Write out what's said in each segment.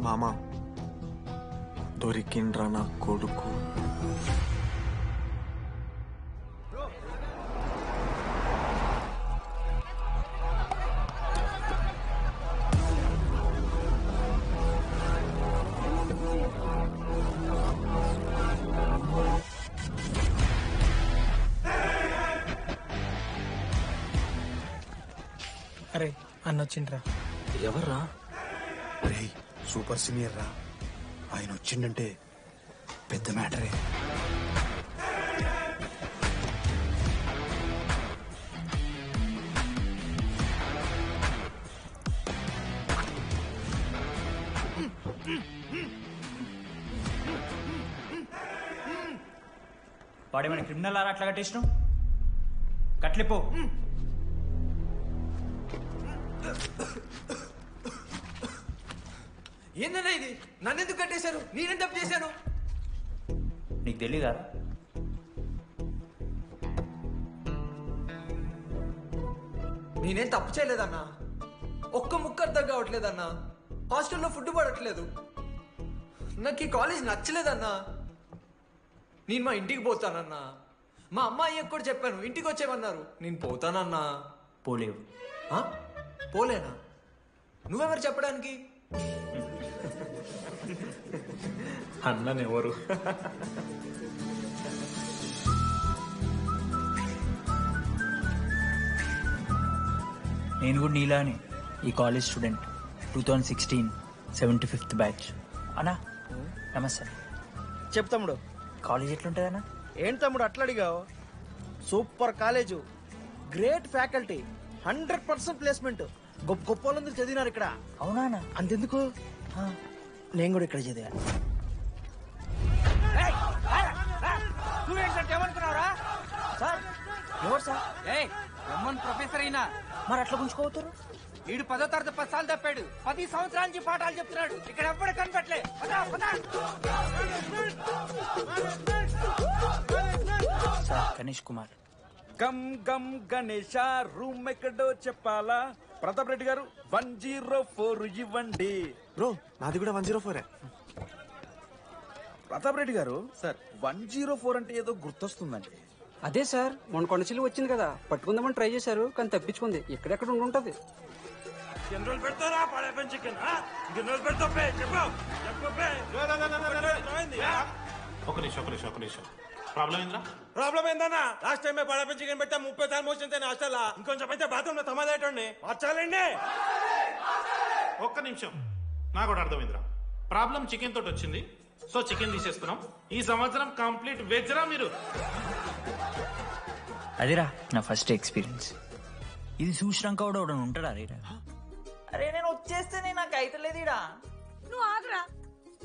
మామా దొరికిండ్రా నా కొడుకు. అరే అన్న వచ్చిండ్రా. ఎవర్రా? రే సూపర్ సీనియర్ రా, ఆయన వచ్చిండంటే పెద్ద మ్యాటరే. వాడేమైనా క్రిమినల్ ఆరా అట్లా కట్టేసినావు? కట్లిపో. ఏందన్నా ఇది? నన్నెందుకు కట్టేశారు? నేనేం తప్పు చేశాను? నీకు తెలీదా? నేనేం తప్పు చేయలేదన్నా. ఒక్క ముక్క అర్థం కావట్లేదన్నా. హాస్టల్లో ఫుడ్ పడట్లేదు. నాకు ఈ కాలేజ్ నచ్చలేదన్నా. నేను మా ఇంటికి పోతానన్నా. మా అమ్మాయి కూడా చెప్పాను, ఇంటికి వచ్చేమన్నారు. నేను పోతానన్నా. పోలేవు. పోలేనా? నువ్వెవరు చెప్పడానికి? అన్ననెవరు? నేను కూడా నీలాని ఈ కాలేజ్ స్టూడెంట్, 2016 75th బ్యాచ్. అన్నా నమస్తే. చెప్పు తమ్ముడు. కాలేజ్ ఎట్లుంటుంది అన్న? ఏంటి తమ్ముడు అట్లా అడిగావు? Super college, great faculty, 100% placement. గొప్ప గొప్ప వాళ్ళందరూ చదివినారు ఇక్కడ. అవునా అన్న? అంతెందుకు, నేను కూడా ఇక్కడ చదివా. ఏమనుకున్నారా సార్? ఎవరు సార్? ప్రొఫెసర్ అయినా మరి అట్లా గుంజుకోవతారు? వీడు 10వ తరగతి 10 సార్లు తప్పాడు. 10 సంవత్సరాల నుంచి పాఠాలు చెప్తున్నాడు. ఇక్కడ ఎవ్వడు కనపట్లే. సార్ గణేష్ కుమార్. గమ్ గమ్ గణేష, రూమ్ ఎక్కడో చెప్పాలా? ప్రతాప్ రెడ్డి గారు 104 ఇవ్వండి. బ్రో నాది కూడా 104. ప్రతాప్ రెడ్డి గారు సార్ 104 అంటే ఏదో గుర్తొస్తుందండి. అదే సార్, మొన్న కొండచిల్లు వచ్చింది కదా, పట్టుకుందామని ట్రై చేశారు కానీ తప్పించుకుంది. ఎక్కడెక్కడ ఉండుంటది. ఒక నిమిషం ప్రాబ్లం ఏంద్రా? ప్రాబ్లం ఏందన్నా? లాస్ట్ టైం పడప చికెన్ పెట్టా 30 సార్లు మోషన్ హాస్టల్. ఇంకొంచెం అయితే బాత్రూమ్ లో తమాదేటండి. మార్చాలండి. ఒక్క నిమిషం, నాకు కూడా అర్థమైందిరా. ప్రాబ్లం చికెన్ తోటి వచ్చింది, సో చికెన్ తీసేస్తున్నాం. ఈ సంవత్సరం కంప్లీట్ వెజ్ రా మీరు. అదేరా నా ఫస్ట్ ఎక్స్పీరియన్స్. ఇది చూసినాక కూడా ఉంటాడా? అరే నేను వచ్చేస్తేనే నాకు అయితలేదు. ఇడా నువ్వు ఆగరా,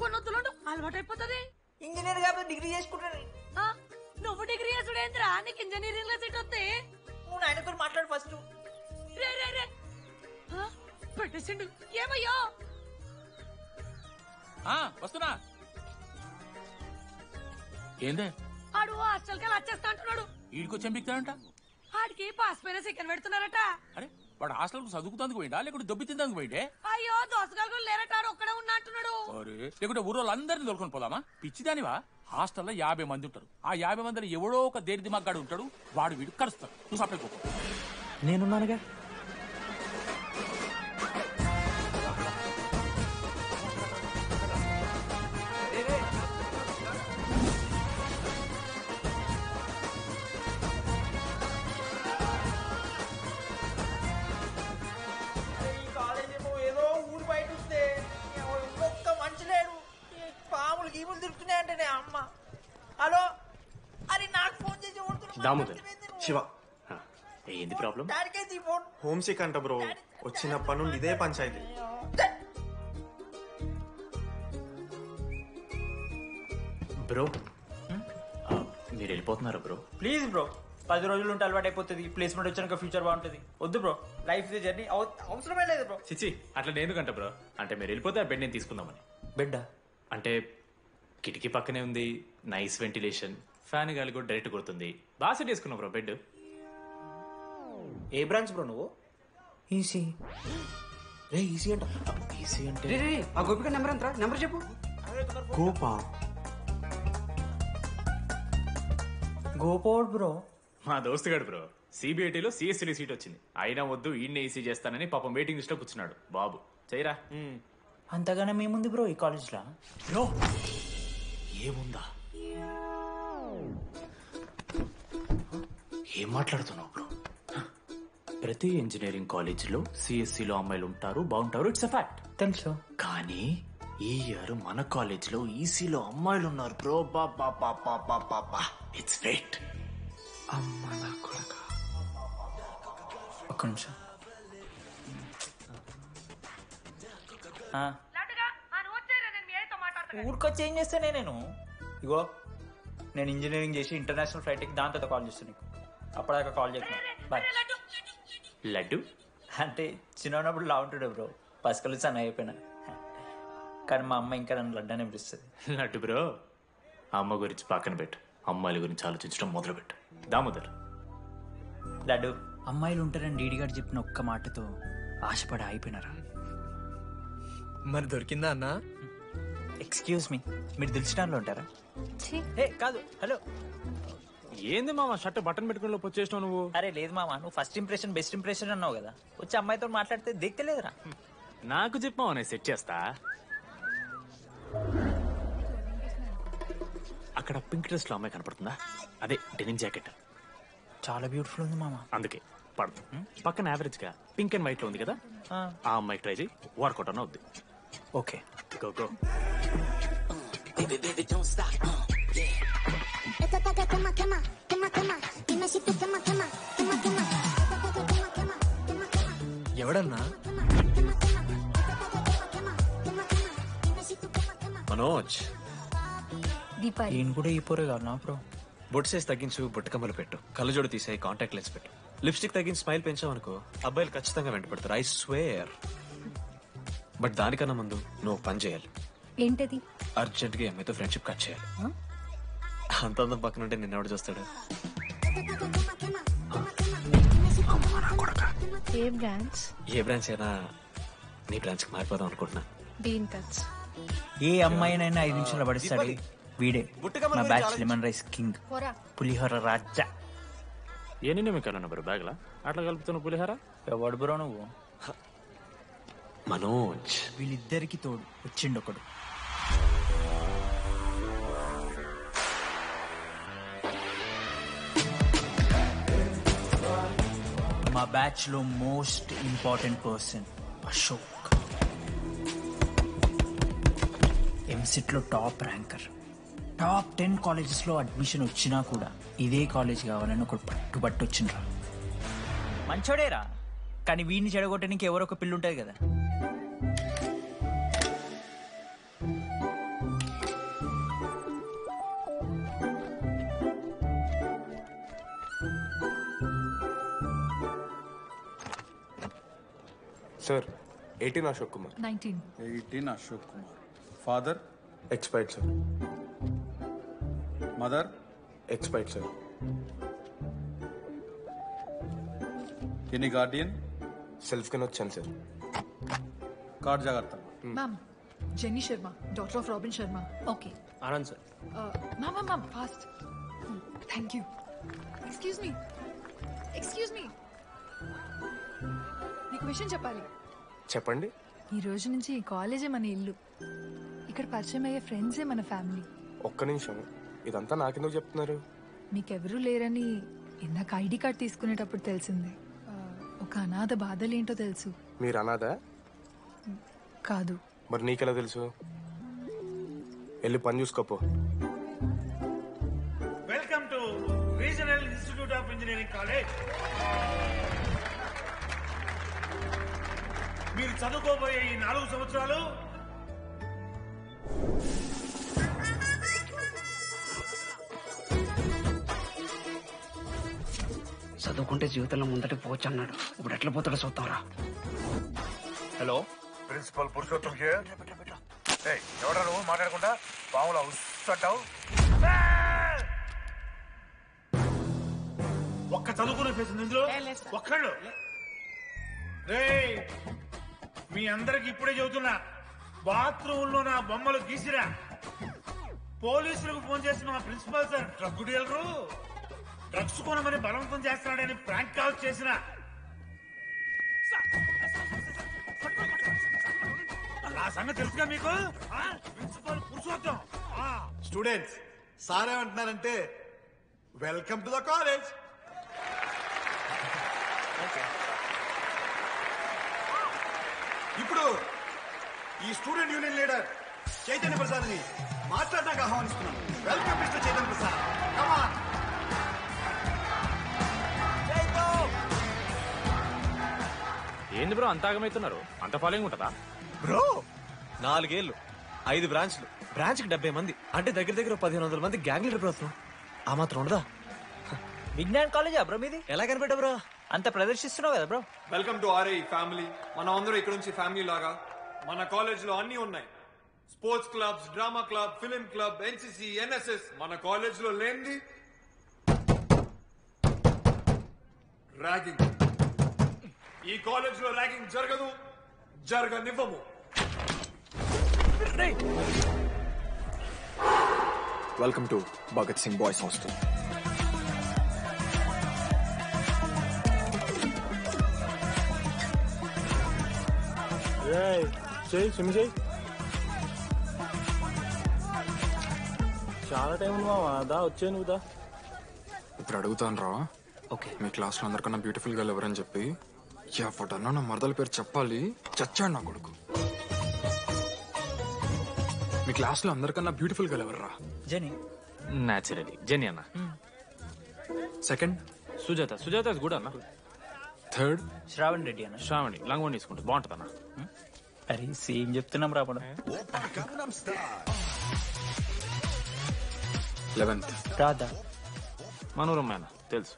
కొన్నొత్తులు అలవాటు అయిపోతుంది. ఇంజనీర్ కాబట్టి డిగ్రీ చేసుకుంటాను. నువ్వు డిగ్రీ చేసుడేంద్రా? నీకు ఇంజనీరింగ్ లో సీట్ వస్తే నువ్వు నాయనతో మాట్లాడు ఫస్ట్. రే రే రే పెట్టేసిండు. ఏమయ్యో వస్తున్నా. ఏందే ఆడు హాస్టల్ కి వచ్చేస్తా అంటున్నాడు. వీడికి చెంపిస్తాడంట. ఆడికి పాస్ పైన చికెన్ పెడుతున్నారట. అరే వాడు హాస్టల్ కు చదువుకుతానికి పోయిండా లేకుంటే దొబ్బి తిందానికి పోయిండే? అయ్యో దోసగాలు లేరట, ఒక్కడే ఉన్నా అంటున్నాడు. అరే లేకుంటే ఊరోళ్ళు అందరిని దొరుకుని పోదామా? పిచ్చిదానివా? హాస్టల్లో 50 మంది ఉంటారు. ఆ 50 మందిలో ఎవడో ఒక దేని దిమాగ్గాడు ఉంటాడు. వాడు వీడు కలుస్తాడు. నువ్వు సపరేట్ పో. నేనున్నానుగా. ఏదో ఊరు బయట వస్తే ఒక్క మంచి లేడు. పాములు గీములు తిరుగుతున్నాయంటే అమ్మ. హలో, అరే నాకు ఫోన్ చేసి దామోదర్ శివ, ఏంది ప్రాబ్లం? హోమ్ సిక్ అంట బ్రో. వచ్చినప్పటి నుండి ఇదే పంచాయతీ. బ్రో మీరు వెళ్ళిపోతున్నారా బ్రో? ప్లీజ్ బ్రో, 10 రోజులు ఉంటే అలవాటు అయిపోతుంది. ప్లేస్మెంట్ వచ్చాక ఫ్యూచర్ బాగుంటుంది. వద్దు బ్రో, లైఫ్ జర్నీ అవసరమే లేదు బ్రో. చిచి అట్లా ఎందుకంట బ్రో? అంటే మీరు వెళ్ళిపోతే ఆ బెడ్ నేను తీసుకుందామని. బెడ్ అంటే కిటికీ పక్కనే ఉంది, నైస్ వెంటిలేషన్, ఫ్యాన్ గాలి కూడా డైరెక్ట్ కొడుతుంది. బాగా సెట్ చేసుకున్నావు బ్రో బెడ్. ఏ బ్రాంచ్ బ్రో నువ్వు? ఈసీ. రే ఈసీ అంట. ఈసీ అంటే రే రే ఆ గోపిక నెంబర్ ఎంతరా? నెంబర్ చెప్పు. గోపా. గోపోడ్ బ్రో. మా దోస్తుగాడు బ్రో సిబిఐటీలో సిఎస్సీ సీట్ వచ్చింది. అయినా వద్దు ఈయన్నే ఈసీ చేస్తానని పాపం వెయిటింగ్ లిస్ట్ లో కూర్చున్నాడు. బాబు చేయరా. అంతగానే మేముంది బ్రో ఈ కాలేజ్లో. బ్రో ఏముందా? ఏం మాట్లాడుతున్నావు బ్రో? ప్రతి ఇంజనీరింగ్ కాలేజీలో సిఎస్సిలో అమ్మాయిలు ఉంటారు, బాగుంటారు. It's a fact. తెలుసు. కానీ ఈ ఇయర్ మన కాలేజీలో ఈసీలో అమ్మాయిలు ఉన్నారు బ్రో. Baba it's fate. అమ్మ నా కొడక. ఒక్క నిమిషం. ఊరికొచ్చి ఏం చేస్తానే నేను? ఇగో నేను ఇంజనీరింగ్ చేసి ఇంటర్నేషనల్ ఫ్లైట్కి దాని తర్వాత కాల్ చేస్తాను నీకు. అప్పటిదాకా కాల్ చేస్తాను. బాయ్. లడ్డు అంటే చిన్నప్పుడు లా ఉంటుండే బ్రో, పసుకలు సన్న అయిపోయినా. కానీ మా అమ్మ ఇంకా నన్ను లడ్డు అని పిలుస్తుంది. లడ్డు బ్రో అమ్మ గురించి పక్కన పెట్టు, అమ్మాయిల గురించి ఆలోచించడం మొదలు పెట్టు. దామోదర్ లడ్డు, అమ్మాయిలు ఉంటారని డీడీ గారు చెప్పిన ఒక్క మాటతో ఆశపడి అయిపోయినారా? మరి దొరికిందా అన్న? ఎక్స్క్యూజ్ మీ, మీరు దిల్చడంలో ఉంటారా? ఏ కాదు. హలో. ఏంది మామ షర్ట్ బటన్ పెట్టుకుని లోపు వచ్చేసినావు నువ్వు? అరే లేదు మామ, నువ్వు ఫస్ట్ ఇంప్రెషన్ బెస్ట్ ఇంప్రెషన్ అన్నావు కదా. వచ్చి అమ్మాయితో మాట్లాడితే దిక్కలేదురా. నాకు చెప్పావు నేను సెట్ చేస్తా. అక్కడ పింక్ డ్రెస్ లో అమ్మాయి కనపడుతుందా? అదే డెనిమ్ జాకెట్. చాలా బ్యూటిఫుల్ ఉంది మామ. అందుకే పడదు. పక్కన యావరేజ్ గా పింక్ అండ్ వైట్ లో ఉంది కదా, ఆ అమ్మాయికి ట్రై చేయి. వర్కౌట్ అన్న వద్దు. Okay go go. ఎవడన్నా? మనోజ్. దీపాలి. ఈయన కూడా ఈ పోరే కాదు నా బ్రో. బొట్టు సైజ్ తగ్గించు, బుట్టకమ్మలు పెట్టు, కళ్ళజోడు తీసేయి, కాంటాక్ట్ లెన్స్ పెట్టు, లిప్స్టిక్ తగ్గించి స్మైల్ పెంచావు అనుకో, అబ్బాయిలు ఖచ్చితంగా వెంటపడతారు. I swear. బట్ దానికన్నా ముందు నువ్వు పని చేయాలి. ఏంటది? అర్జెంట్ గా అమ్మాయితో ఫ్రెండ్షిప్ కట్ చేయాలి. అంత అందం పక్కన ఉంటే నిన్నెవడు చూస్తాడు? ఏ బ్రాంచ్? ఏ బ్రాంచ్ అయినా నీ బ్రాంచ్ కి మారిపోదాం అనుకుంటున్నా. Been touch. ఏ అమ్మాయినైనా 5 నిమిషాలు పడిస్తాడు వీడే. మా బ్యాచ్ లెమన్ రైస్ కింగ్, పులిహోర రాజా. ఎన్ని నిమిషాలు బ్రో బ్యాగ్ లా అట్లా కలుపుతున్న పులిహోర? ఎవడు బ్రో నువ్వు? మనోజ్. వీళ్ళిద్దరికి తోడు వచ్చిండు ఒకడు. మా బ్యాచ్ లో most important person Ashok. EAMCET లో టాప్ ర్యాంకర్. టాప్ 10 కాలేజెస్ లో అడ్మిషన్ వచ్చినా కూడా ఇదే కాలేజ్ కావాలని ఒకడు పట్టుబట్టు వచ్చిండ్రా. మంచోడేరా, కానీ వీడిని చెడగొట్టడానికి ఎవరో ఒక పిల్లు ఉంటుంది కదా. Sir 18 Ashok Kumar. 19. Ashok Kumar. Father? Expired sir. Mother? Expired sir. Any Guardian? Self కింద వచ్చాను సార్. కార్డ్ జాగ్రత్త. Ma'am, Jenny Sharma, daughter of Robin Sharma. Okay. Anand sir. Ma'am, fast. Thank you. Excuse me. నీకు విషయం చెప్పాలి. చెప్పండి. ఈ రోజు నుంచి ఈ కాలేజే మన ఇల్లు. ఇక్కడ పరిచయం అయ్యే ఫ్రెండ్సే మన ఫ్యామిలీ. ఒక్క నిమిషం, ఇదంతా నాకెందుకు చెప్తున్నారు? మీకెవరూ లేరని ఇందాక ఐడి కార్డ్ తీసుకునేటప్పుడు తెలిసింది. ఒక అనాథ బాధలేంటో తెలుసు. మీరు అనాదా? కాదు. మరి నీకెలా తెలుసు? వెళ్ళి పని చూసుకోపో. Welcome to regional institute of engineering college. మీరు చదువుకోబోయే ఈ 4 సంవత్సరాలు చదువుకుంటే జీవితంలో ముందట పోవచ్చు అన్నాడు. ఇప్పుడు ఎట్లా పోతాడో చూద్దాంరా. Hello, principal Purushottam here. ఎవడా నువ్వు మాట్లాడకుండా పాములా ఉస్సంటావు? ఒక్క చదువుకునే ఫేస్ ఇందులో ఒక్కళ్ళు. రేయ్, మీ అందరికి ఇప్పుడే చెబుతున్నా, బాత్రూమ్ లో నా బొమ్మలు గీసిరా. పోలీసులకు ఫోన్ చేసిన మా principal sir drug dealer drugs కొనమని బలవంతం చేస్తున్నాడని ప్రాంక్ కాల్ చేసిన. ఆ సంగతి తెలుసుగా మీకు? ప్రిన్సిపల్ పురుషోత్తం. స్టూడెంట్స్, సార్ ఏమంటున్నారంటే వెల్కమ్ టు ద కాలేజ్. ఇప్పుడు ఈ student union leader Chaitanya Prasad ని మాట్లాడడానికి ఆహ్వానిస్తున్నాను. Welcome mister Chaitanya Prasad. Come on. ఏంది బ్రో అంత ఆగమవుతున్నారు? అంత ఫాలోయింగ్ ఉంటుందా బ్రో? 4 ఏళ్ళు, 5 బ్రాంచ్లు, బ్రాంచ్కి 70 మంది, అంటే దగ్గర దగ్గర 1500 మంది గ్యాంగ్ లీడర్ బ్రో. ఆ మాత్రం ఉండదా? విజ్ఞాన్ కాలేజా బ్రో మీది? ఎలా కనిపెట్టా బ్రో? అంత ప్రదర్శిస్తున్నావు కదా bro. Welcome to RI family. మనం అందరూ ఇక్కడ నుంచి ఫ్యామిలీ లాగా. మన కాలేజ్ లో అన్ని ఉన్నాయి. Sports clubs, drama club, film club, NCC, NSS. మన కాలేజ్ లో లేనిది ర్యాగింగ్. ఈ కాలేజ్ లో ర్యాగింగ్ జరగదు, జరగనివ్వము. Welcome to Bhagat Singh boys hostel. చాలా టైం ఉంది మావా. దా వచ్చే నువ్వు దా. ఇప్పుడు అడుగుతాను రా. ఓకే. మీ క్లాస్ లో అందరికన్నా బ్యూటిఫుల్ గర్ల్ ఎవరని చెప్పి ఎవడన్నా నా మరదల పేరు చెప్పాలి. చచ్చాడు నా కొడుకు. మీ క్లాస్ లో అందరికన్నా బ్యూటిఫుల్ గర్ల్ ఎవర్రా? జెనీ. న్యాచురలీ జెనీ అన్న. సెకండ్ సుజాత. సుజాత కూడా అన్న. థర్డ్ శ్రావణ్ రెడ్డి అన్న. శ్రావణి లంగోని తీసుకుంటా బాగుంటుంది అన్న. అరే సేమ్ చెప్తున్నాం రాపడ. 11th రాధా. మనోరమ్మ అన్న తెలుసు.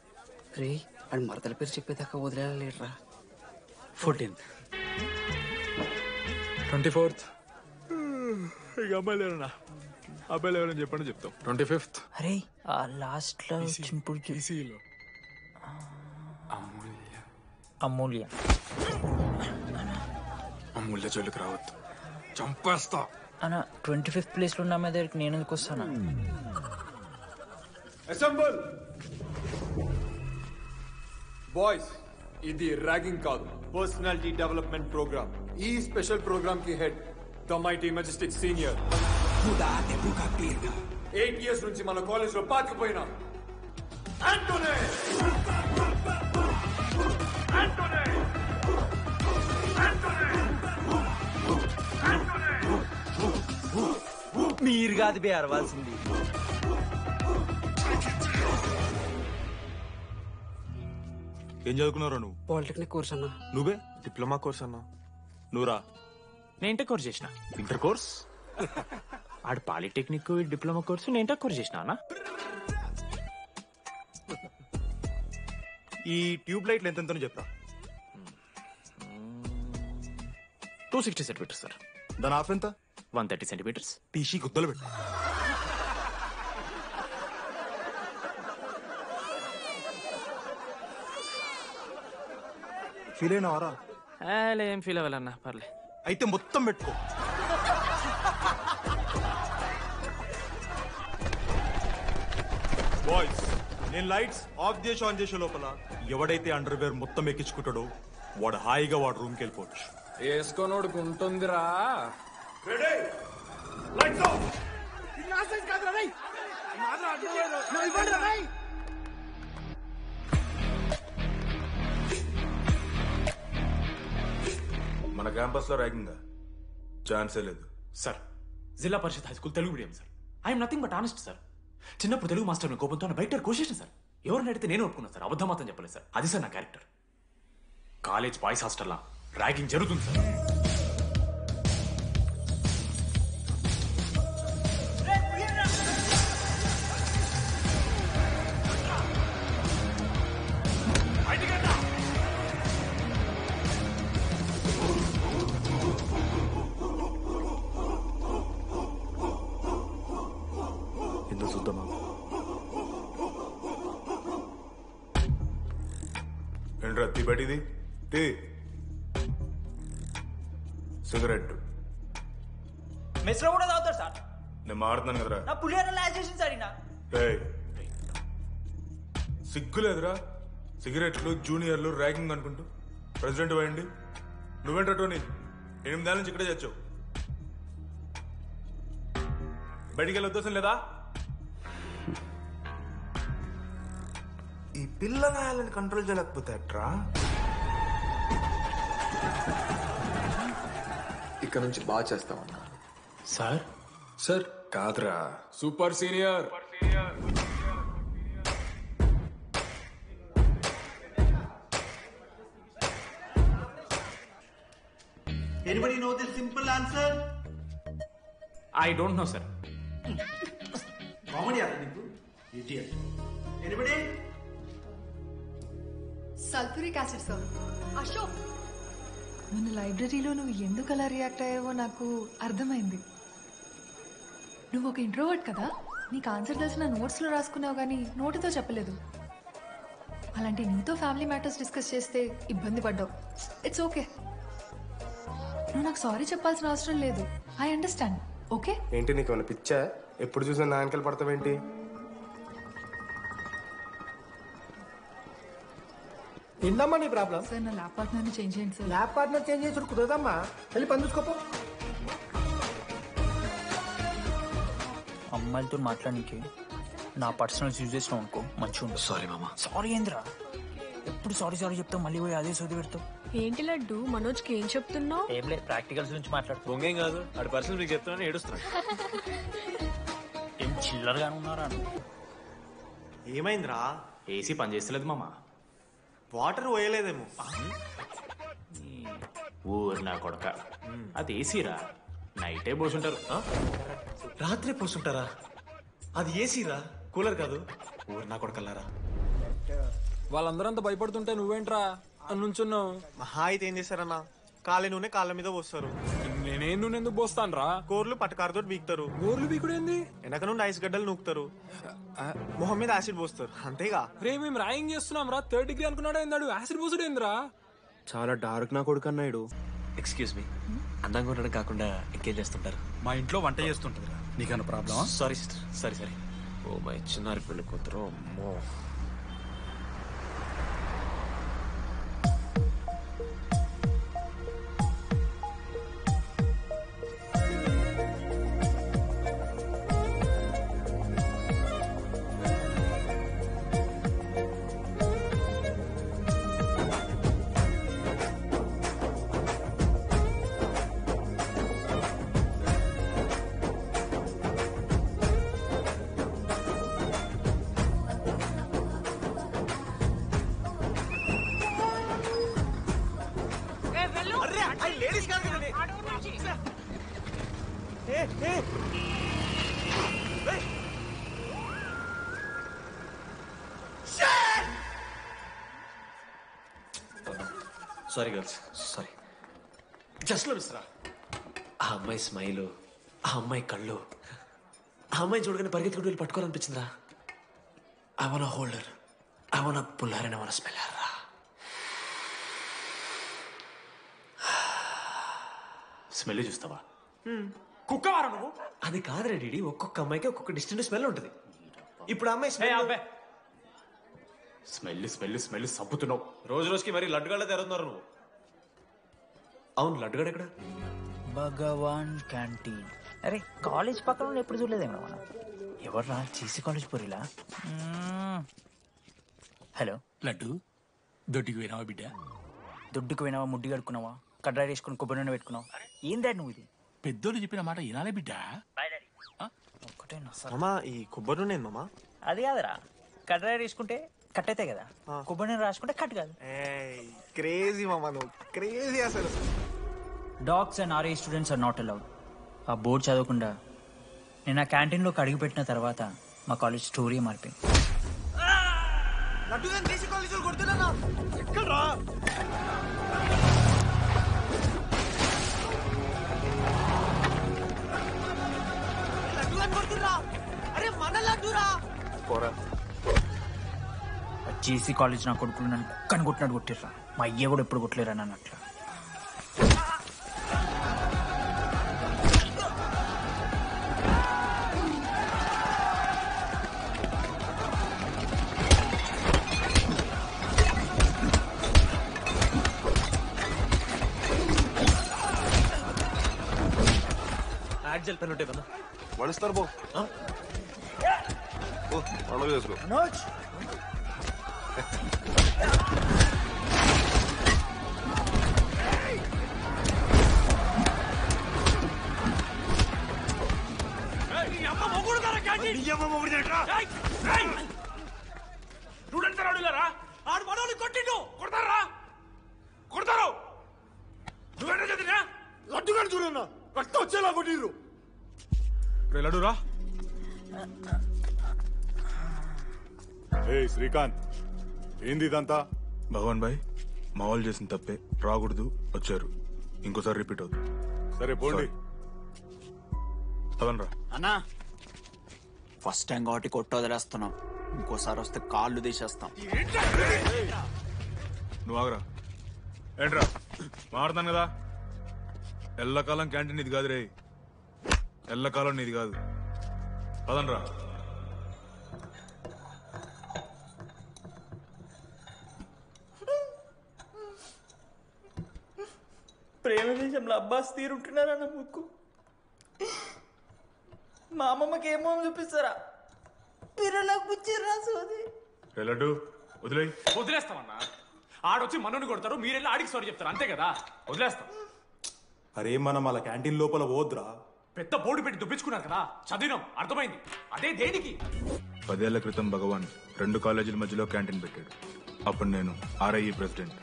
రే అని మరదల పేరు చెప్పేదాకా వదిలేరా. 14th 24th ఇక అమ్మాయిలు ఎవరన్నా? అబ్బాయిలు ఎవరని చెప్పండి చెప్తాం. 25th అరే ఆ లాస్ట్ లో చింపుడు ఈసీలో అమూల్య. అమూల్య జోలికి రావద్దు, చంపేస్తా. అన్న 25th ప్లేస్ లో ఉన్న అమ్మాయి దగ్గరికి నేను ఎందుకు వస్తానా? Assemble boys. ఇది ర్యాగింగ్ కాదు, పర్సనాలిటీ డెవలప్మెంట్ ప్రోగ్రామ్. ఈ స్పెషల్ ప్రోగ్రామ్ కి head the mighty Majestic senior. 8 years నుంచి మన కాలేజ్ లో పాతుకుపోయిన ఆంటోనీ. మీరు కాదు బే అరవాల్సింది. ఏం చదువుకున్నారా నువ్వు? పాలిటెక్నిక్ కోర్స్ అన్నా. నువ్వే? డిప్లొమా కోర్స్ అన్నా. నువ్వురా? నేను ఇంటర్ కోర్స్ చేసిన. Inter course? ఆడు పాలిటెక్నిక్, డిప్లొమా కోర్సు, నేను ఇంటర్ కోర్స్ చేసిన అన్న. ఈ ట్యూబ్ లైట్లు ఎంతెంతనో చెప్పరా. 260 సెంటీమీటర్స్ సార్. దాని ఆఫ్ ఎంత? 130 సెంటీమీటర్స్. టీసీ గుద్దలు పెట్టు. ఫీల్ అయినావారా? ఏం ఫీల్ అవ్వాలన్నా పర్లే. అయితే మొత్తం పెట్టుకో. బాయ్స్, నేను లైట్స్ ఆఫ్ చేసి ఆన్ చేసే లోపల ఎవడైతే అండర్వేర్ మొత్తం ఎక్కించుకుంటాడో వాడు హాయిగా వాడు రూమ్కి వెళ్ళిపోవచ్చు. వేసుకోనోడుకు ఉంటుందిరా. మన క్యాంపస్ లో ర్యాగింగ్ ఛాన్సే లేదు sir. Zilla parishad high school Telugu medium sir. I'm nothing but honest sir. చిన్నప్పుడు తెలుగు మాస్టర్ కోపంతో బయట కోసేసిన సార్. ఎవరిని అడిగితే నేను ఒప్పుకున్నాను సార్. అబద్ధం మాత్రం చెప్పలేదు సార్. అది సార్ నా క్యారెక్టర్. కాలేజ్ బాయ్స్ హాస్టల్లా ర్యాగింగ్ జరుగుతుంది సార్. ఎందుకు చూద్దామా? ఏంట్రా తీ బయటిది తీ. సిగరెట్ మెస్ లో కూడా తాగుతారు సార్. నేను మాడుతున్నాను కదరా. నా పులిహోర లాస్ట్ చేసింది సార్ ఈయన. ఏయ్, సిగ్గులేదురా సిగరెట్లు జూనియర్లు ర్యాగింగ్ అనుకుంటూ ప్రెసిడెంట్ అయ్యండి. నువ్వేంట్రా టోనీ 8 ఏళ్ళ నుంచి ఇక్కడే చచ్చావు. బయటికి వెళ్ళే ఉద్దేశం లేదా? ఈ పిల్లగాయలని కంట్రోల్ చేయలేకపోతే ఎట్రా? ఇక్కడ నుంచి బాగా చేస్తామన్నా. సార్ సార్ కాదురా, super senior. Anybody know the simple answer? I don't know, sir. Comedy aata niku? Idiot. Anybody? Sulphuric acid sir. Ashok, మన లైబ్రరీలో నువ్వు ఎందుకు అలా రియాక్ట్ అయ్యావో నాకు అర్థమైంది. నువ్వు ఒక ఇంట్రోవర్ట్ కదా, నీకు ఆన్సర్ తెలిసిన నోట్స్లో రాసుకున్నావు కానీ నోటితో చెప్పలేదు. అలాంటి నీతో ఫ్యామిలీ మ్యాటర్స్ డిస్కస్ చేస్తే ఇబ్బంది పడ్డావు. ఇట్స్ ఓకే, నువ్వు నాకు సారీ చెప్పాల్సిన అవసరం లేదు. I understand. ఓకే? ఏంటి నీకు ఏమైనా పిచ్చా? ఎప్పుడు చూసినా నా వెనకాల పడతావేంటి? ఏంటమ్మా నీ ప్రాబ్లం? సార్ నా ల్యాబ్ పార్ట్నర్ని చేంజ్ చేయండి సార్. ల్యాబ్ పార్ట్నర్ చేంజ్ చేసి కుదరదమ్మా. వెళ్ళి పని చూసుకోపో. అమ్మాయిలతో మాట్లాడానికి నా పర్సనల్ యూజ్ చేసినావు అనుకో మంచిగా ఉంటుంది. సారీ మామా. సారీ ఏంద్రా, ఎప్పుడు సారీ సారీ చెప్తావు, మళ్ళీ పోయి అదే సోది పెడతావు. ఏంటి లడ్డు మనోజ్కి ఏం చెప్తున్నావు? ఏం లేదు, ప్రాక్టికల్స్ గురించి మాట్లాడుతూ. ఇంకేం కాదు, ఆడి పర్సనల్ మీకు చెప్తున్నాను ఏడుస్తున్నాడు. ఏం చిల్లరగానే ఉన్నారా? ఏమైందిరా? ఏసీ పని చేస్తలేదు మామ. వాటర్ పోయలేదేమో. ఊరు నా కొడక, అది ఏసీరా, నైటే పోసుంటారు. రాత్రి పోస్తుంటారా? అది ఏసీరా, కూలర్ కాదు. ఊరు నా కొడకల్లారా. వాళ్ళందరూ అంతా భయపడుతుంటే నువ్వేంట్రా అని నుంచున్నావు? మహా అయితే ఏం చేస్తారన్నా, కాళ్ళ నూనె కాళ్ళ మీద పోస్తారు. నేనేం నూనె ఎందుకు పోస్తాను రా? కోర్లు పట్టకారుతో బీక్తారు. గోర్లు బీకుడు ఏంది? వెనక నుండి ఐస్ గడ్డలు నూకుతారు. మొహం మీద యాసిడ్ పోస్తారు. అంతేగా? రే మేము ర్యాగింగ్ చేస్తున్నాం రా. 3rd డిగ్రీ అనుకున్నాడు ఏందాడు, యాసిడ్ పోసుడు ఏందిరా? చాలా డార్క్ నా కొడుకు అన్నాడు. ఎక్స్క్యూజ్ మీ, అందంగా ఉండడం కాకుండా ఇంకేం చేస్తుంటారు? మా ఇంట్లో వంట చేస్తుంటుందిరా. నీకన్నా ప్రాబ్లమా? Sorry sister, sorry. Oh my చిన్నారి పెళ్లి కూతురు, అమ్మో. Sorry girls, sorry. జస్ట్ లో మిస్రా, ఆ అమ్మాయి స్మైలు, ఆ అమ్మాయి కళ్ళు, ఆ అమ్మాయి చూడగానే పరిగెత్తుకుంటూ వెళ్ళి పట్టుకోవాలనిపించిందిరా. I want hold her, I want pull her and I want smell her రా. స్మెల్ చూస్తావా? కుక్కవారా నువ్వు? అది కాదురా డీడీ, ఒక్కొక్క అమ్మాయికి ఒక్కొక్క డిస్టెంట్ స్మెల్ ఉంటుంది. ఇప్పుడు ఆ అమ్మాయి స్మెల్ సబ్బుతున్నావు. రోజు రోజుకి మరి లడ్డుగాళ్ళ తెరుతున్నారు నువ్వు. అవును, లడ్డుగాడు ఎక్కడ? భగవాన్ క్యాంటీన్. అరే కాలేజ్ పక్కన ఎప్పుడు చూడలేదేమో మనం. ఎవర్రా చేసి కాలేజ్ పోరిలా? హలో లడ్డు, దొడ్డికి పోయినావా బిడ్డ? దొడ్డుకు పోయినావా, ముడ్డి కడుక్కున్నావా, కడ్రాయి వేసుకుని కొబ్బరి నూనె పెట్టుకున్నావా? ఏం డాడ్ నువ్వు ఇది? పెద్దోళ్ళు చెప్పిన మాట వినాలే బిడ్డ. ఒక్కటేనా మామా, ఈ కొబ్బరి నూనె ఏంది మామా? అది కాదురా, కడ్రాయి వేసుకుంటే కట్ అవుతాయి కదా, కొబ్బరి నూనె రాసుకుంటే కట్ కాదు. క్రేజీ మామా, నువ్వు క్రేజీ అసలు. Dogs and RA students are not allowed. ఆ బోర్డు చదవకుండా నేను ఆ క్యాంటీన్లోకి అడుగు పెట్టిన తర్వాత మా కాలేజ్ స్టోరీ మారిపోయింది. జేసీ కాలేజ్ నా కొడుకులు నన్ను కుక్కని కొట్టినట్టు కొట్టిర్రా. మా అయ్య కూడా ఎప్పుడు కొట్టలేరా నన్ను అట్లా. బ్లాక్ జెల్ పెన్ ఉంటేదన్నా వడిస్తారు బో అలా వేసుకో స్టూడెంట్స్ రాడులారా ఆడు మనోళ్ళు కొట్టిండు కొడతారా కొడతారు నువ్వేంటో చదివినా లడ్డుగా చూడన్నా రక్తం వచ్చేలా కొట్టిర్రు లడ్డురా ఏ శ్రీకాంత్ ఏంది ఇదంతా భగవాన్ భాయ్ మా వాళ్ళు చేసిన తప్పే రాకూడదు వచ్చారు ఇంకోసారి రిపీట్ అవుతుంది సరే పోండి పదనరా అన్నా ఫస్ట్ టైం కాబట్టి కొట్టు వదిలేస్తున్నాం ఇంకోసారి వస్తే కాళ్ళు తీసేస్తాం నువ్వు ఆగరా ఏంట్రా మారుతాను కదా ఎల్లకాలం క్యాంటీన్ ఇది కాదు రే ఎల్లకాలం నీది కాదు పదనరా ప్రేమ దేశంలో అబ్బాస్ తీరుంటున్నారా నా ముక్కు మా అమ్మమ్మకి ఏమో చూపిస్తారా పిల్లలకు పుచ్చిర్రా సోది లడ్డు వదిలే వదిలేస్తామన్నా ఆడొచ్చి మనోని కొడతారు మీరెళ్ళి ఆడికి సారీ చెప్తారు అంతే కదా వదిలేస్తాం అరే మనం అలా క్యాంటీన్ లోపల పోద్రా పెద్ద బోర్డు పెట్టి దుబ్బించుకున్నారు కదా చదివినాం అర్థమైంది అదే దేనికి 10 ఏళ్ల క్రితం భగవాన్ 2 కాలేజీల మధ్యలో క్యాంటీన్ పెట్టాడు అప్పుడు నేను ఆర్ఐఈ ప్రెసిడెంట్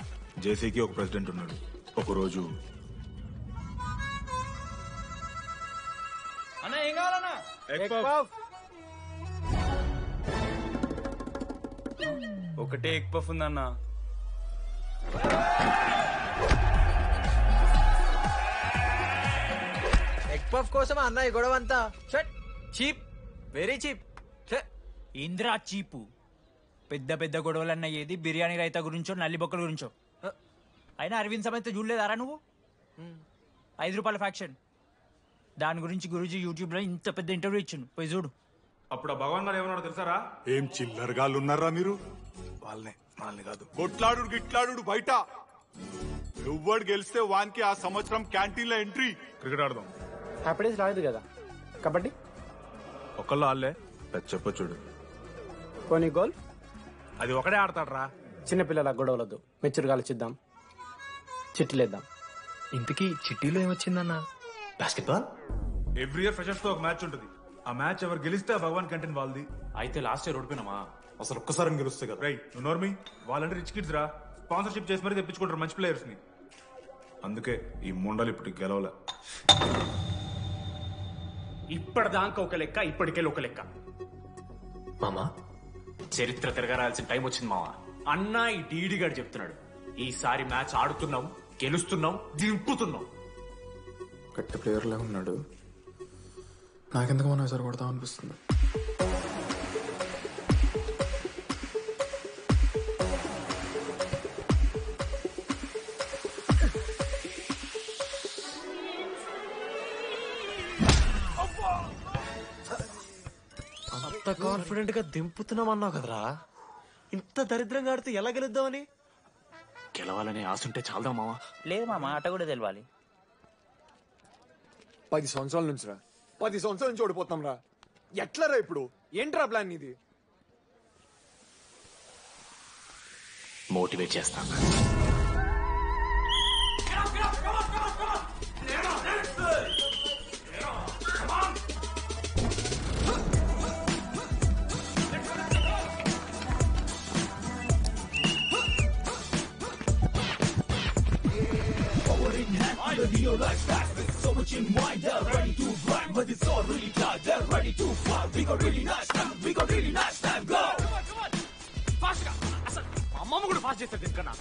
జేసీకి ఒక ప్రెసిడెంట్ ఉన్నాడు ఒకరోజు అన్న ఏం కావాలన్నా ఒకటే ఎగ్ పఫ్ ఉందన్నా ఎగ్ పఫ్ కోసం అన్న ఈ గొడవ అంతా చీప్ వెరీ చీప్ ఇంద్రా చీపు పెద్ద పెద్ద గొడవలన్న ఏది బిర్యానీ రైతా గురించో నల్లి బొక్కల గురించో అయినా అరవింద్ సమేత చూడలేదారా నువ్వు 5 రూపాయల ఫ్యాక్షన్ దాని గురించి గురూజీ యూట్యూబ్ లో ఇంత పెద్ద ఇంటర్వ్యూ ఇచ్చిండు పోయి చూడు అప్పుడు ఆ భగవాన్ గారు ఏమన్నాడు తెలుసారా ఏం చిల్లరగాళ్ళు ఉన్నారా మీరు వాళ్ళని కాదు కొట్లాడు గిట్లాడు బయట ఎవ్వడు గెలిస్తే వానికి ఆ సంవత్సరం క్యాంటీన్ లో ఎంట్రీ క్రికెట్ ఆడదాం హ్యాపీడేస్ రాలేదు కదా కబడ్డీ ఒకళ్ళు ఆడలే చెప్ప చూడు పోనీ గోల్ అది ఒకడే ఆడతాడు రా చిన్నపిల్లల గొడవలద్దు మెచ్యూర్గా ఆలోచిద్దాం చిట్టిలేద్దాం ఇంతకీ చిట్టీలో ఏమొచ్చిందన్నా బాస్కెట్బాల్ ఎవ్రీ ఇయర్ ఫ్రెషర్స్ తో ఒక మ్యాచ్ ఉంటుంది ఆ మ్యాచ్ ఎవరు గెలిస్తే ఆ భగవాన్ కంటెంట్ వాళ్ళది అయితే లాస్ట్ ఇయర్ ఓడిపోయినామా అసలు ఒక్కసారి గెలుస్తే కదా రై నువ్వు నోర్మి వాళ్ళంటే రిచ్ కిడ్స్ రా స్పాన్సర్షిప్ చేసి మరీ తెప్పించుకుంటారు మంచి ప్లేయర్స్ ని అందుకే ఈ ముండలు ఇప్పుడు గెలవలే ఇప్పటిదాకా ఒక లెక్క ఇప్పటికెళ్ళి ఒక లెక్క మామా చరిత్ర తిరగరాల్సిన టైం వచ్చింది మావా అన్నా ఈ డీడీ గారు చెప్తున్నాడు ఈసారి మ్యాచ్ ఆడుతున్నాం గెలుస్తున్నాం దింపుతున్నాం గట్టి ప్లేయర్లే ఉన్నాడు నాకెందుకు మనం ఈసారి కొడతాం అనిపిస్తుంది అంత కాన్ఫిడెంట్ గా దింపుతున్నాం అన్నావు కదరా ఇంత దరిద్రంగా ఆడితే ఎలా గెలుద్దామని గెలవాలనే ఆశ ఉంటే చాలదా మావా లేదు మామ ఆట కూడా తెలవాలి 10 సంవత్సరాల నుంచి రా 10 సంవత్సరాల నుంచి ఓడిపోతాం రా ఎట్లా రా ఇప్పుడు ఏంట్రా ప్లాన్ ఇది మోటివేట్ చేస్తాను అమ్మమ్మ కూడా ఫాస్ట్ చేస్తారు దీనికన్నా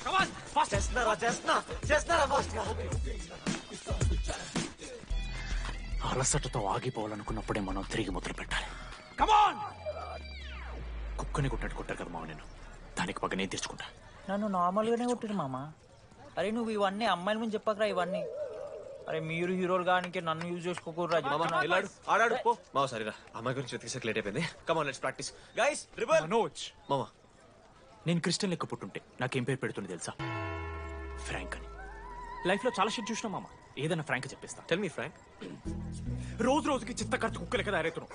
ఫాస్ట్ చేస్తున్నారా ఫాస్ట్ గా అలసటతో ఆగిపోవాలనుకున్నప్పుడే మనం తిరిగి మొదలు పెట్టాలి కమాన్ కుక్కని కొట్టాడు కొట్టారు కదా మావ నేను దానికి పక్క నేను తెచ్చుకుంటా నన్ను నార్మల్గానే కొట్టిరు మామ అరే నువ్వు ఇవన్నీ అమ్మాయిల ముందు చెప్పకరా ఇవన్నీ అరే మీరు హీరోలు కానీ నన్ను యూజ్ చేసుకోకూడరా ఆడాడు పో మావ సరేరా అమ్మాయి గురించి వెతికేసాక లేట్ అయిపోయింది come on let's practice guys rebel Manoj మామా నేను క్రిస్టియన్ లెక్క పుట్టుంటే నాకేం పేరు పెడుతుంది తెలుసా ఫ్రాంక్ అని లైఫ్ లో చాలా షిట్ చూసినా మామ ఏదైనా ఫ్రాంక్ చెప్పేస్తా టెల్ మీ ఫ్రాంక్ రోజు రోజుకి చిత్త ఖర్చు కుక్కలు కదా తయారవుతున్నావు.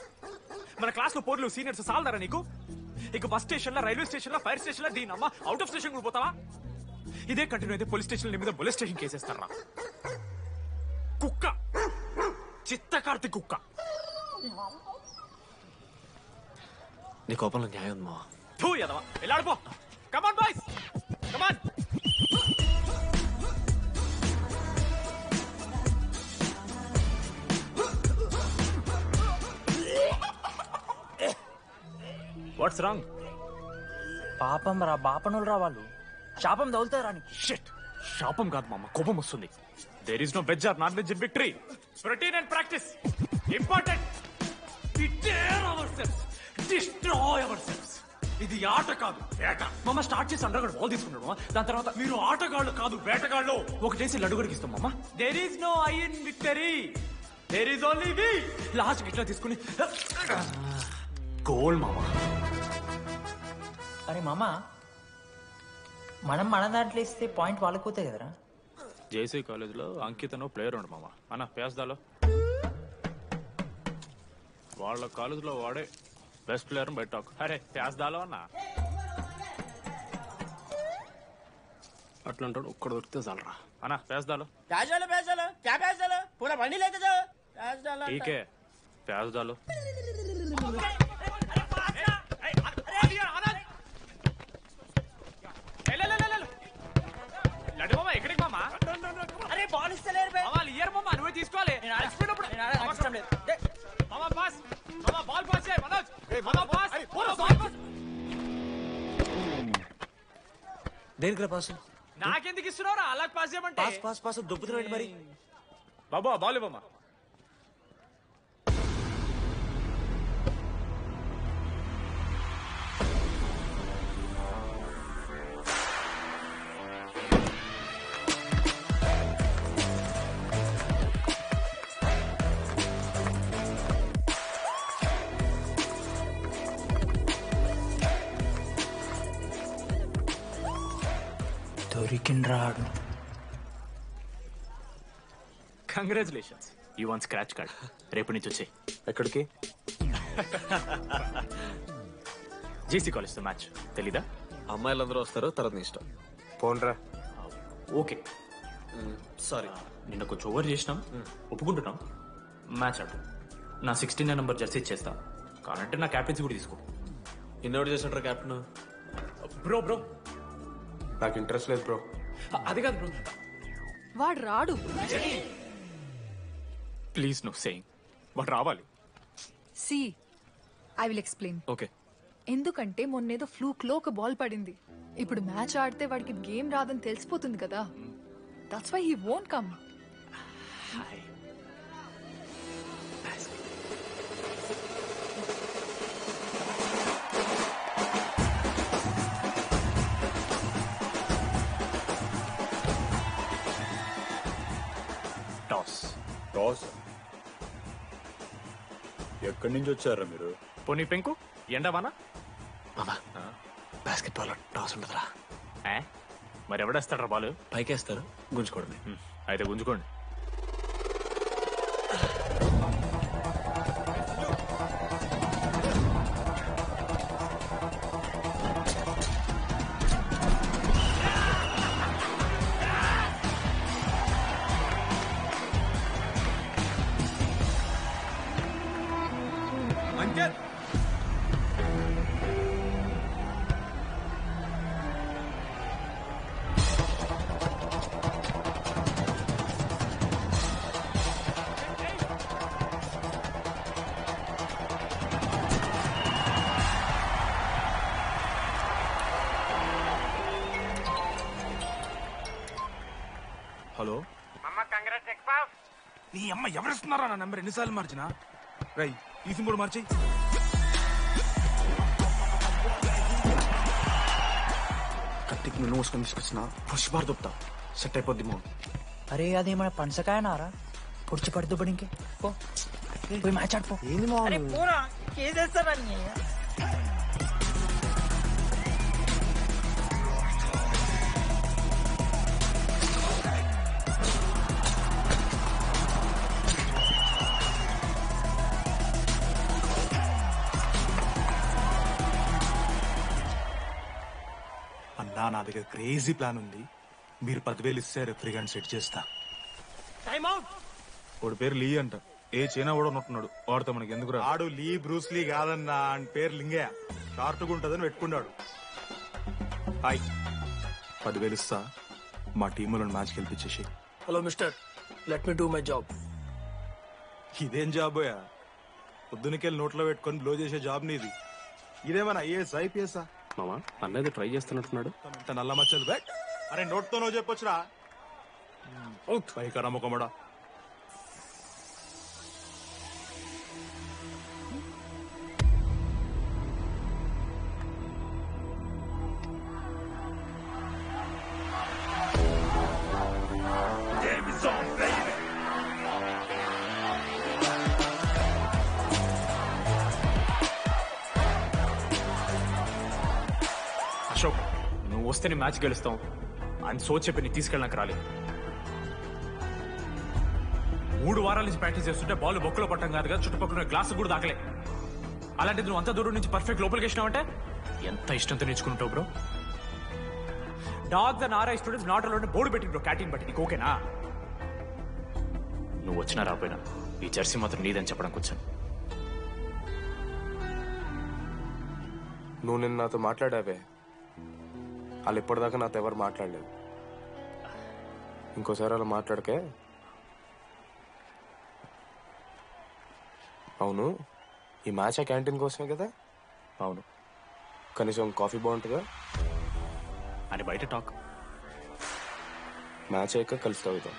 మన క్లాస్ లో పోర్లు సీనియర్స్ సాలదారా నీకు? ఇక బస్ స్టేషన్ లో, రైల్వే స్టేషన్ లో, ఫైర్ స్టేషన్ లో దీని అమ్మ అవుట్ ఆఫ్ స్టేషన్ కూడా పోతావా? ఇదే కంటిన్యూ అయితే పోలీస్ స్టేషన్ మీద పోలీస్ స్టేషన్ కేసేస్తారా? కుక్క, చిత్త కార్తీ కుక్క. నీ కోపంలో న్యాయం ఉంది మావా. తూ ఎదవా, వెళ్ళాడిపో. Come on boys, come on. What's wrong? పాపం రా, బాపనులు రా వాళ్ళు. శాపం తగులుతారా నీకు? షిట్, శాపం కాదు మామ, కోపం వస్తుంది. There is no veg or non veg in victory. Protein and practice important. Prepare ourselves, destroy ourselves. ఇది ఆట కాదు, వేట. మామ స్టార్ట్ చేసి అండర్ బాల్ తీసుకున్నాడు. దాని తర్వాత మీరు ఆటగాళ్ళు కాదు, వేటగాళ్ళు. ఒకటేసి లడ్డుగడికి ఇస్తాం మామ. There is no I in victory, there is only V. Last ఇట్లా తీసుకుని గోల్ మామ. అరే మామ, మనం మన దాంట్లో ఇస్తే పాయింట్ వాళ్ళకి పోతాయి కదరా. జేసీ కాలేజ్లో అంకితను ప్లేయర్ ఉండు మామ. అన్న పేస్దాలో వాళ్ళ కాలేజ్లో వాడే బెస్ట్ ప్లేయర్ బయట టాక్. అరే పేస్దాలో అన్న అట్లా అంటాడు. ఒక్కడ దొరికితే చాలరా అన్న. పేస్దాలో ఠీకే పేస్దాలో. లడ్డు మామ ఎక్కడికి మామ? అరే బాల్ ఇస్తలేరు బే. వాళ్ళు ఇయర్ మామ, నువ్వే తీసుకోవాలి. నేను అలసిపోయినప్పుడు మామ పాస్, మామ బాల్ పాస్ చేయి మనోజ్. మామ పాస్, బాల్ పాస్. దేనికి పాస్? నాకెందుకు ఇస్తున్నావురా? అలా పాస్ చేయమంటే. పాస్ పాస్ పాస్ దొబ్బుతున్నాడు మరి. బాబా బాల్ ఇవ్వమ్మా. దొరికిండ్రాడు. Congratulations, you won scratch card. రేపు నుంచి వచ్చే. ఎక్కడికి? జేసీ కాలేజ్ తో మ్యాచ్ తెలీదా? అమ్మాయిలందరూ వస్తారు, తర్వాత నీ ఇష్టం. పోన్రా. ఓకే సారీ, నిన్న కొంచెం ఓవర్ చేసినాం, ఒప్పుకుంటున్నాం. మ్యాచ్ ఆడు. నా 69 నెంబర్ జెర్సీ ఇచ్చేస్తా. కానంటే నా క్యాప్టెన్సీ కూడా తీసుకో. ఇన్నోటి చేసినట్రా క్యాప్టెన్. బ్రో బ్రో నాకు ఇంట్రెస్ట్ లేదు బ్రో. అది కాదు బ్రో, వాడు రాడు. Please no saying. వాడు రావాలి. See I will explain. Okay. ఎందుకంటే మొన్నేదో ఫ్లూక్ లో ఒక బాల్ పడింది. ఇప్పుడు మ్యాచ్ ఆడితే వాడికి గేమ్ రాదని తెలిసిపోతుంది కదా. That's why he won't come. Toss. Toss? ఎక్కడి నుంచి వచ్చారా మీరు? పోనీ పెంకు ఎండవానా? మామా బాస్కెట్ బాల్ టాస్ ఉండదురా. మరి ఎవడేస్తాడ్రా బాల్? పైకేస్తారు, గుంజుకోవడమే. అయితే గుంజుకోండి. హలో, నీ అమ్మ ఎవరిస్తున్నారా నా నెంబర్? ఎన్నిసార్లు మార్చినా? రై ఈ సిమ్ కూడా మార్చి. కత్తికి నువ్వు మోసుకొని తీసుకొచ్చిన పుష్ బార్ దొప్తా సెట్ అయిపోద్ది మో. అరే అదేమన్నా పనసకాయ నారా? పొడిచి పడుతూ పడి ఇంకే పోయి మ్యాచ్ ఆడిపో. ఏంది మా చేసేస్తానని. నా దగ్గర క్రేజీ ప్లాన్ ఉంది. మీరు 10,000 ఇస్తే రెఫ్రీ గాని సెట్ చేస్తా. వాడి పేరు లీ అంట. ఏ చైనా కూడా ఉన్నట్టున్నాడు. వాడితో మనకి ఎందుకు రా? ఆడు లీ బ్రూస్ లీ కాదన్నా, అని పేరు లింగయ్య. షార్ట్గా ఉంటుందని పెట్టుకున్నాడు. హాయ్, 10,000 ఇస్తా. మా టీంలో మ్యాచ్ గెలిపించేసి. Hello mister, let me do my job. ఇదేం జాబోయా? పొద్దునకెళ్ళి నోట్లో పెట్టుకొని బ్లో చేసే జాబ్ నీది. ఇదేమన్నా ఐఏఎస్ ఐపీఎస్? మామా అన్నది ట్రై చేస్తున్నట్టున్నాడు. నల్ల మచ్చలు బెట్. అరే నోట్తో నువ్వు చెప్పొచ్చురా. పైకరా ముఖమడా. అశోక్, నువ్వు వస్తే నీ మ్యాచ్ గెలుస్తావు అని సో చెప్పి నీ తీసుకెళ్ళడానికి రాలేదు. 3 వారాల నుంచి ప్రాక్టీస్ చేస్తుంటే బాల్ బొక్కలో పట్టం కాదు కదా, చుట్టుపక్కల గ్లాస్ కూడా దాకలే. అలాంటిది నువ్వు అంత దూరం నుంచి పర్ఫెక్ట్ లోపలికి వేసినావంటే ఎంత ఇష్టంతో నేర్చుకుంటావు bro. Dogs and RI students not allowed board పెట్టి బ్రో, క్యాటీన్ బట్టి. నీకు ఓకేనా? నువ్వు వచ్చినా రాపోయినా ఈ జెర్సీ మాత్రం నీదని చెప్పడానికి వచ్చాను. నువ్వు నిన్న నాతో మాట్లాడావే, వాళ్ళు ఇప్పటిదాకా నాతో ఎవరు మాట్లాడలేదు. ఇంకోసారి అలా మాట్లాడకే. అవును, ఈ మ్యాచ్ ఆ క్యాంటీన్ కోసమే కదా? అవును. కనీసం కాఫీ బాగుంటుందా అని బయట టాక్. మ్యాచ్ అయ్యాక కలిసి తాగుతాం.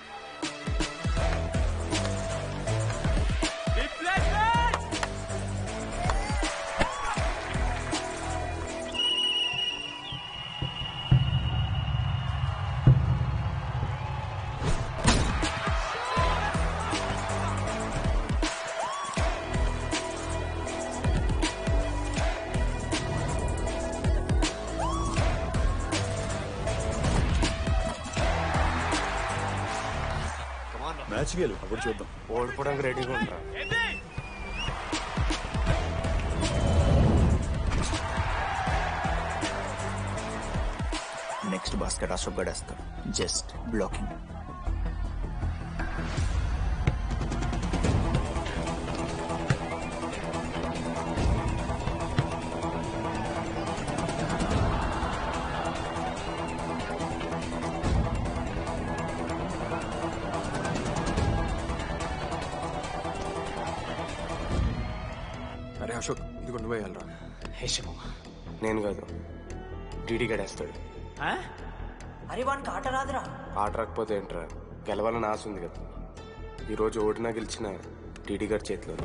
మ్యాచ్ గెలు, అప్పుడు చూద్దాం. ఓడిపోవడానికి రెడీగా ఉంటా. నెక్స్ట్ బాస్కెట్ అశోక్ గడేస్తాడు. Just blocking. అరే అశోక్, ఇది కూడా నువ్వే వెళ్ళరా. హేషము, నేను కాదు, డీడీ గడేస్తాడు. అరే వానికి ఆట రాదురా. ఆట రాకపోతే ఏంట్రా, గెలవాలని ఆశ ఉంది కదా. ఈరోజు ఓడినా గెలిచిన డీడీ గారి చేతిలో.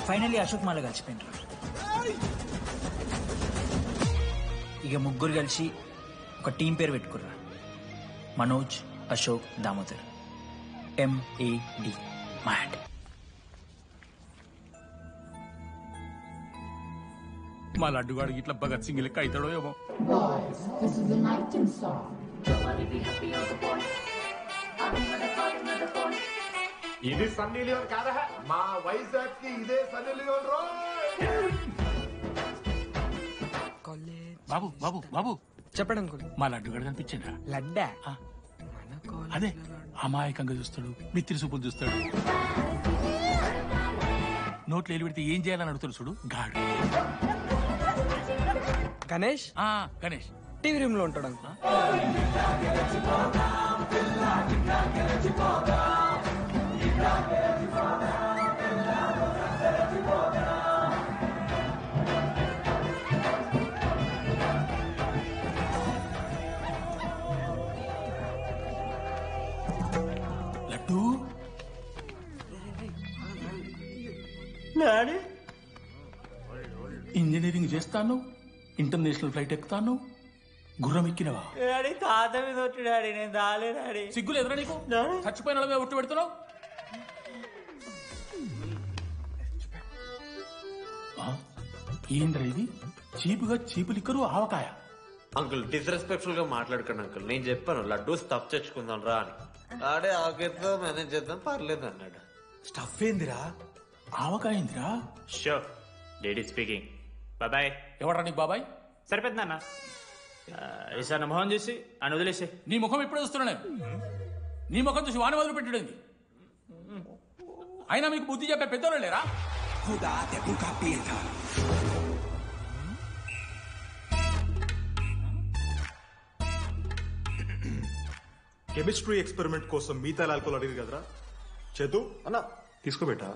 ఫైనల్లీ అశోక్ మాల కలిసిపోయినరు. ఇక ముగ్గురు కలిసి ఒక టీం పేరు పెట్టుకుర్రా. మనోజ్, అశోక్, దామోదర్. MAD. మ్యాడ్. మా లడ్డుగాడికి ఇట్లా భగత్ సింగ్ లెక్క అవుతాడో ఏమో. ఇది సన్నీ లియోన్ కాదా? మా వైజాగ్ కి ఇదే సన్నీ లియోన్ రో. బాబు బాబు బాబు చెప్పండి అంకుల్. మా లడ్డుగాడు కనిపించిండ్రా? లడ్డా? అదే అమాయకంగా చూస్తాడు, మిత్రి చూపులు చూస్తాడు. నోట్లు ఎల్లు పెడితే ఏం చేయాలని అడుగుతాడు చూడు, గాడు. గణేష్? గణేష్ టీవీ రూమ్ లో ఉంటాడు అంకుల్. లడ్డు ఇంజనీరింగ్ చేస్తాను, ఇంటర్నేషనల్ ఫ్లైట్ ఎక్కుతాను, గుర్రం ఎక్కినవా? డాడీ తాత మీద ఒట్టు డాడీ, నేను దాలే డాడీ. సిగ్గులు ఎదురా నీకు? చచ్చిపోయిన వాళ్ళ మీద ఒట్టు పెడుతున్నావు. ఏంద్ర ఇది? చీపుగా చీపు లిక్కరు ఆవకాయ. అంకుల్ డిస్రెస్పెక్ట్ఫుల్ గా మాట్లాడకండి అంకుల్. నేను చెప్పాను లడ్డూ స్టఫ్ తెచ్చుకుందాం రా అని. ఆడే ఆకేతో మేనేజ్ చేద్దాం పర్లేదు అన్నాడు. స్టఫ్ ఏందిరా? ఆవకాయ ఏందిరా? Sure daddy speaking. బాబాయ్. ఎవరా నీకు బాబాయ్? సరిపోతుంది అన్న. ఈసారి నా మొహం చూసి అని వదిలేసే. నీ ముఖం ఎప్పుడు చూస్తున్నా నేను? నీ ముఖం చూసి వాని వదిలి పెట్టడండి. అయినా మీకు బుద్ధి చెప్పే పెద్దోళ్ళు లేరా? కెమిస్ట్రీ ఎక్స్పెరిమెంట్ కోసం మీథైల్ ఆల్కహాల్ అడిగింది కదరా చేతు అన్న తీసుకోబెట్టా.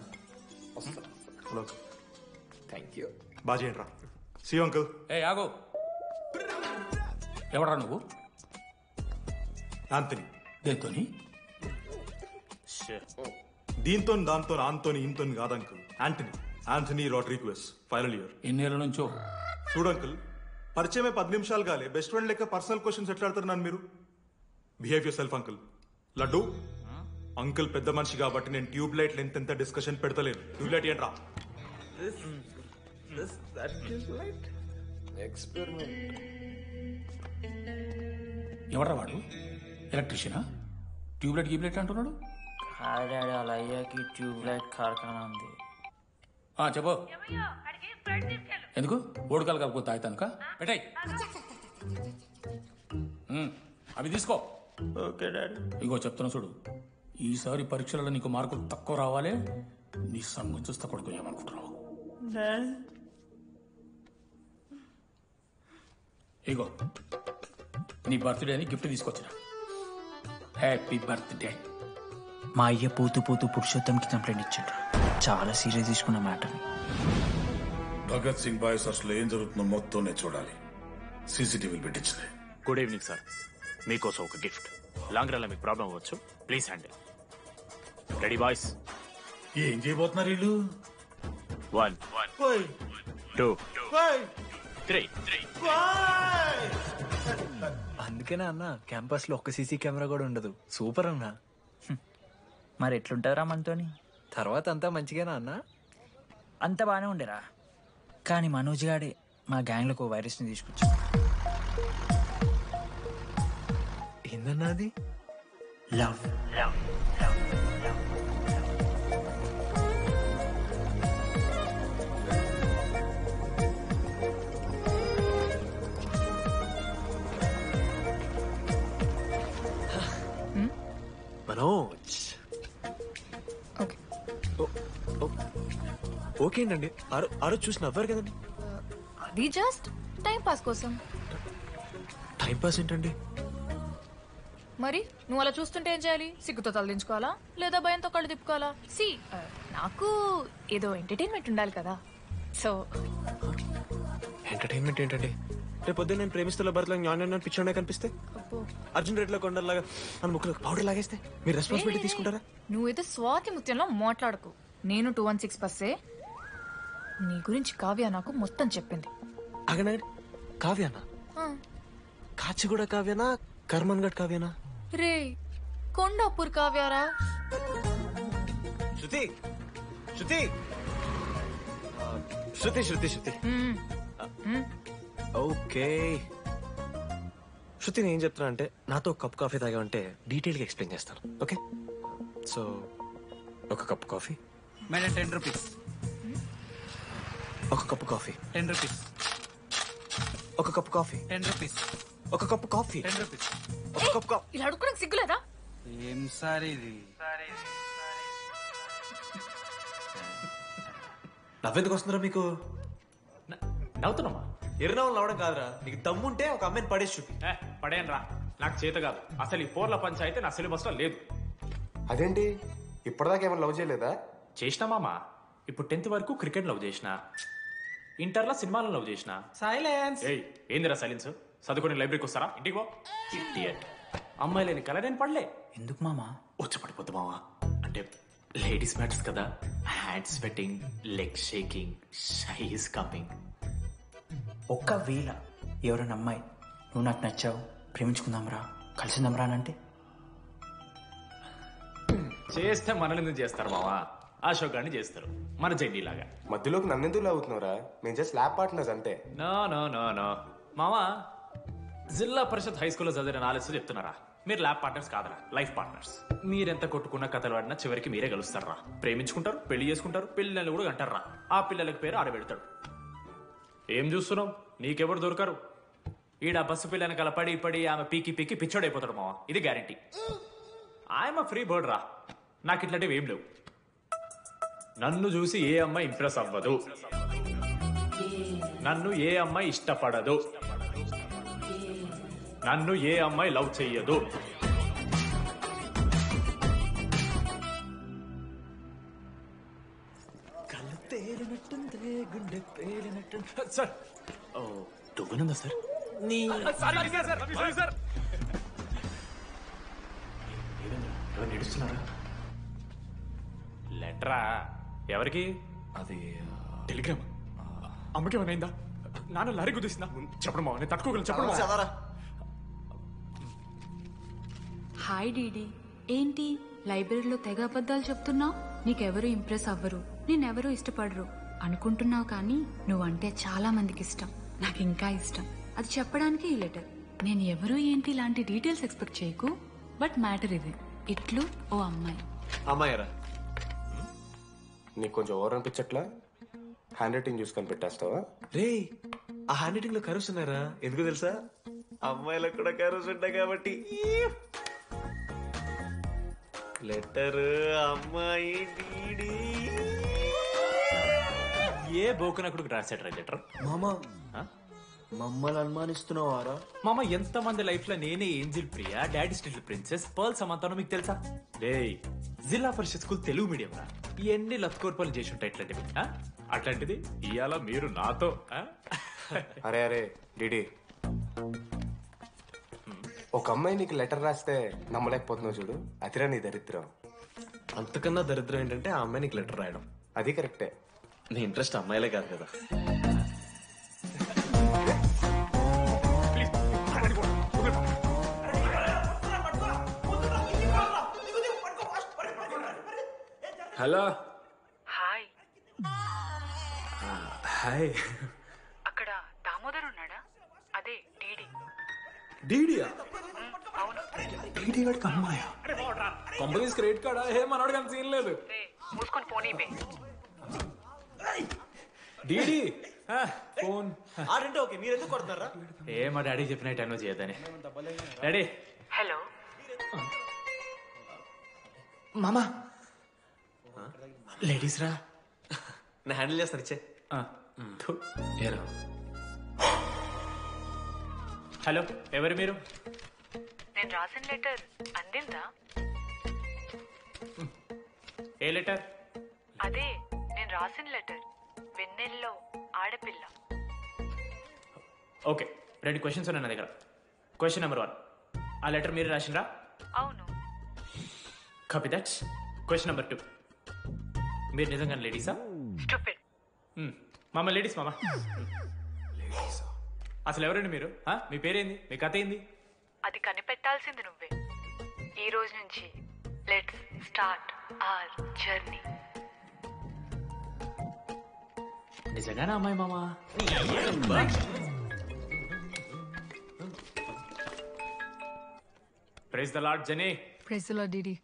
Thank you. బాజీ రా. C uncle. ఏ ఆగో, ఎవడరా నువ్వు? ఆంథనీ. దేంతోని? దీంతో దాంతో ఆంతోని ఇంతో కాదు uncle. Anthony Rodrigues, final year. ఎన్నేళ్ళ నుంచో? చూడు అంకుల్, పరిచయమే 10 నిమిషాలు కాలే బెస్ట్ ఫ్రెండ్ లెక్క పర్సనల్ క్వశ్చన్స్ ఎట్లా ఆడతారు నన్ను మీరు? Behave yourself uncle. లడ్డు అంకుల్ పెద్ద మనిషి కాబట్టి నేను ట్యూబ్ లైట్ లెంత్ ఎంత డిస్కషన్ పెడతలేను. ట్యూబ్ లైట్ ఏంట్రా? ఎవడ్రా వాడు? ఎలక్ట్రీషియనా? ట్యూబ్లైట్ గీబ్లైట్ అంటున్నాడు. డాడీ అలా అయ్యాకి ట్యూబ్లైట్ కార్ఖానా ఉంది. చెప్పు. ఎందుకు? ఓడికాలు కలుపుకో తాగుతానుక పెట్టాయి. అవి తీసుకో. Okay daddy. ఇగో చెప్తున్నా చూడు, ఈసారి పరీక్షలలో నీకు మార్కులు తక్కువ రావాలి. నీ సంగతి చూస్తా కొడుకు ఏమనుకుంటున్నావు? ఇగో నీ బర్త్డే అని గిఫ్ట్ తీసుకొచ్చిన. Happy birthday. మా అయ్య పోతూ పోతూ పురుషోత్తంకి కంప్లైంట్ ఇచ్చాడు. చాలా సీరియస్ తీసుకున్న మ్యాటర్ని. భగత్ సింగ్ బాయ్స్ అసలు ఏం జరుగుతుందో మొత్తం నేను చూడాలి. సీసీటీవీలు పెట్టించలే. Good evening sir. మీకోసం ఒక గిఫ్ట్. లాంగ్ రన్ లో మీకు ప్రాబ్లం అవ్వచ్చు, ప్లీజ్ హ్యాండిల్. Ready boys? ఏం చేయబోతున్నారు వీళ్ళు? 1 2 3. అందుకేనా అన్న క్యాంపస్ లో ఒక్క సీసీ కెమెరా కూడా ఉండదు. సూపర్ అన్న. మరి ఎట్లుంటారా మనతోని? తర్వాత అంతా మంచిగానా అన్న? అంత బాగానే ఉండేరా, కానీ మనోజ్ గాడే మా గ్యాంగ్లకు వైరస్ని తీసుకొచ్చా. ఏందన్నా అది? లవ్. మనోజ్ ఓకే అండి. ఆ రోజు చూసి నవ్వారు కదండి. అది జస్ట్ టైం పాస్ కోసం. టైం పాస్ ఏంటండి? మరి నువ్వు అలా చూస్తుంటే ఏం చేయాలి? సిగ్గుతో తలదించుకోవాలా లేదా భయంతో కళ్ళు తిప్పుకోవాలా? సి నాకు ఏదో ఎంటర్టైన్మెంట్ ఉండాలి కదా. సో ఎంటర్టైన్మెంట్ ఏంటండి? రేపు పొద్దున్న నేను ప్రేమిస్తున్న భర్తలో జ్ఞానం పిచ్చోడే కనిపిస్తే, అర్జున్ రెడ్డిలో కొండలాగా మన ముక్కులో పౌడర్ లాగేస్తే మీరు రెస్పాన్సిబిలిటీ తీసుకుంటారా? నువ్వేదో స్వాతి ముత్యంలో మాట్లాడకు. నేను 216 బస్సే. నీ గురించి కావ్య నాకు మొత్తం చెప్పింది. అగనా కావ్యానా? కాచిగూడ కావ్యానా? కర్మన్ గడ్ కావ్యానా? రే కొండాపూర్ కావ్యారా? శృతి శృతి శృతి శృతి శృతి ఓకే. శృతి నేను ఏం చెప్తున్నా అంటే, నాతో కప్ కాఫీ తాగామంటే డీటెయిల్గా ఎక్స్ప్లెయిన్ చేస్తాను. ఓకే? సో ఒక కప్ కాఫీ. Madam 10 rupees. ఒక కప్పు కాఫీ. 10 రూపీస్. ఒక కప్పు కాఫీ. 10 రూపీస్. ఒక కప్పు కాఫీ. 10 రూపీస్. ఒక కప్పు కాఫీ. ఇలా అడుక్కోడానికి సిగ్గులేదా? ఏం సార్ ఇది? నవ్వెందుకు వస్తుందిరా మీకు? నవ్వుతున్నామా? ఎర్రనవ్వులు నవ్వడం కాదురా, నీకు దమ్ముంటే ఒక అమ్మాయిని పడేసి చూపి. పడేయను రా, నాకు చేత కాదు. అసలు ఈ పోర్ల పంచాయితీ నా సిలబస్ లో లేదు. అదేంటి ఇప్పటిదాకా ఏమైనా లవ్ చేయలేదా? చేసినా మామా. ఇప్పుడు 10th వరకు క్రికెట్ లవ్ చేసిన, ఇంటర్లో సినిమాలను లవ్ చేసిన. సైలెన్స్. ఏయ్ ఏందిరా సైలెన్స్? చదువుకొని లైబ్రరీకి వస్తారా? ఇంటికి పో. ఇడియట్. అమ్మాయి లేని కల నేను పడలే. ఎందుకు మామా? వచ్చపడిపోద్దు మామా. అంటే లేడీస్ మ్యాటర్స్ కదా. Hand sweating, leg shaking, shy is coming. ఒక్కవేళ ఎవరైనా అమ్మాయి నువ్వు నాకు నచ్చావు, ప్రేమించుకుందాంరా, కలిసిందాంరా అని అంటే చేస్తే మనల్ని ఎందుకు చేస్తారు మావా? అశోక్ గారిని చేస్తారు, మన జెండీలాగా. మధ్యలోకి నన్నెందుకు అవుతున్నావురా? మేము జస్ట్ ల్యాబ్ పార్ట్నర్స్ అంతే. నో నో నో నో మావా, జిల్లా పరిషత్ హై స్కూల్లో చదివిన నాలెడ్జ్ చెప్తున్నారా? మీరు ల్యాబ్ పార్ట్నర్స్ కాదరా, లైఫ్ పార్ట్నర్స్. మీరెంత కొట్టుకున్న కథలు ఆడినా చివరికి మీరే కలుస్తారా? ప్రేమించుకుంటారు, పెళ్లి చేసుకుంటారు, పిల్లలు కూడా అంటారా? ఆ పిల్లలకి పేరు ఆడబెడతాడు. ఏం చూస్తున్నావు? నీకెవరు దొరకరు. ఈడ బస్సు పిల్లని కలపడి పడి ఆమె పీకి పీకి పిచ్చోడైపోతాడు మావా, ఇది గ్యారంటీ. ఆయమ ఫ్రీ బర్డ్ రా, నాకు ఇట్లాంటివి ఏం లేవు. నన్ను చూసి ఏ అమ్మాయి ఇంప్రెస్ అవ్వదు, నన్ను ఏ అమ్మాయి ఇష్టపడదు, నన్ను ఏ అమ్మాయి లవ్ చెయ్యదు. Sir దువ్వనుందా sir? నడుస్తున్నారా? లెటరా ఎవరికి? అది టెలిగ్రామ్. అమ్మకి ఏమైనా నాన్న లారీ కుదిసిందా? చెప్పడం మావా, నేను తట్టుకోగలను. చెప్పడం చదవరా. హాయ్ డీడీ, ఏంటి లైబ్రరీలో తెగ అబద్ధాలు చెప్తున్నావు? నీకెవరూ ఇంప్రెస్ అవ్వరు, నేనెవరూ ఇష్టపడరు అనుకుంటున్నావు, కానీ నువ్వంటే చాలా మందికి ఇష్టం, నాకు ఇంకా ఇష్టం. అది చెప్పడానికి ఈ లెటర్. నేను ఎవరు ఏంటి ఇలాంటి డీటెయిల్స్ ఎక్స్పెక్ట్ చేయకు, బట్ మ్యాటర్ ఇది. ఇట్లు ఓ అమ్మాయి. అమ్మాయిరా? నీకు కొంచెం ఓవర్ అనిపించట్లా? హ్యాండ్ రైటింగ్ చూసుకొని పెట్టేస్తావా? రే, ఆ హ్యాండ్ రైటింగ్ లో కర్వ్స్ ఉన్నారా? ఎందుకు తెలుసా? అమ్మాయిలకు కూడా కర్వ్స్ ఉంటాయి కాబట్టి. లెటర్ అమ్మాయి డీడీ. ఏ బోకనకుడికి రాశాడు రా లెటర్? మామా మమ్మల్ని అనుమానిస్తున్నావారా? మామ, ఎంత మంది లైఫ్ లో నేనే angel Priya, daddy still princess, pearl సమంతానో మీకు తెలుసా? రే, జిల్లా పరిషత్ స్కూల్ తెలుగు మీడియం రా, ఎన్ని లత్కోర్పాలు చేసి ఉంటాయి ఇట్లాంటివి. అట్లాంటిది ఇవాళ మీరు నాతో. అరే అరే డిడి, ఒక అమ్మాయి నీకు లెటర్ రాస్తే నమ్మలేకపోతున్నావు చూడు, అతిరా నీ దరిద్రం. అంతకన్నా దరిద్రం ఏంటంటే ఆ అమ్మాయి నీకు లెటర్ రాయడం. అది కరెక్టే. నీ ఇంట్రెస్ట్ అమ్మాయిలే కాదు కదా. హలో. హాయ్. హాయ్. అక్కడ దామోదర్ ఉన్నాడా? అదే డీడీ. డీడీయా? అవును. డీడీ వాడికి అమ్మాయా? Companies credit కార్డా? ఏ మనోడు కానీ సీన్ లేదు. మూసుకొని పోనీ బే. డీడీ ఫోన్ ఆడంటే ఓకే, మీరు ఎందుకు కొడుతున్నారా? ఏ మా డాడీ చెప్పిన టైంలో చేయొద్దని. డాడీ. హలో మామా, లేడీస్ రా. నేను హ్యాండిల్ చేస్తాను, ఇచ్చే. హలో, ఎవరు మీరు? నేను రాసిన లెటర్ అందిందా? ఏ లెటర్? అదే నేను రాసిన లెటర్, వెన్నెల్లో ఆడపిల్ల. ఓకే, 2 క్వశ్చన్స్ ఉన్నాయి నా దగ్గర. క్వశ్చన్ నెంబర్ 1, ఆ లెటర్ మీరు రాసిండ్రా? అవును. Copy that. క్వశ్చన్ నెంబర్ 2, మీరు నిజంగా లేడీసా? స్టూపిడ్. మామ లేడీస్ మామ. అసలు ఎవరండి మీరు? మీ పేరేంది? మీ కథ ఏంది? అది కనిపెట్టాల్సింది నువ్వే. ఈ రోజు నుంచి లెట్స్ స్టార్ట్ అవర్ జర్నీ. నిజంగానే అమ్మాయి మామా? Praise the lord Jenny. Praise the lord DD.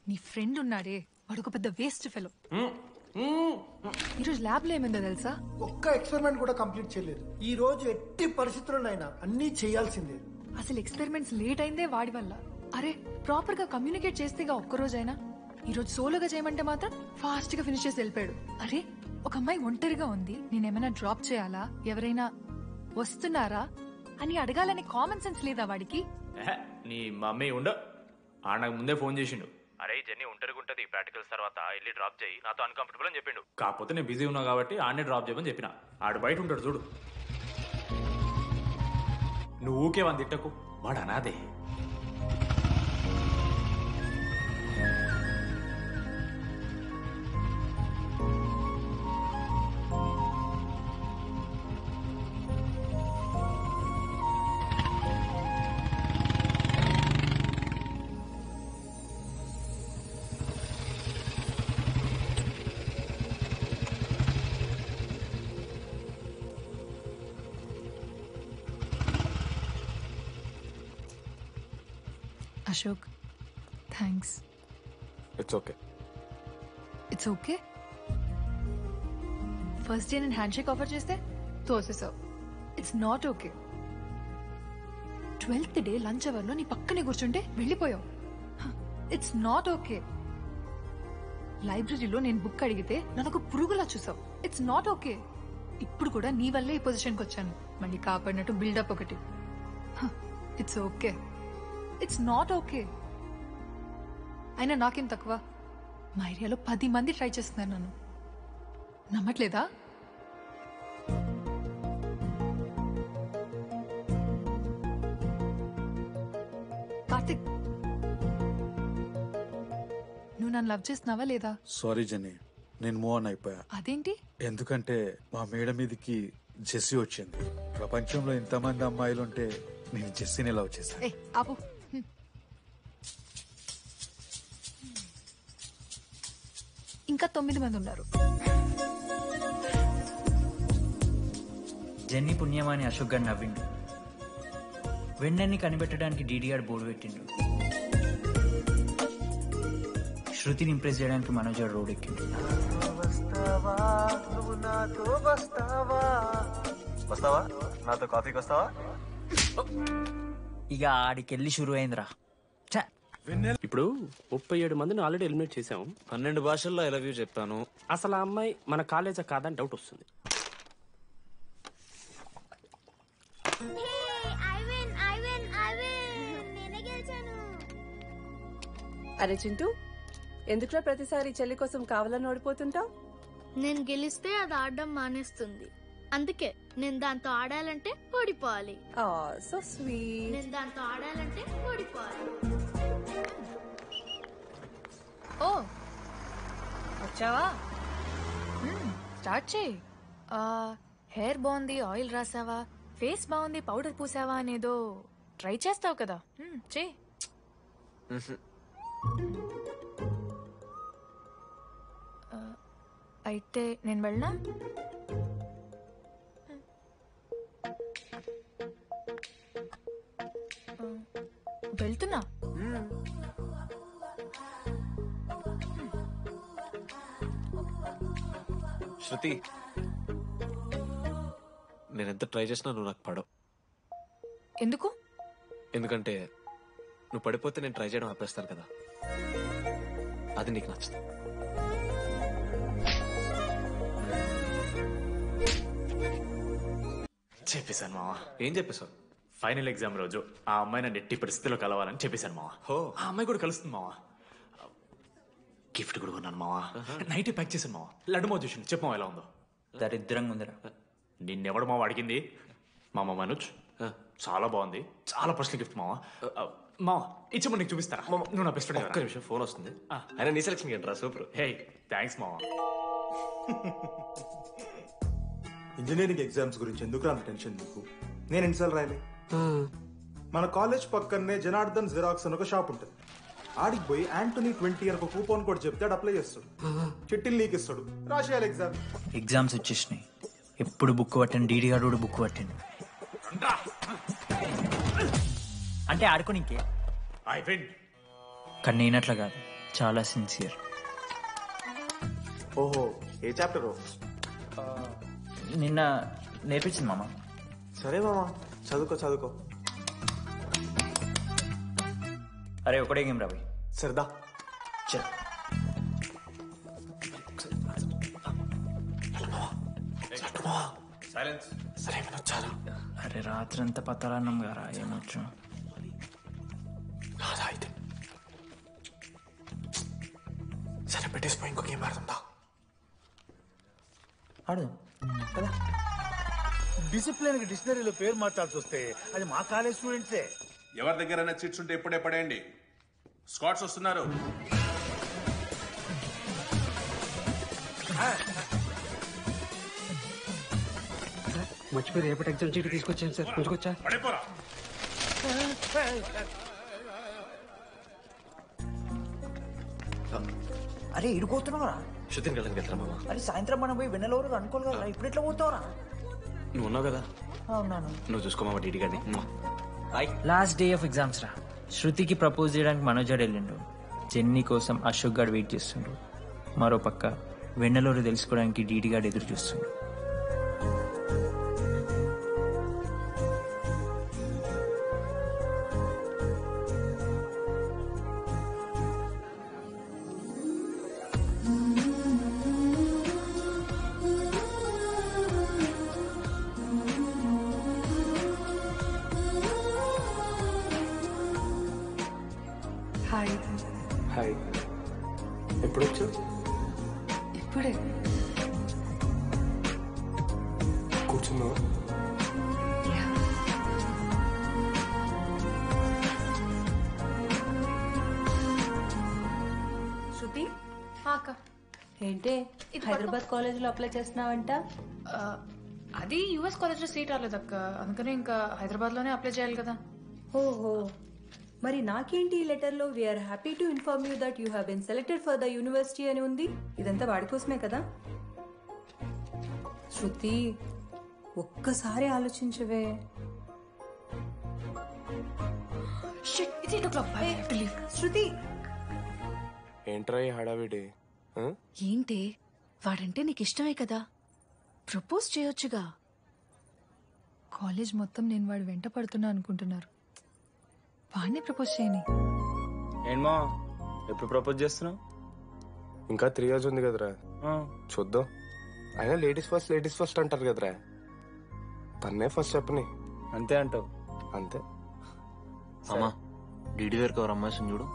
నీ ఫ్రెండ్ ఉన్నాడే, వాడు ఒక పెద్ద వేస్ట్ ఫెలో. ఈరోజు ల్యాబ్ లో ఏమైందో తెలుసా? ఒక్క ఎక్స్పెరిమెంట్ కూడా కంప్లీట్ చేయలేదు. ఈ రోజు ఎట్టి పరిస్థితుల్లోనైనా అన్ని చేయాల్సిందే. అసలు ఎక్స్పెరిమెంట్స్ లేట్ అయిందే వాడి వల్ల. అరే, ప్రాపర్ గా కమ్యూనికేట్ చేస్తేగా ఒక్కరోజైనా. ఈరోజు సోలోగా చేయమంటే మాత్రం ఫాస్ట్ గా ఫినిష్ చేసి వెళ్ళిపోయాడు. అరే, ఒక అమ్మాయి ఒంటరిగా ఉంది, నేనేమైనా డ్రాప్ చేయాలా, ఎవరైనా వస్తున్నారా అని అడగాలని కామన్ సెన్స్ లేదా వాడికి? నీ మమ్మీ ఉండ నాకు ముందే ఫోన్ చేసిండు. అరే జెన్నీ ఒంటరిగా ఉంటది, ప్రాక్టికల్స్ తర్వాత వెళ్ళి డ్రాప్ చేయి, నాతో అన్కంఫర్టబుల్ అని చెప్పిండు. కాకపోతే నేను బిజీ ఉన్నా కాబట్టి ఆడనే డ్రాప్ చేయమని చెప్పిన. ఆడు బయట ఉంటాడు చూడు. నువ్వు ఊకే వాని తిట్టకు, వాడు అనాదే. Ashok thanks. It's okay. It's okay. First day నేను హ్యాండ్ షేక్ ఆఫర్ చేస్తే తోసేసావు. It's not okay. 12th day lunch అవర్లో నీ పక్కనే కూర్చుంటే వెళ్ళిపోయావు. It's not okay. లైబ్రరీలో నేను బుక్ అడిగితే నన్ను పురుగులా చూసావు. It's not okay. ఇప్పుడు కూడా నీ వల్లే ఈ పొజిషన్కి వచ్చాను. మళ్ళీ కాపాడినట్టు బిల్డప్ ఒకటి. It's okay. It's not okay. అయినా నాకేం తక్కువ? మా ఏరియాలో 10 మంది ట్రై చేస్తున్నారు నన్ను. నమ్మట్లేదా? కార్తిక్, నువ్వు నన్ను లవ్ చేస్తున్నావా లేదా? సారీ జెన్నీ, నేను మూవ్ ఆన్ అయిపోయా. అదేంటి? ఎందుకంటే మా మేడ మీదకి జెస్సీ వచ్చింది. ప్రపంచంలో ఇంతమంది అమ్మాయిలు ఉంటే నేను జెస్సీని లవ్ చేశాను. ఏయ్ ఆపు. ఇంకా 9 మంది ఉన్నారు. జెన్నీ పుణ్యమాని అశోక్ గారు నవ్విండు. వెన్నెన్ని కనిపెట్టడానికి డీడీఆర్ బోర్డు పెట్టిండు. శృతిని ఇంప్రెస్ చేయడానికి మనోజ్ గారు రోడ్ ఎక్కిండు. వస్తావా నాతో కాఫీకి వస్తావా? ఇక ఆడికెళ్ళి షురు అయిందిరా. ఇప్పుడు 37 మందిని ఆల్రెడీ ఎలిమినేట్ చేసాం. 12 భాషల్లో ఐ లవ్ యూ చెప్పాను. అసలు ఆ అమ్మాయి మన కాలేజా కాదని డౌట్ వస్తుంది. అరే చింటూ, ఎందుకురా ప్రతిసారి చెల్లి కోసం కావాలని ఓడిపోతుంటావు? నేను గెలిస్తే అది ఆడడం మానేస్తుంది. అందుకే నేను దాంతో ఆడాలంటే ఓడిపోవాలి. So sweet. నేను దాంతో ఆడాలంటే ఓడిపోవాలి. ఓ వచ్చావా? స్టార్ట్ చేయి. హెయిర్ బాగుంది, ఆయిల్ రాసావా, ఫేస్ బాగుంది, పౌడర్ పూసావా అనేదో ట్రై చేస్తావు కదా. చేయి. అయితే నేను వెళ్ళనా? వెళ్తున్నా. శృతి, నేనెంత ట్రై చేసినా నువ్వు నాకు పడవు. ఎందుకు? ఎందుకంటే నువ్వు పడిపోతే నేను ట్రై చేయడం ఆపేస్తాను కదా. అది నీకు నచ్చుతుంది. చెప్పేశాను మావా. ఏం చెప్పేశావు? ఫైనల్ ఎగ్జామ్ రోజు ఆ అమ్మాయి నన్ను ఎట్టి పరిస్థితిలో కలవాలని చెప్పేశాను మావా. ఆ అమ్మాయి కూడా కలుస్తుంది మావా. గిఫ్ట్ కూడా కొన్నాను మావా. నైట్ ప్యాక్ చేశాను మావా. లడ్డు మావ చూసి చెప్పు ఎలా ఉందో. దరిద్రంగా ఉందిరా. నిన్నెవడు మావ అడిగింది? మామ మనోజ్. చాలా బాగుంది, చాలా పర్సనల్ గిఫ్ట్ మావా. మావా ఇచ్చమని నీకు చూపిస్తారా? నువ్వు నా బెస్ట్ ఫ్రెండ్. ఒక్క నిమిషం, ఫోన్ వస్తుంది. అయినా నీ సెలక్షన్ ఏంట్రా? సూపర్. హే థ్యాంక్స్ మావా. ఇంజనీరింగ్ ఎగ్జామ్స్ గురించి ఎందుకు అంత టెన్షన్ నీకు? నేను ఎన్నిసార్లు రాయలే. మన కాలేజ్ పక్కనే జనార్దన్ జిరాక్స్ అని ఒక షాప్ ఉంటుంది. ఆడికి పోయి యాంటనీ 20 అని ఒక కూపన్ కోడ్ చెప్తే అప్లై చేస్తాడు. చిట్టిల్ నీకు ఇస్తాడు, రాసేయాలి ఎగ్జామ్. ఎగ్జామ్స్ వచ్చేసినాయి. ఎప్పుడు బుక్ పట్టాను, డీడీ గారు కూడా బుక్ పట్టాను. అంటే ఆడుకోనికే. కానీ నేనట్లా కాదు, చాలా సిన్సియర్. ఓహో, ఏ చాప్టర్? నిన్న నేర్పించింది మామ. సరే మామ, చదువుకో చదువుకో. అరే ఒకటే గేమ్ రాబోయ్. సరదా చల్. సరే చాలు. అరే రాత్రంతా పతరాన్నం గారా, ఏమొచ్చు. అయితే సరే పెట్టేసిపోయి ఇంకో గేమ్ ఆడుతుందా? ఆడు. డిసిప్లిన్ కి డిక్షనరీలో పేరు మార్చాల్సి వస్తే అది మా కాలేజ్ స్టూడెంట్సే. ఎవరి దగ్గర చిట్స్ ఉంటే ఇప్పుడే పడేయండి. స్కాట్స్ వస్తున్నారు. మర్చిపోయి రేపటి ఎగ్జామ్ చీటి తీసుకొచ్చాను సార్, కొంచెం పడిపోరా. అరే ఇడిపోతున్నావురా. శృతిని కళ్ళకి వెళ్తారా మామ? అరే సాయంత్రం మనం పోయి వెన్నెలవరు అనుకోవాలి కదా, ఇప్పుడు ఎట్లా పోతావురా? నువ్వు ఉన్నావు కదా, ఉన్నాను. నువ్వు చూసుకో మామ. డీడీ గారిని. లాస్ట్ డే ఆఫ్ ఎగ్జామ్స్ రా. శృతికి ప్రపోజ్ చేయడానికి మనోజాడు వెళ్ళిండు. జెన్నీ కోసం అశోక్ గాడు వెయిట్ చేస్తుండ్రు. మరో పక్క వెన్నెలూరు తెలుసుకోవడానికి డీడీ గాడు ఎదురు చూస్తుండ్రు. హాయ్. హాయ్. ఎప్పుడు వచ్చావు? ఇప్పుడే. కూర్చున్నావా? శృతి అక్క ఏంటే హైదరాబాద్ కాలేజీలో అప్లై చేస్తున్నావంట? అది యుఎస్ కాలేజ్లో సీట్ రాలేదు అక్క, అందుకనే ఇంకా హైదరాబాద్లోనే అప్లై చేయాలి కదా. ఓహో, మరి నాకేంటి ఈ లెటర్లో we are happy to inform you that you have been selected for the university అని ఉంది. ఇదంతా వాడి కోసమే కదా? శృతి ఒక్కసారి ఆలోచించవే. శృతి ఏంట్రా ఈ హడావిడి? ఏంటి వాడంటే నీకు ఇష్టమే కదా, ప్రపోజ్ చేయొచ్చుగా. కాలేజ్ మొత్తం నేను వాడు వెంట పడుతున్నా అనుకుంటున్నారు. వాడిని ప్రపోజ్ చేయని. ఏంటమ్మా ఎప్పుడు ప్రపోజ్ చేస్తున్నావు? ఇంకా 3 years ఉంది కదరా, చూద్దాం. అయినా లేడీస్ ఫస్ట్ అంటారు కదరా, తన్నే ఫస్ట్ చెప్పని. అంతే అంటావు? అంతే. అమ్మా డీడీ గారికి ఎవరు అమ్మాయి చూడు.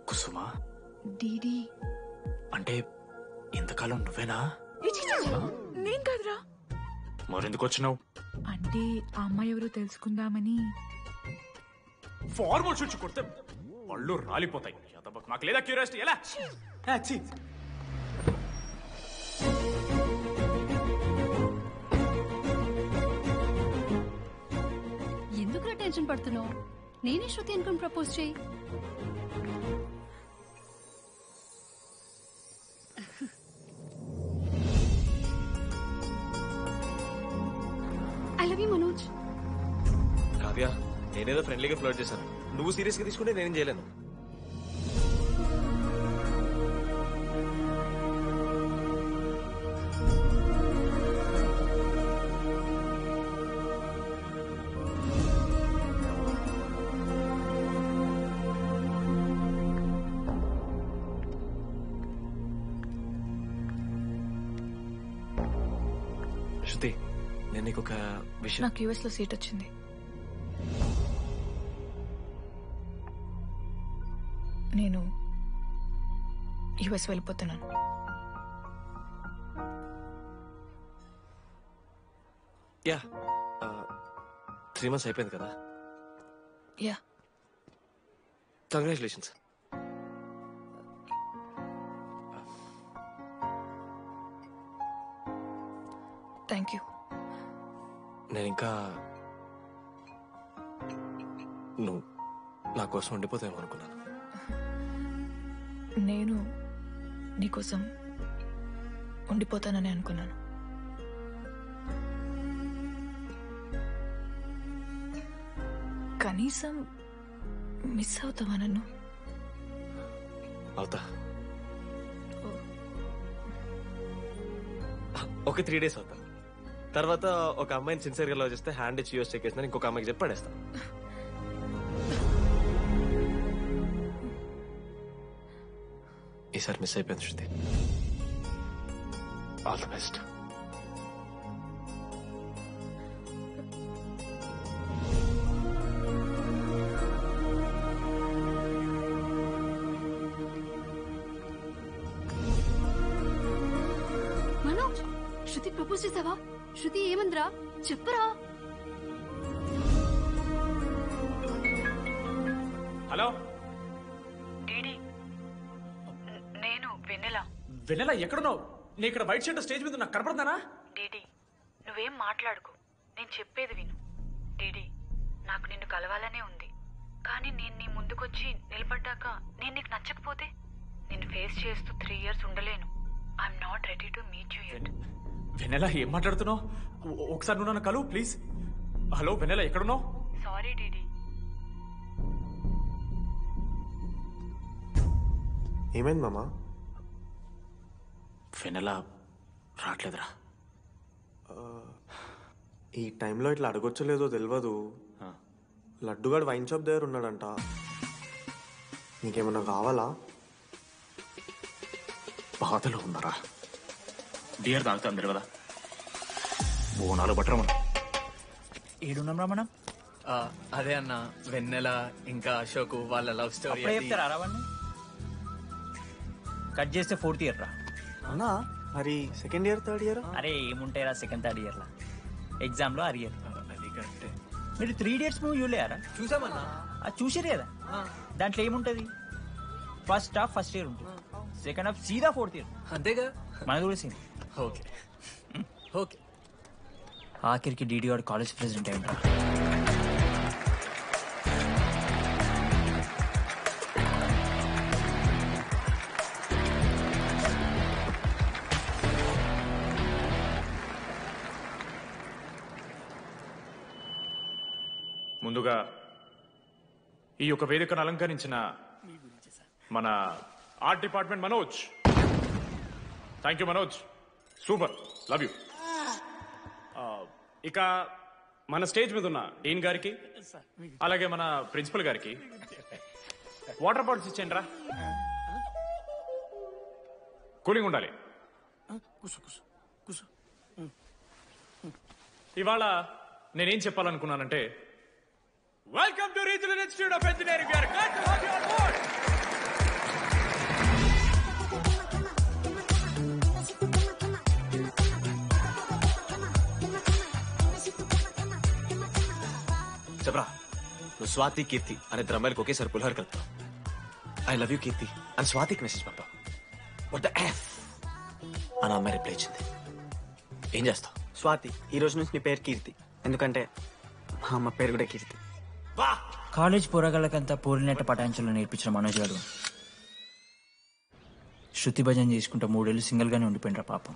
కుసుమా డీడీ అంటే ఇంతకాలం నువ్వేనా? నేను కాదురా. మరెందుకు వచ్చినావు? అంటే ఆ అమ్మాయి ఎవరో తెలుసుకుందామని. ఫార్మల్ షూట్ కొడితే పళ్ళు రాలిపోతాయి. మాకు లేదా క్యూరియాసిటీ? ఎలా? ఎందుకు టెన్షన్ పడుతున్నావు? నేనే శృతి అనుకుని ప్రపోజ్ చేయి. I love you Manoj. Kavya నేనేదో ఫ్రెండ్లీగా ఫ్లర్ట్ చేశాను, నువ్వు సీరియస్ గా తీసుకుంటే నేనేం చేయలేను. శృతి నేను నీకు ఒక విషయం. నాకు యుఎస్ లో సీట్ వచ్చింది. నేను యుఎస్ వెళ్ళిపోతున్నాను. యా 3 months అయిపోయింది కదా. Yeah congratulations. Thank you. నేను ఇంకా నువ్వు నా కోసం ఉండిపోతావేమో అనుకున్నాను. నేను నీకోసం ఉండిపోతానని అనుకున్నాను. కనీసం మిస్ అవుతావా నన్ను? అవుతా. ఒక 3 days అవుతా. తర్వాత ఒక అమ్మాయిని సిన్సియర్ గా లవ్ చేస్తే హ్యాండ్ ఇచ్చి యూఎస్ చెక్ చేసిన ఇంకొక అమ్మాయికి చెప్పి పడేస్తా. ఈసారి మిస్ అయిపోయింది Shruti. All the best. Manoj, Shruti propose చేసావా? శృతి ఏమందిరా చెప్పరా? హలో నేను వెన్నెల. వెన్నెల ఎక్కడున్నావు? నీ ఇక్కడ వైట్ షర్ట్ స్టేజ్ మీద నాకు కనపడుతున్నానా? డీడీ నువ్వేం మాట్లాడుకో, నేను చెప్పేది విను. డీడీ నాకు నిన్ను కలవాలనే ఉంది, కానీ నేను నీ ముందుకొచ్చి నిలబడ్డాక నేను నీకు నచ్చకపోతే నేను ఫేస్ చేస్తూ 3 years ఉండలేను. I'm not ready to meet you yet. Vennela ఏం మాట్లాడుతున్నావు? ఒకసారి నువ్వు నన్ను కలువు ప్లీజ్. హలో వెన్నెల, ఎక్కడున్నావు? Sorry DD. ఏమైంది మామా? వెన్నెల రావట్లేదురా. ఈ టైంలో ఇట్లా అడగొచ్చో లేదో తెలియదు. లడ్డుగాడు వైన్ షాప్ దగ్గర ఉన్నాడంట. నీకేమన్నా కావాలా? బాధలో ఉన్నారా? బియర్ తాగుతా అందరు కదా. బోనాలు బట్టరా మనం. ఏడున్నాం రా మనం? అదే అన్న, వెన్నెల ఇంకా అశోక్ వాళ్ళ లవ్ స్టోరీ. అప్పుడే చెప్తారా రావణ్ణి? కట్ చేస్తే 4th year రా. అవునా? మరి 2nd year 3rd year? అరే ఏముంటాయిరా 2nd 3rd year లా. ఎగ్జామ్ లో అరియర్. అది కరెక్టే. మీరు 3 Idiots మూవీ చూడలేరా? చూసామన్నా. అది చూసారు కదా. దాంట్లో ఏముంటది? ఫస్ట్ హాఫ్ ఫస్ట్ ఇయర్ ఉంటుంది, సెకండ్ హాఫ్ సీదా 4th year. అంతేగా? మనది కూడా సీన్. Okay okay. ఆఖరికి డీడీ వాడు కాలేజ్ ప్రెసిడెంట్ అయ్యిండ్రా. ముందుగా ఈ యొక్క వేదికను అలంకరించిన మన art department Manoj, thank you Manoj, super, love you. ఇక మన స్టేజ్ మీద ఉన్న డీన్ గారికి అలాగే మన ప్రిన్సిపల్ గారికి వాటర్ బాటిల్స్ ఇచ్చేయండి రా, కూలింగ్ ఉండాలి. ఇవాళ నేనేం చెప్పాలనుకున్నానంటే, welcome to regional institute of engineering. We are glad to have you on board. చెప్పరా, నువ్వు స్వాతి కీర్తి అనే ద్రమ్మాయిలకు ఒకేసారి పులిహోర కలుపుతావు. ఐ లవ్ యూ కీర్తి అని స్వాతికి మెసేజ్ పంపావు. వాట్ ద ఎఫ్ అని అమ్మాయి రిప్లై ఇచ్చింది. ఏం చేస్తావు? స్వాతి, ఈ రోజు నుంచి నీ పేరు కీర్తి, ఎందుకంటే మా అమ్మ పేరు కూడా కీర్తి. కాలేజ్ పోరగాళ్ళకంతా పోరినట్ట పటాంచలో నేర్పించిన మనోజ్ గారు శృతి భజన చేసుకుంటా 3 ఏళ్ళు సింగిల్ గానే ఉండిపోయినరా పాపం.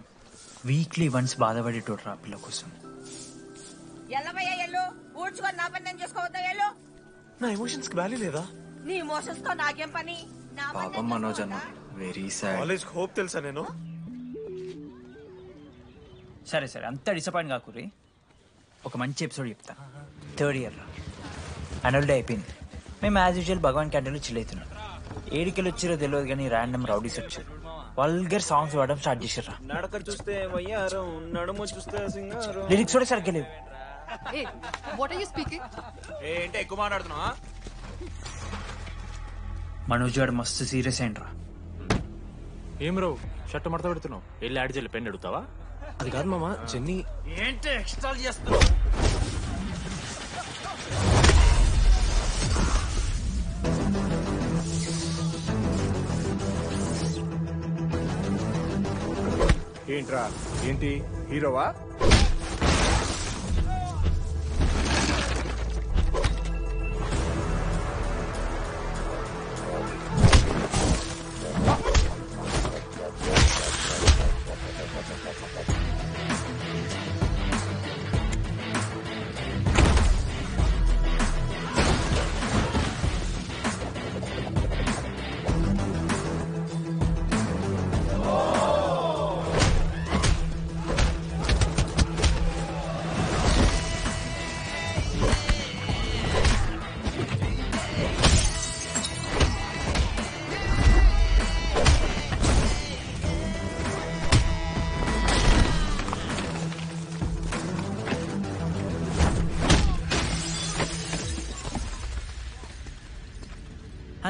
వీక్లీ వన్స్ బాధపడేటోడ్రా పిల్ల కోసం. నా ఎమోషన్స్ కి వాల్యూ లేదా? నీ ఎమోషన్స్ తో నాకేం పని? పాపం మనోజ్ అన్న, వెరీ సాడ్. కాలేజ్ హోప్ తెలుసా నేను? సరే సరే, అంత డిసప్పాయింట్ కాకుర్రి. ఒక మంచి ఎపిసోడ్ చెప్తా. 3rd year రా, యాన్యువల్ డే అయిపోయింది. మేము యాజ్ యూజువల్ భగవాన్ క్యాంటీన్లో చిల్ అవుతున్నాం. ఏడికెళ్ళి వచ్చిరో తెలియదు కానీ ర్యాండమ్ రౌడీస్ వచ్చారు. వల్గర్ సాంగ్స్ పాడడం స్టార్ట్ చేసారా. నడక చూస్తే వయ్యారం, నడుము చూస్తే సింగారం. లిరిక్స్ కూడా సరిగ్గా లేవు. What are you speaking? ఏంటి ఎక్కువ మాట్లాడుతున్నావా? మనోజ్ గారు మస్తు సీరియస్ అయిండ్రా. ఏం రో షర్ట్ మడత పెడుతున్నావు? వెళ్ళి యాడ్ చేయాలి, పెన్ అడుగుతావా? అది కాదు మామ, జెన్నీ. ఏంటి ఎక్స్ట్రా చేస్తున్నావు? ఏంట్రా, ఏంటి హీరోవా?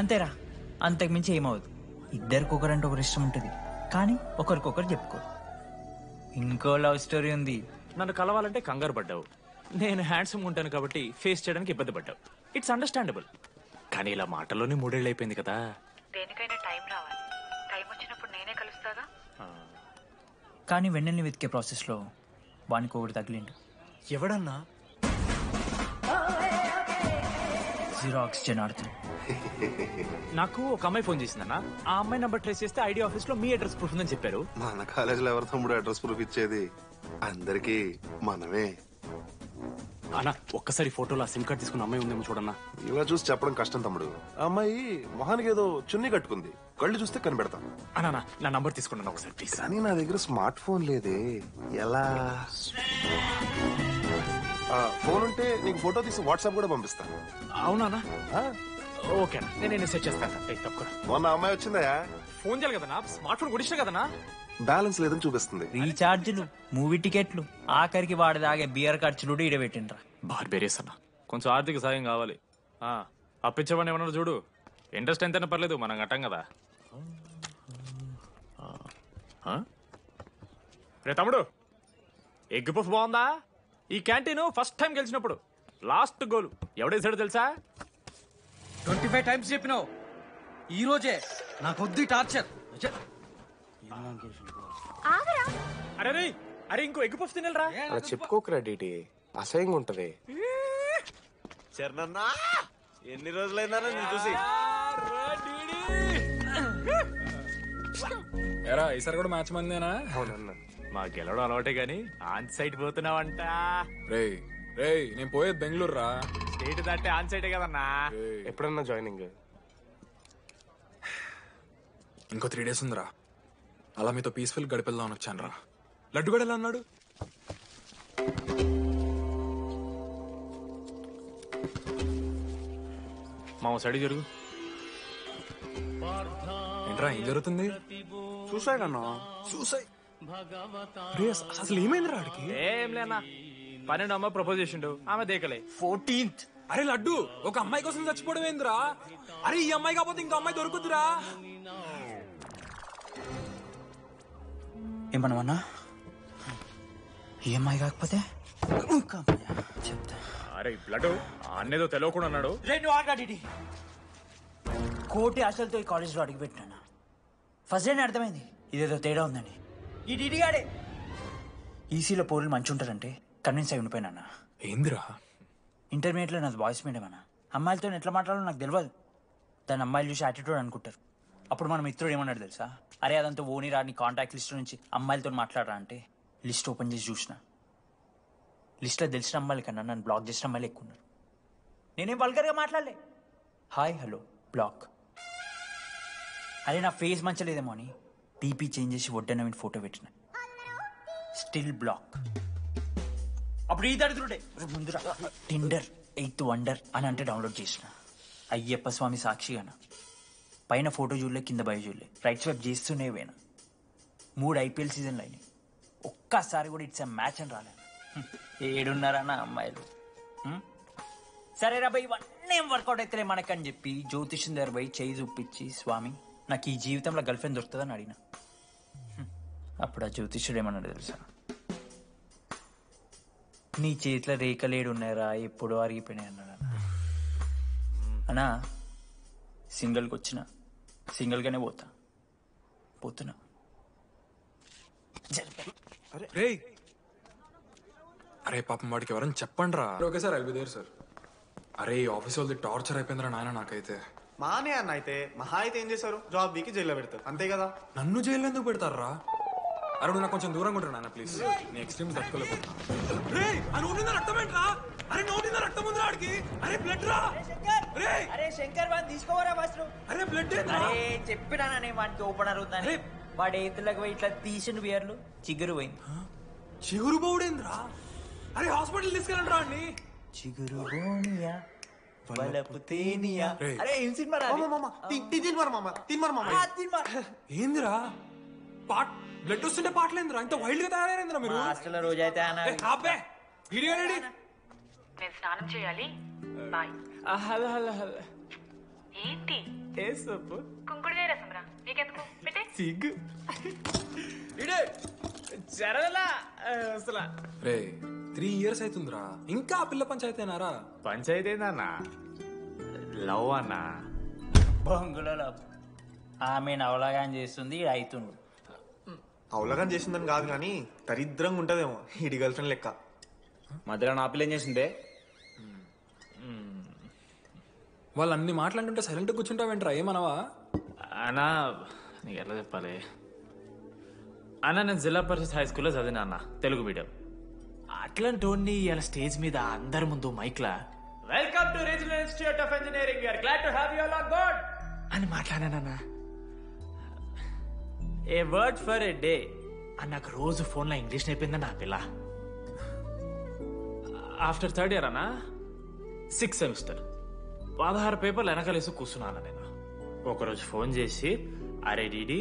అంతేరా, అంతకు మించి ఏమవుదు. ఇద్దరికొకరంటే ఒకరు ఇష్టం ఉంటుంది, కానీ ఒకరికొకరు చెప్పుకోరు. ఇంకో లవ్ స్టోరీ ఉంది. నన్ను కలవాలంటే కంగారు పడ్డావు. నేను హ్యాండ్సమ్ ఉంటాను కాబట్టి ఫేస్ చేయడానికి ఇబ్బంది పడ్డావు. It's understandable. కానీ ఇలా మాటల్లోనే 3 ఏళ్ళు అయిపోయింది కదా. దేనికైనా టైం రావాలి. టైం వచ్చినప్పుడు నేనే కలుస్తాగా. కానీ వెన్నెల్ని వెతికే ప్రాసెస్లో వానికి ఒకటి తగిలిండు. ఎవడన్నా? జిరాక్స్ జనార్దన్. నాకు ఒక అమ్మాయి ఫోన్ చేసిందన్న. ఆ అమ్మాయి నంబర్ ట్రేస్ చేస్తే ఐడి ఆఫీస్ లో మీ అడ్రస్ ప్రూఫ్ ఉందని చెప్పారు. మన కాలేజీలో ఎవరు తమ్ముడు అడ్రస్ ప్రూఫ్ ఇచ్చేది? అందరికి మనమే. అన్న ఒక్కసారి ఫోటోలో సిమ్ కార్డ్ తీసుకున్న అమ్మాయి ఉందేమో చూడన్నా. ఇలా చూసి చెప్పడం కష్టం తమ్ముడు. ఆ అమ్మాయి మొహానికి ఏదో చున్నీ కట్టుకుంది, కళ్ళు చూస్తే కనిపెడతాం. అన్నా నా నంబర్ తీసుకున్నాను ఒకసారి ప్లీజ్. కానీ నా దగ్గర స్మార్ట్ ఫోన్ లేదే, ఎలా? ఫోన్ ఉంటే నీకు ఫోటో తీసి వాట్సాప్ కూడా పంపిస్తాను. అవునా? ఓకే అన్న, నేను సెట్ చేస్తాను. తప్పకుండా. మొన్న అమ్మాయి వచ్చిందా? ఫోన్ చేయాలి కదన్నా, స్మార్ట్ ఫోన్ కొడిసిన కదన్నా. బ్యాలెన్స్ లేదని చూపిస్తుంది. రీఛార్జ్లు, మూవీ టికెట్లు, ఆఖరికి వాడి దాగే బియర్ ఖర్చులు ఇడబెట్టిండ్రా. బార్బేరియస్ అన్న, కొంచెం ఆర్థిక సాయం కావాలి. అప్పించమని ఏమన్నా చూడు. ఇంట్రెస్ట్ ఎంతైనా పర్లేదు, మనం కట్టాం కదా. రే తమ్ముడు, ఎగ్ పఫ్ బాగుందా? ఈ క్యాంటీన్ ఫస్ట్ టైం గెలిచినప్పుడు లాస్ట్ గోల్ ఎవడేసాడో తెలుసా? 25 టైమ్స్ చెప్పినావు. ఈ రోజే నాకు వద్దు టార్చర్. అరే అరే ఇంకో ఎగ్ పఫ్ తినరా. అలా చెప్పుకోకరా డీటీ, అసహ్యంగా ఉంటది. చరణన్నా ఎన్ని రోజులైనా నేను చూసి. ఎరా ఈసారి కూడా మ్యాచ్ మందేనా? అవునన్నా. మా గెలవడం అలవాటే గానీ ఆన్ సైడ్ పోతున్నావంట. రే రే నేను పోయేది బెంగళూరు రా. స్టేట్ దాటే ఆన్ సైడే కదన్నా. ఎప్పుడన్నా జాయినింగ్? ఇంకో 3 days ఉందిరా. అలా మీతో పీస్ఫుల్ గడిపెళ్దామని వచ్చాను రా. లడ్డు కూడా ఎలా అన్నాడు? మా సైడ్ జరుగు. ఏంట్రా ఏం జరుగుతుంది? సూసైడ్ అన్నా. సూసైడ్? అసలు ఏమైంది రాడికి? ఏం లేనా, 12 అమ్మాయి ప్రపోజ్ చేసిండు, ఆమె దేకలే. 14th. అరే లడ్డు, ఒక అమ్మాయి కోసం చచ్చిపోవడం ఏందిరా? అరే ఈ అమ్మాయి కాకపోతే ఇంకో అమ్మాయి దొరుకుతురా. ఏమన్నా ఈ అమ్మాయి కాకపోతే చెప్తా. అరే లడ్డు అన్నేదో తెలియకుండా అన్నాడు. కోటి ఆశలతో ఈ కాలేజ్లో అడిగిపెట్టినా. ఫస్ట్ డే అర్థమైంది ఇదేదో తేడా ఉందని. ఈ డిడిగాడే ఈసీలో పౌరులు మంచి ఉంటారంటే కన్విన్స్ అయి ఉండిపోయినా. ఏందిరా? ఇంటర్మీడియట్లో నాది బాయ్స్ మీడియం అన్న. అమ్మాయిలతో ఎట్లా మాట్లాడాలో నాకు తెలియదు. దాని అమ్మాయిలు చూసి యాటిట్యూడ్ అనుకుంటారు. అప్పుడు మన మిత్రుడు ఏమన్నాడు తెలుసా? అరే అదంతా ఓని రాని కాంటాక్ట్ లిస్ట్ నుంచి అమ్మాయిలతో మాట్లాడరా అంటే లిస్ట్ ఓపెన్ చేసి చూసిన. లిస్ట్లో తెలిసిన అమ్మాయిల కన్నా నన్ను బ్లాక్ చేసిన అమ్మాయిలు ఎక్కువ ఉన్నారు. నేనేం వల్గర్గా మాట్లాడలే. Hi hello block. అరే నా ఫేస్ మంచలేదేమో అని డీపీ చేంజ్ చేసి వడ్డన ఫోటో పెట్టిన. Still block. అప్పుడు ఈ దరిద్రుడే ముందు టిండర్ 8th వండర్ అని అంటే డౌన్లోడ్ చేసిన. అయ్యప్ప స్వామి సాక్షిగాన పైన ఫోటో చూడలే, కింద బయ చూడలే, రైట్ స్వైప్ చేస్తూనే పోయినా. 3 IPL సీజన్లు అయినాయి, ఒక్కసారి కూడా ఇట్స్ మ్యాచ్ అని రాలేదు. ఏడున్నారన్న అమ్మాయిలు. సరే రా భయ్, ఇవన్నీ ఏం వర్కౌట్ అవుతాయి మనకని చెప్పి జ్యోతిష్యం దగ్గర పోయి చేయి చూపించి, స్వామి నాకు ఈ జీవితంలో గర్ల్ ఫ్రెండ్ దొరుకుతుందని అడిగిన. అప్పుడు ఆ జ్యోతిష్యుడు ఏమన్నాడు తెలుసా? నీ చేతిలో రేఖలేడు ఉన్నాయరా, ఎప్పుడో అరిగిపోయినాయి అన్నాడు. అన్నా సింగిల్కి వచ్చిన సింగిల్గానే పోతున్నా. అరే పాపం వాడికి ఎవరైనా చెప్పండి రా. Okay sir, I'll be there sir. అరే ఈ ఆఫీస్ వాళ్ళది టార్చర్ అయిపోయిందిరా నాయన నాకైతే. మానే అన్న అయితే మహా అయితే ఏం చేశారు? జాబ్ వీకి జైల్లో పెడతారు, అంతే కదా? నన్ను జైల్లో ఎందుకు పెడతారా? అరే నువ్వు నాకు కొంచెం దూరంగా ఉంటాను నాన్న ప్లీజ్. నీ ఎక్స్ట్రీమ్స్ తట్టుకోలేకపోతున్నా. అరే నోటిన రక్తం ఉంది రాడికి. అరే బ్లడ్ రా. అరే శంకర్ వాడిని తీసుకోవరా ఫస్ట్. అరే బ్లడ్. అరే చెప్పినానని వాడికి ఓపెనర్ ఉందని. వాడి ఎత్తులకు పోయి ఇట్లా తీసిన బియర్లు చిగురు పోయింది. చిగురు బోడేంద్రా? అరే హాస్పిటల్ తీసుకెళ్ళండి రా అండి. చిగురు బోనియా వలపు తేనియా. అరే ఏం సినిమా రా? ఏందిరా బ్లడ్ వస్తుంటే పాటలేందిరా? ఇంత వైల్డ్ గా తయారైందిరా మీరు. హాస్టల్ రోజు అయితే నేను స్నానం చేయాలి, బాయ్. Hello hello hello. ఏంటి ఏ సొప్పు? కుంకుడుగాయ రసం రా, నీకెందుకు పెట్టే. సిగ్గు జరగలా అసలు. రే 3 years అవుతుందిరా, ఇంకా ఆ పిల్ల పంచాయతీ అయినారా? పంచాయతీ ఏందన్నా? లవ్ అన్నా. బొంగులో లవ్. ఆమె అవలాగాని చేస్తుంది, అవుతుండు. అవలగాని చేసిందని కాదు కానీ దరిద్రంగా ఉంటదేమో ఈడి గర్ల్ ఫ్రెండ్ లెక్క. మధ్యలో నా పిల్ల ఏం చేసిందే? వాళ్ళు అన్ని మాట్లాడుతుంటే సైలెంట్ కూర్చుంటావేంట్రా ఏమనవా? అన్నా నీకు ఎట్లా చెప్పాలి అన్న, నేను జిల్లా పరిషత్ హై స్కూల్లో చదివినా అన్న, తెలుగు మీడియం. అట్లాంటి వాడిని ఇలా స్టేజ్ మీద అందరి ముందు మైక్లా welcome to regional institute of engineering, we're glad to have you all on board అని మాట్లాడానన్నా. A word for a day అని నాకు రోజు ఫోన్లో ఇంగ్లీష్ నేర్పిందని నా పిల్ల. ఆఫ్టర్ థర్డ్ ఇయర్ అన్నా 6th సెమిస్టర్ 16 పేపర్లు వెనకాలేసి కూర్చున్నాను నేను. ఒకరోజు ఫోన్ చేసి, అరే డీడీ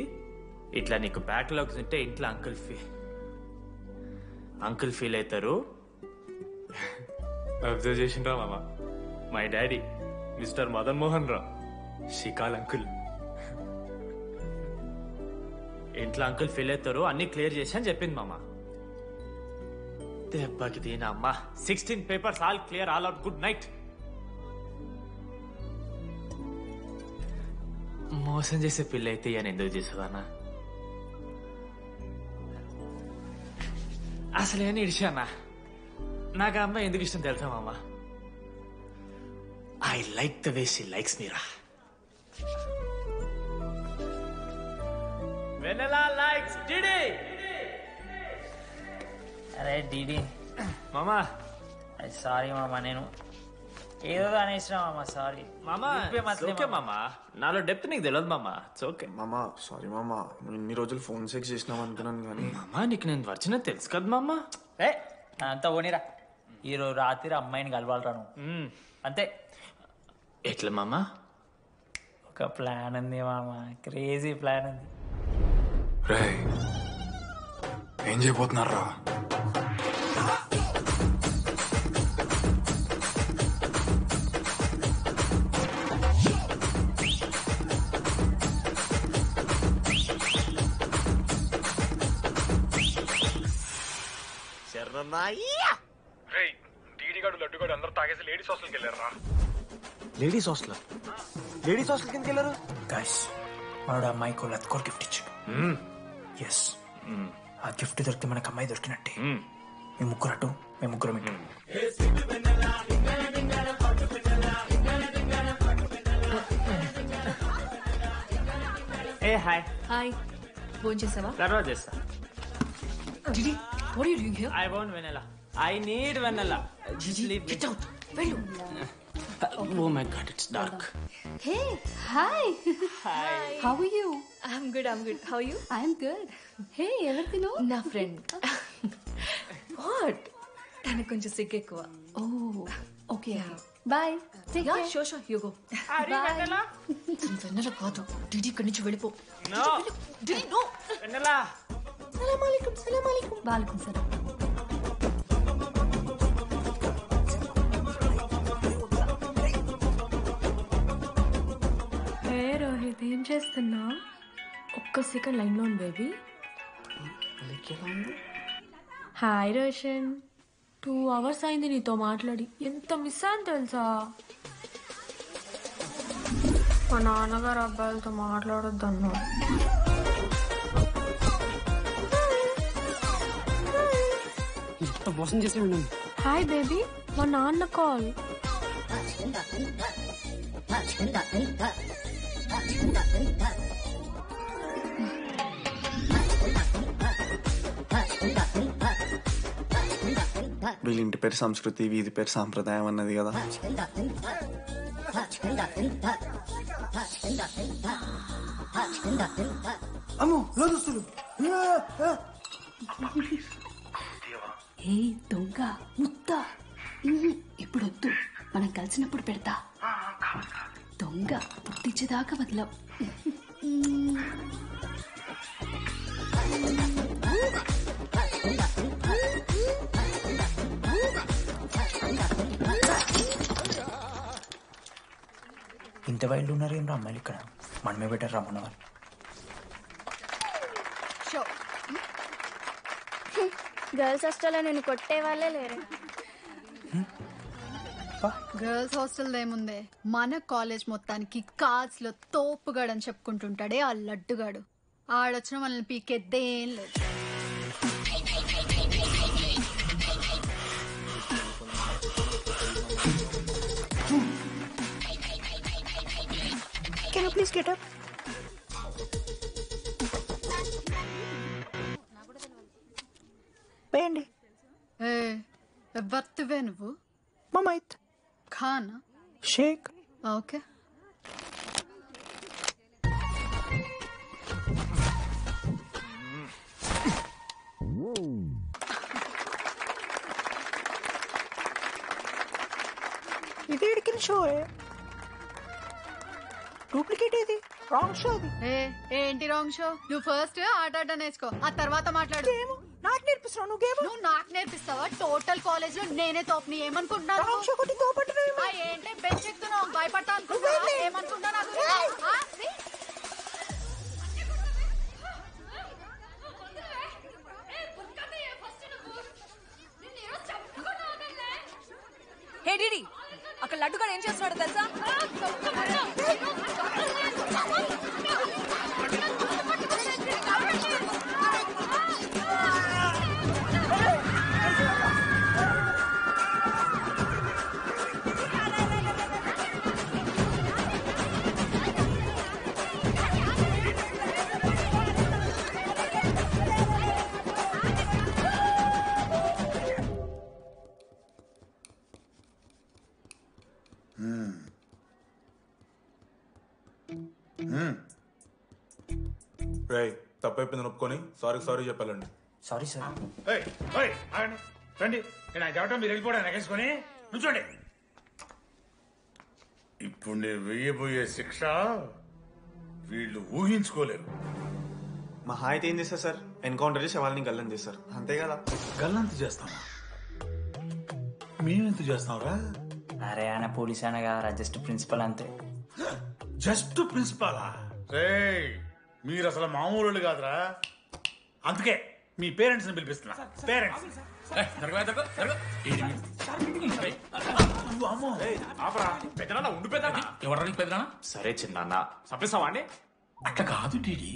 ఇట్లా నీకు బ్యాక్లాగ్స్ ఉంటే ఇంట్లో అంకుల్ ఫీల్ అవుతారు. అబ్జర్వ్ చేసిండ్రా మామ, my daddy mister Madan Mohan Rao షికాల్ అంకుల్. ఇంట్లో అంకుల్ ఫీల్ అవుతారు, అన్ని క్లియర్ చేసి అని చెప్పింది మామ. దెబ్బకి దీని అమ్మ 16 papers all clear, all out, good night. మోసం చేసే పిల్ల అయితే అని ఎందుకు చేసేదానా? అసలు ఏమని ఇడిచానా? నాకు ఆ అమ్మాయి ఎందుకు ఇష్టం తెలుసా మామ? I like the way she likes Meera. Vennela likes DD. అరే డీడీ మామా, సారీ మామా, నేను ఏదో అనేసిన మామా, సారీ మామా. ఓకే మామా, నాలో డెప్త్ నీకు తెలియదు మామా. ఇట్స్ ఓకే మామా. సారీ మామా, నువ్వు ఇన్ని రోజులు ఫోన్ సెక్స్ చేసినావు అనుకున్నాను కానీ. మామా నీకు నేను వచ్చిన తెలుసు కదా మామా. ఏ అంతా పోనీరా, ఈరోజు రాత్రి అమ్మాయిని కలవాలరా నువ్వు, అంతే. ఎట్లా మామా? ఒక ప్లాన్ ఉంది మామా, క్రేజీ ప్లాన్ ఉంది. రే ఏం చేయబోతున్నారా? డీడీగాడు లడ్డుగాడు అందరూ తాగేసి లేడీస్ హాస్టల్కి వెళ్ళారా? లేడీస్ హాస్టల్ కిందకి వెళ్ళారు. గైస్ వాడు అమ్మాయికి లత్కోర్ గిఫ్ట్ ఇచ్చాడు. ఎస్, ఆ గిఫ్ట్ దొరికితే మనకు అమ్మాయి దొరికినట్టే. మీ ముగ్గురు అటు, మేము ముగ్గురం ఇటు. ఏ హాయ్. హాయ్, ఫోన్ చేసావా? తర్వాత చేస్తా. Didi, what are you doing here? I want vanilla. I need vanilla. Just leave me. Get out. Veru. Oh my god, it's dark. Hey, hi. Hi. How are you? I'm good. How are you? I'm good. Hey, everything know? నా friend. What? తనకు కొంచెం సిగ్గు ఎక్కువ. Oh, okay. Bye. Take care. Sure. You go. Bye. వెన్నెల కాదు, DD ఇక్కడి నుంచి వెళ్ళిపో. No. DD no. Vanilla. సలాం అలైకుం. वालेकुम सलाम. హే రోహిత్, ఏం చేస్తున్నా? ఒక్క సెకండ్ లైన్లో ఉంది బేబీ. హాయ్ రోషన్, 2 hours అయింది నీతో మాట్లాడి. ఎంత మిస్ అని తెలుసా? మా నాన్నగారు అబ్బాయిలతో మాట్లాడొద్దు అన్నాడు. మోసం చేసి ఉన్నాను. హాయ్ బేబీ, మా నాన్న కాల్. వీళ్ళ ఇంటి పేరు సంస్కృతి, వీధి పేరు సాంప్రదాయం అన్నది కదా. అమ్మో లోదుస్తులు. ఏ దొంగ ముత్త, ఇప్పుడు వద్దు, మనం కలిసినప్పుడు పెడతా. దొంగ పుట్టించేదాకా వదలవు. ఇంత వైల్డ్ ఉన్నారు ఏం రా అమ్మాయిలు ఇక్కడ? మనమే బెటర్ రమ్మన్న వాళ్ళు. గర్ల్స్ హాస్టల్లో నేను కొట్టే వాళ్ళే లేరు. గర్ల్స్ హాస్టల్ ఏముందే, మన కాలేజ్ మొత్తానికి కార్డ్స్ లో తోపుగాడని చెప్పుకుంటుంటాడే ఆ లడ్డుగాడు. ఆడొచ్చిన మనల్ని పీకెద్దేం లేదు. Please get up. వేయండి. ఎవరివే నువ్వు? మమైత్ ఖాన్ షేక్. ఓకే. ఇది ఎడికిన షో డూప్లికేట్ ఇది రాంగ్ షో అది. ఏంటి రాంగ్ షో? నువ్వు ఫస్ట్ ఆట నేర్చుకో, ఆ తర్వాత మాట్లాడు. నాకు నేర్పిస్తావు నువ్వు గేమ్? నువ్వు నాకు నేర్పిస్తావా? టోటల్ కాలేజ్ లో నేనే తోపని ఏమనుకుంటున్నాను? ఏంటి బెంచ్ ఎక్కుతున్నావు? భయపడతా అనుకుంటున్నా? ఏమనుకుంటా నాకు? హే డిడి, అక్కడ లడ్డుగాడు ఏం చేస్తున్నాడు తెలుసా? రేయ్, తప్పైపోయింది ఒప్పుకొని సారీ చెప్పాలండి. Sorry sir. రండి, నేను ఆయన చెప్పడం మీరు వెళ్ళిపోవడం ఎగేసుకొని నుంచోండి. ఇప్పుడు నేను వెయ్యబోయే శిక్ష వీళ్ళు ఊహించుకోలేరు. మహా అయితే ఏం చేస్తారు సార్? ఎన్కౌంటర్ చేసి వాళ్ళని గల్లం చేస్తారు, అంతే కదా? గల్లంత చేస్తామా? మేమెంత చేస్తాంరా? అరే ఆయన పోలీస్ అయినా కదా, జస్ట్ ప్రిన్సిపల్ అంతే. జస్ట్ ప్రిన్సిపాలా? రేయ్, మీరు అసలు మామూలు కాదురా. అందుకే మీ పేరెంట్స్ ని పిలిపిస్తున్నా. పేరెంట్స్ సరే చిన్న చంపేస్తావా అండి? అట్లా కాదు టీడీ,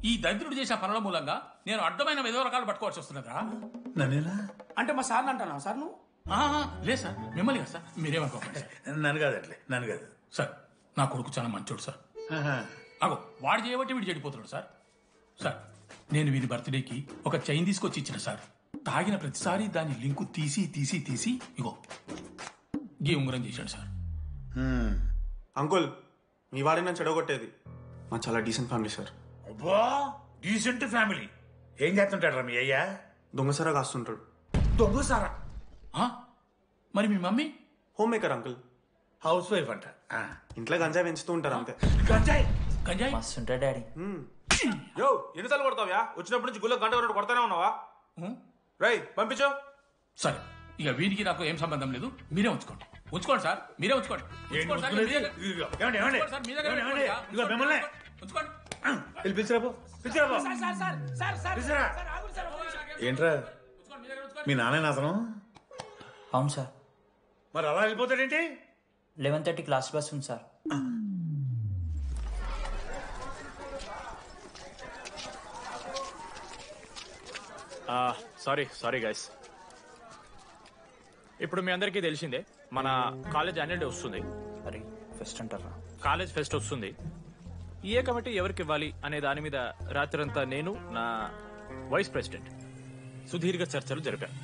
ఈ దరిద్రుడు చేసిన పనుల మూలంగా నేను అడ్డమైన ఏదో రకాలు పట్టుకోవాల్సి వస్తున్నదా? నన్నేనా అంటే మా సార్ అంటానా సార్ నువ్వు? లేదు సార్, మిమ్మల్ని కదా సార్, మీరేమనుకోకండి. నన్ను కాదండి, నన్ను కాదు సార్. నా కొడుకు చాలా మంచోడు సార్. అగో వాడు చేయబట్టి వీడు చెడిపోతున్నాడు సార్. సార్, నేను వీడి బర్త్డేకి ఒక చైన్ తీసుకొచ్చి ఇచ్చిన సార్. తాగిన ప్రతిసారి దాని లింకు తీసి ఇగో గీ ఉంగరం చేశాడు సార్. అంకుల్, మీ వాడిని నన్ను చెడగొట్టేది. మా చాలా డీసెంట్ ఫ్యామిలీ సార్. అబ్బా, డీసెంట్ ఫ్యామిలీ. ఏం చేస్తుంటాడు రా మీ అయ్యా? దొంగసారా కాస్తుంటాడు. దొంగసారా? మరి మీ mummy? Home maker uncle. House wife అంట. ఇంట్లో గంజాయి పెంచుతూ ఉంటారు అంతే. గంజాయి మస్తు ఉంటాడు డాడీ. యో, ఎన్నిసార్లు కొడతావ్యా? వచ్చినప్పటి నుంచి గుళ్ళ గంట కొట్టు కొడతానే ఉన్నావా? రై, పంపించు. సరే, ఇక వీరికి నాకు ఏం సంబంధం లేదు, మీరే ఉంచుకోండి. ఉంచుకోండి సార్, మీరే ఉంచుకోండి. ఏంట్రా మీ నాన్న అతను? అవును సార్. మరి అలా వెళ్ళిపోతాడేంటి? 11:30 క్లాస్ బస్ ఉంది సార్. Sorry guys. ఇప్పుడు మీ అందరికీ తెలిసిందే మన కాలేజ్ యాన్యువల్ డే వస్తుంది. అరే ఫెస్ట్ అంటారా? కాలేజ్ ఫెస్ట్ వస్తుంది. ఏ కమిటీ ఎవరికి ఇవ్వాలి అనే దాని మీద రాత్రంతా నేను, నా వైస్ ప్రెసిడెంట్ సుదీర్ఘ చర్చలు జరిపాను.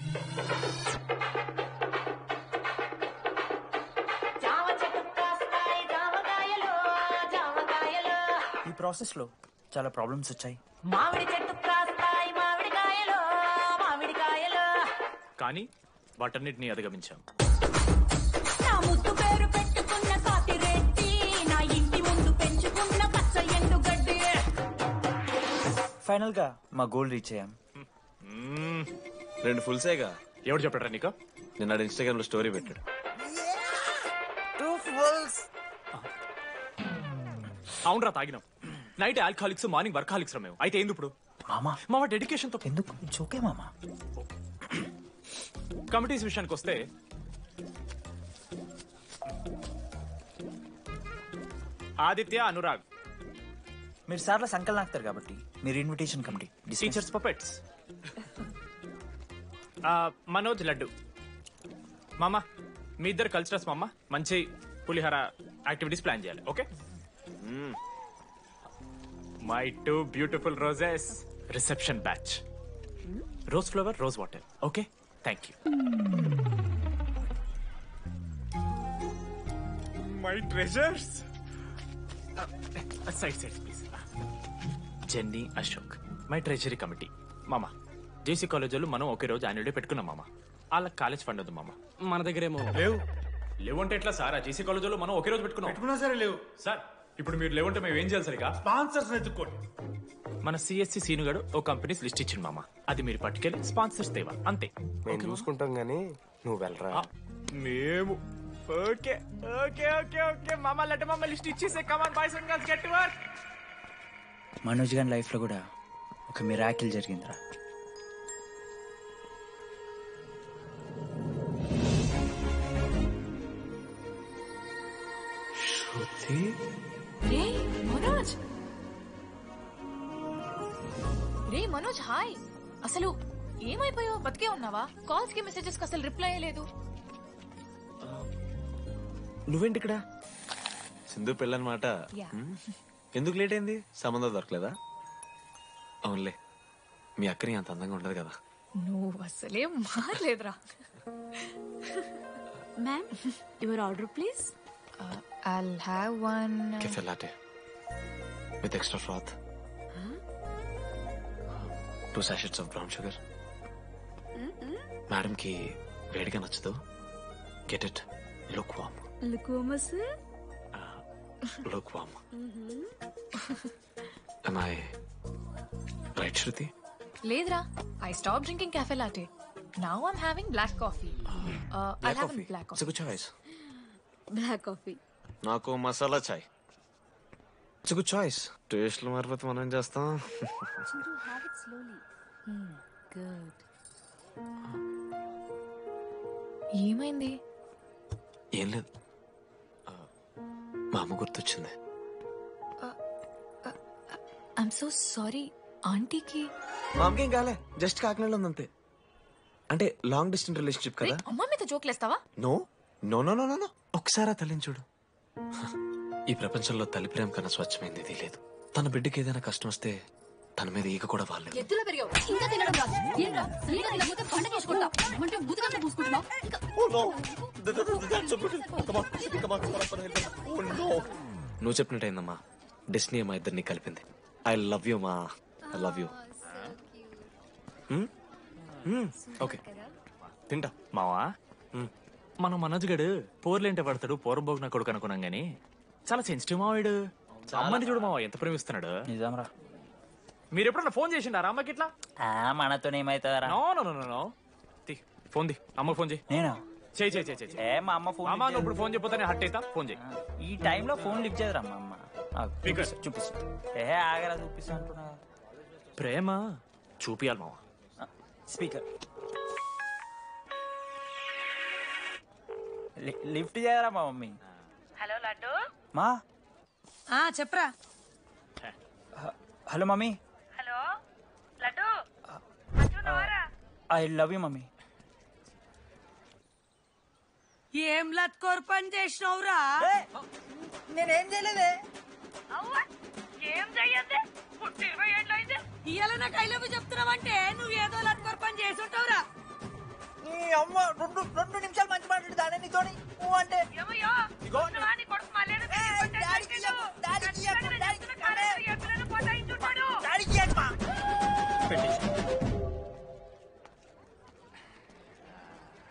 ఈ ప్రాసెస్ లో చాలా ప్రాబ్లమ్స్ వచ్చాయి. మామిడి చెట్టు కాస్తాయి మామిడికాయలు, మామిడికాయలు. కానీ వాటన్నిటిని అధిగమించాం. నా ముద్దు పేరు పెట్టుకున్న కాతిరెడ్డి, నా ఇంటి ముందు పెంచుకున్న పచ్చ ఎండుగడ్డి. ఫైనల్ గా మా గోల్ రీచ్ అయ్యాం. 2 ఫుల్సేగా. ఎవరు చెప్పారా నీకు? నిన్న ఇన్స్టాగ్రామ్ లో స్టోరీ పెట్టాడు. 2 ఫుల్స్. అవునరా, తాగినాం. నైట్ ఆల్కహాలిక్స్, మార్నింగ్ వర్కాలిక్స్ రా మేము. అయితే ఏంది ఇప్పుడు? మా డెడికేషన్ తో ఎందుకు? ఇట్స్ ఓకే మామా. కమిటీస్ విషయానికి వస్తే ఆదిత్య, అనురాగ్ మీరు సార్ల సంకలనం ఆగుతారు కాబట్టి మీరు invitation committee. Teachers puppets. Manoj, laddu. మామ మీ ఇద్దరు కల్చరల్స్. మామ మంచి పులిహార యాక్టివిటీస్ ప్లాన్ చేయాలి. Okay? My 2 beautiful roses reception batch. Rose flower, rose water. Okay, thank you. My treasures. Side please. Jenny, Ashok, my treasury committee. మామ, జేసీ కాలేజ్ వాళ్ళు మనం ఒకే రోజు యాన్యువల్ డే పెట్టుకున్నాం మామ. వాళ్ళకి కాలేజ్ ఫండ్ ఉంది మామ. మన దగ్గర ఏమో లేవు అంటే ఎట్లా సార్? ఆ జేసీ కాలేజ్ వాళ్ళు మనం ఒకే రోజు పెట్టుకున్నా సరే లేవు సార్. ఇప్పుడు మీరు లేవంటే మేము ఏం చేయాలి సరిగా? స్పాన్సర్స్ ఎత్తుక్కోండి. మన సిఎస్సి సీనుగాడు ఓ కంపెనీస్ లిస్ట్ ఇచ్చింది మామ. అది మీరు పట్టుకెళ్ళి స్పాన్సర్స్ తేవా, అంతే. మేము చూసుకుంటాం గానీ నువ్వు వెళ్ళరా. మేము ఓకే ఓకే ఓకే ఓకే మామ. లెట్ మామ లిస్ట్ ఇచ్చేసే. Come on boys and girls, get to work. Manoj గారి లైఫ్లో కూడా ఒక మిరాకిల్ జరిగిందిరా. శృతి. రే మనోజ్, రే మనోజ్, హాయ్. అసలు ఏమైపోయావు? బతికే ఉన్నావా? కాల్స్ కి మెసేజెస్ కి అసలు రిప్లై అయ్యలేదు. నువ్వేంటి ఇక్కడ? సింధు పెళ్ళనమాట. ఎందుకు లేట్ అయింది? సంబంధం దొరకలేదా? అవునులే, మీ అక్కని అంత అందంగా ఉండదు కదా. నువ్వు అసలే మారలేదురా. Ma'am, your order please. I'll have one. Cafe latte with extra froth. 2 sachets of brown sugar. Madam కి వేడిగా నచ్చదు. Get it look warm. లుకోమస్. Look warm. Am I right, Shruti? లేదురా, I stopped drinking cafe latte. Now I'm having black coffee. I'll have a black It's a coffee. good choice. Black coffee. నాకు మసాలా చాయ్. It's good choice. టేస్ట్లు మారిపోతే మనం ఏం చేస్తాం? ఏమైంది? ఏం లేదు, మా అమ్మ గుర్తొచ్చింది. I'm so sorry. ఆంటీకి మా అమ్మకి ఏం కాలే, జస్ట్ కాకినాడలో ఉందంతే. అంటే లాంగ్ డిస్టెన్స్ రిలేషన్షిప్ కదా. అమ్మ మీద జోక్లేస్తావా? No no no no no. ఒకసారి ఆ తల్లిని చూడు. ఈ ప్రపంచంలో తల్లి ప్రేమ కన్నా స్వచ్ఛమైంది ఇది లేదు. తన బిడ్డకి ఏదైనా కష్టం వస్తే తన మీద ఈగ కూడా వాళ్ళలేదు. ఎత్తులో పెరిగావు, ఇంకా తినడం రాదు. ఏంట్రా, సరిగా తినకపోతే పంట చేసుకుంటా అంటే బుద్ధగా పూసుకుంటున్నావు. నువ్వు చెప్పినట్టయిందమ్మా. డెస్టినీ మా ఇద్దరిని కలిపింది. ఐ లవ్ యూ మా. I love you. ఓకే, తింటా మావా. మనం మనోజ్ గడు పోర్లేంటే పడతాడు, పోరబోగు నా కొడుకు అనుకున్నాం గానీ చాలా సెన్సిటివ్ మావాడు. అమ్మని చూడు మావా ఎంత ప్రేమిస్తున్నాడు. నిజంరా. మీరు ఎప్పుడన్నా ఫోన్ చేసిండారా అమ్మకి ఇట్లా? మనతో ఏమైతుందరా? No no no no no. Phone ది, అమ్మకి ఫోన్ చేయి. నేనా? చేయి చేయి చేయి చేయి. ఏ మా అమ్మ ఫోన్. అమ్మ నువ్వు ఇప్పుడు ఫోన్ చెప్పితే హట్ అవుతా. ఫోన్ చేయి. ఈ టైంలో ఫోన్ లిఫ్ట్ చేయదురా మా అమ్మ. చూపిస్తా. ఏ ఆగరా, చూపిస్తా అంటున్నా. ప్రేమ చూపియాలి మావా. స్పీకర్ లిఫ్ట్ చేయరా మా మమ్మీ. హలో లడ్డు. మా చెప్పరా. Hello mummy. Hello laddu. I love you mummy. ఏం లత్కోర్ పని చేసినవురా? నేనేం చేయలేదే. ఏం చెయ్యద్దే, పుట్టి 20 ఏళ్ళు అయితే ఇవాళ నాకు ఐ లవ్ యూ చెప్తున్నావంటే నువ్వు ఏదో లత్కోర్ పని చేసి ఉంటావురా. నీ అమ్మ రెండు నిమిషాలు మంచి మాట్లాడు దాని నీతోని అంటే ఏమయ్యో నీ కొడుకు మళ్ళీ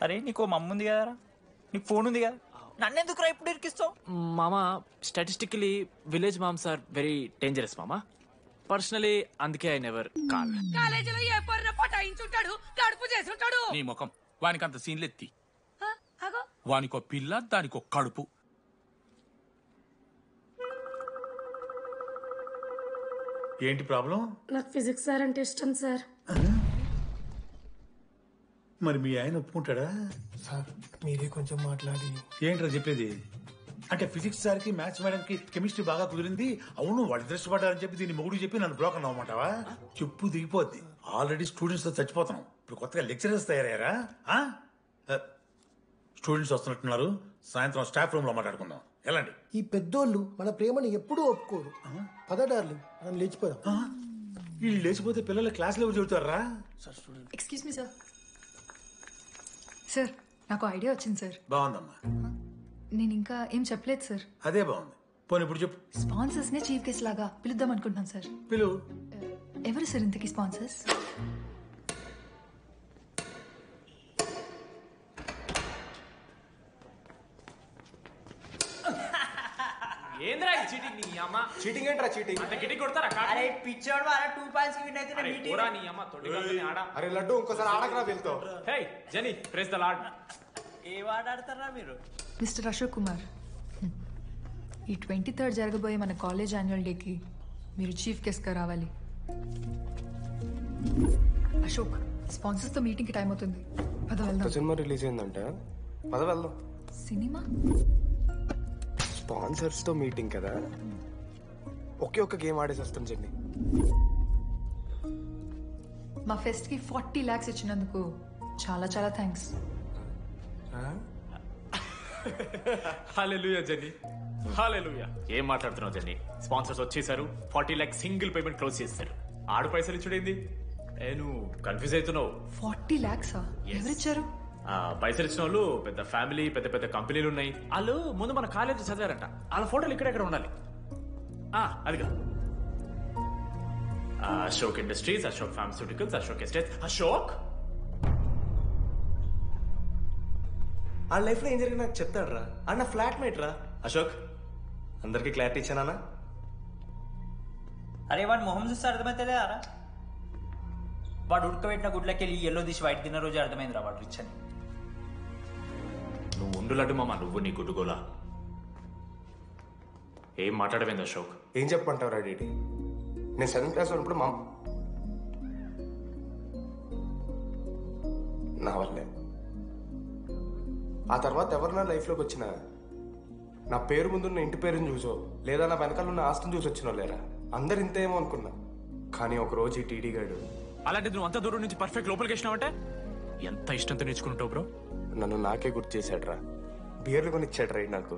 అరే నీకు మమ్మ ఉంది కదరా, నీకు ఫోన్ ఉంది కదా, నన్నెందుకురా ఇప్పుడు ఇరికిస్తావు? మామా statistically village moms are very dangerous మామా. పర్సనలీ అందుకే ఐ నెవర్ కాల్. కాలేజీలో ఏ పొరిన పటాయించుంటాడు, కడుపు చేసి ఉంటాడు. నీ ముఖం వానికి అంత సీన్లెత్తి. వానికో పిల్ల, దానికో కడుపు. ఏంటి ప్రాబ్లం? నాకు ఫిజిక్స్ సార్ అంటే ఇష్టం సార్. మరి మీ ఆయన ఒప్పుకుంటాడా? సార్ మీరే కొంచెం మాట్లాడి. ఏంట్రా చెప్పేది? అంటే ఫిజిక్స్ సార్కి మ్యాథ్స్ మేడంకి కెమిస్ట్రీ బాగా కుదిరింది. అవును వాళ్ళు ఇష్టపడ్డారని చెప్పి దీన్ని మొగుడు చెప్పి నన్ను బ్లాక్ అన్నమాటవా? చెప్పు దిగిపోద్ది. ఆల్రెడీ స్టూడెంట్స్ తో చచ్చిపోతాం, ఇప్పుడు కొత్తగా లెక్చరర్స్ తయారయ్యారా? స్టూడెంట్స్ వస్తున్నట్టున్నారు, సాయంత్రం స్టాఫ్ రూమ్ లో మాట్లాడుకుందాం. వెళ్ళండి. ఈ పెద్దోళ్ళు మన ప్రేమని ఎప్పుడూ ఒప్పుకోరు. పద డార్లింగ్, మనం లేచిపోదాం. వీళ్ళు లేచిపోతే పిల్లలు క్లాస్లో ఎవరు చెబుతారా? Excuse me sir. సార్ నాకు ఐడియా వచ్చింది సార్. బాగుందమ్మా. నేను ఇంకా ఏం చెప్పలేదు సార్. అదే బాగుంది. పోనీ ఇప్పుడు చెప్పు. స్పాన్సర్స్ నే చీఫ్ గెస్ట్ లాగా పిలుద్దాం అనుకుంటున్నాను సార్. పిలువు. ఎవరు సార్ ఇంతకీ స్పాన్సర్స్? ఏంద్రా ఈ చీటింగ్ నీ అమ్మ? చీటింగ్ ఏంట్రా చీటింగ్? అంత గిటి కొడతారా? అరే పిచ్చోడు వారా 2 పాయింట్స్ కి విన్ అయితే అరే పోరా నీ అమ్మ తొడిగల్ని ఆడ. అరే లడ్డు ఇంకోసారి ఆడకరా వెళ్తావు. హే జెనీ ప్రెస్ ద లార్డ్. ఏ వాడు ఆడతారా మీరు? మిస్టర్ అశోక్ కుమార్, ఈ 23rd జరగబోయే మన కాలేజ్ యాన్యువల్ డేకి మీరు చీఫ్ గెస్ట్గా రావాలి. అశోక్, స్పాన్సర్స్తో మీటింగ్కి టైం అవుతుంది. పద వెళ్దాం. సినిమా రిలీజ్ అయిందంట, పద వెళ్దాం. సినిమా? స్పాన్సర్స్ తో మీటింగ్ కదా, ఒకే ఒక్క గేమ్ ఆడేసి వస్తాం జెన్నీ. మా ఫెస్ట్ కి 40 lakhs ఇచ్చినందుకు చాలా చాలా థ్యాంక్స్. హల్లెలూయా జెన్నీ, హల్లెలూయా. ఏం మాట్లాడుతున్నావు జెన్నీ? స్పాన్సర్స్ వచ్చేసారు, 40 lakhs సింగిల్ పేమెంట్ క్లోజ్ చేస్తారు. ఆడు పైసలు ఇచ్చుడేంది? నువ్వు కన్ఫ్యూజ్ అవుతున్నావు. 40 lakhs ఎవరిచ్చారు? పైసలు ఇచ్చిన వాళ్ళు పెద్ద ఫ్యామిలీ, పెద్ద పెద్ద కంపెనీలు ఉన్నాయి. వాళ్ళు ముందు మన కాలేజ్ చదివారంట. వాళ్ళ ఫోటోలు ఇక్కడెక్కడ ఉండాలి. అదిగా Ashok industries, Ashok pharmaceuticals, Ashok estates. Ashok ఆ లైఫ్ లో ఏం జరిగింది నాకు చెప్తాడు రా. అన్న ఫ్లాట్ మేట్ రా అశోక్. అందరికి క్లారిటీ ఇచ్చానా? అరే వాడు మొహం చూస్తే అర్థమైతే రా. వాడు ఉడకబెట్టిన గుడ్లకి వెళ్ళి ఎల్లో తీసి వైట్ తిన్న రోజు అర్థమైంది రా వాడు రిచ్ అని. నువ్వు ఉండులడ్డు మామ, నువ్వు నీ గుడ్డుగోలా. ఏం మాట్లాడవేంది అశోక్? ఏం చెప్పమంటావు డీటీ? నేను 7th క్లాస్ ఉన్నప్పుడు నా వల్లే. ఆ తర్వాత ఎవరు నా లైఫ్లోకి వచ్చినా నా పేరు ముందున్న ఇంటి పేరుని చూసో లేదా నా వెనకాల ఉన్న ఆస్తిని చూసి వచ్చినో లేరా, అందరు ఇంతేమో అనుకున్నా. కానీ ఒకరోజు ఈ టీడీ గాడు, అలాంటిది నువ్వు అంత దూరం నుంచి పర్ఫెక్ట్ లోపలికి వేసినావంటే ఎంత ఇష్టంతో నేర్చుకుంటావు బ్రో. నన్ను నాకే గుర్తు చేశాడు రా. బియర్లు కొని ఇచ్చాడు రా నాకు.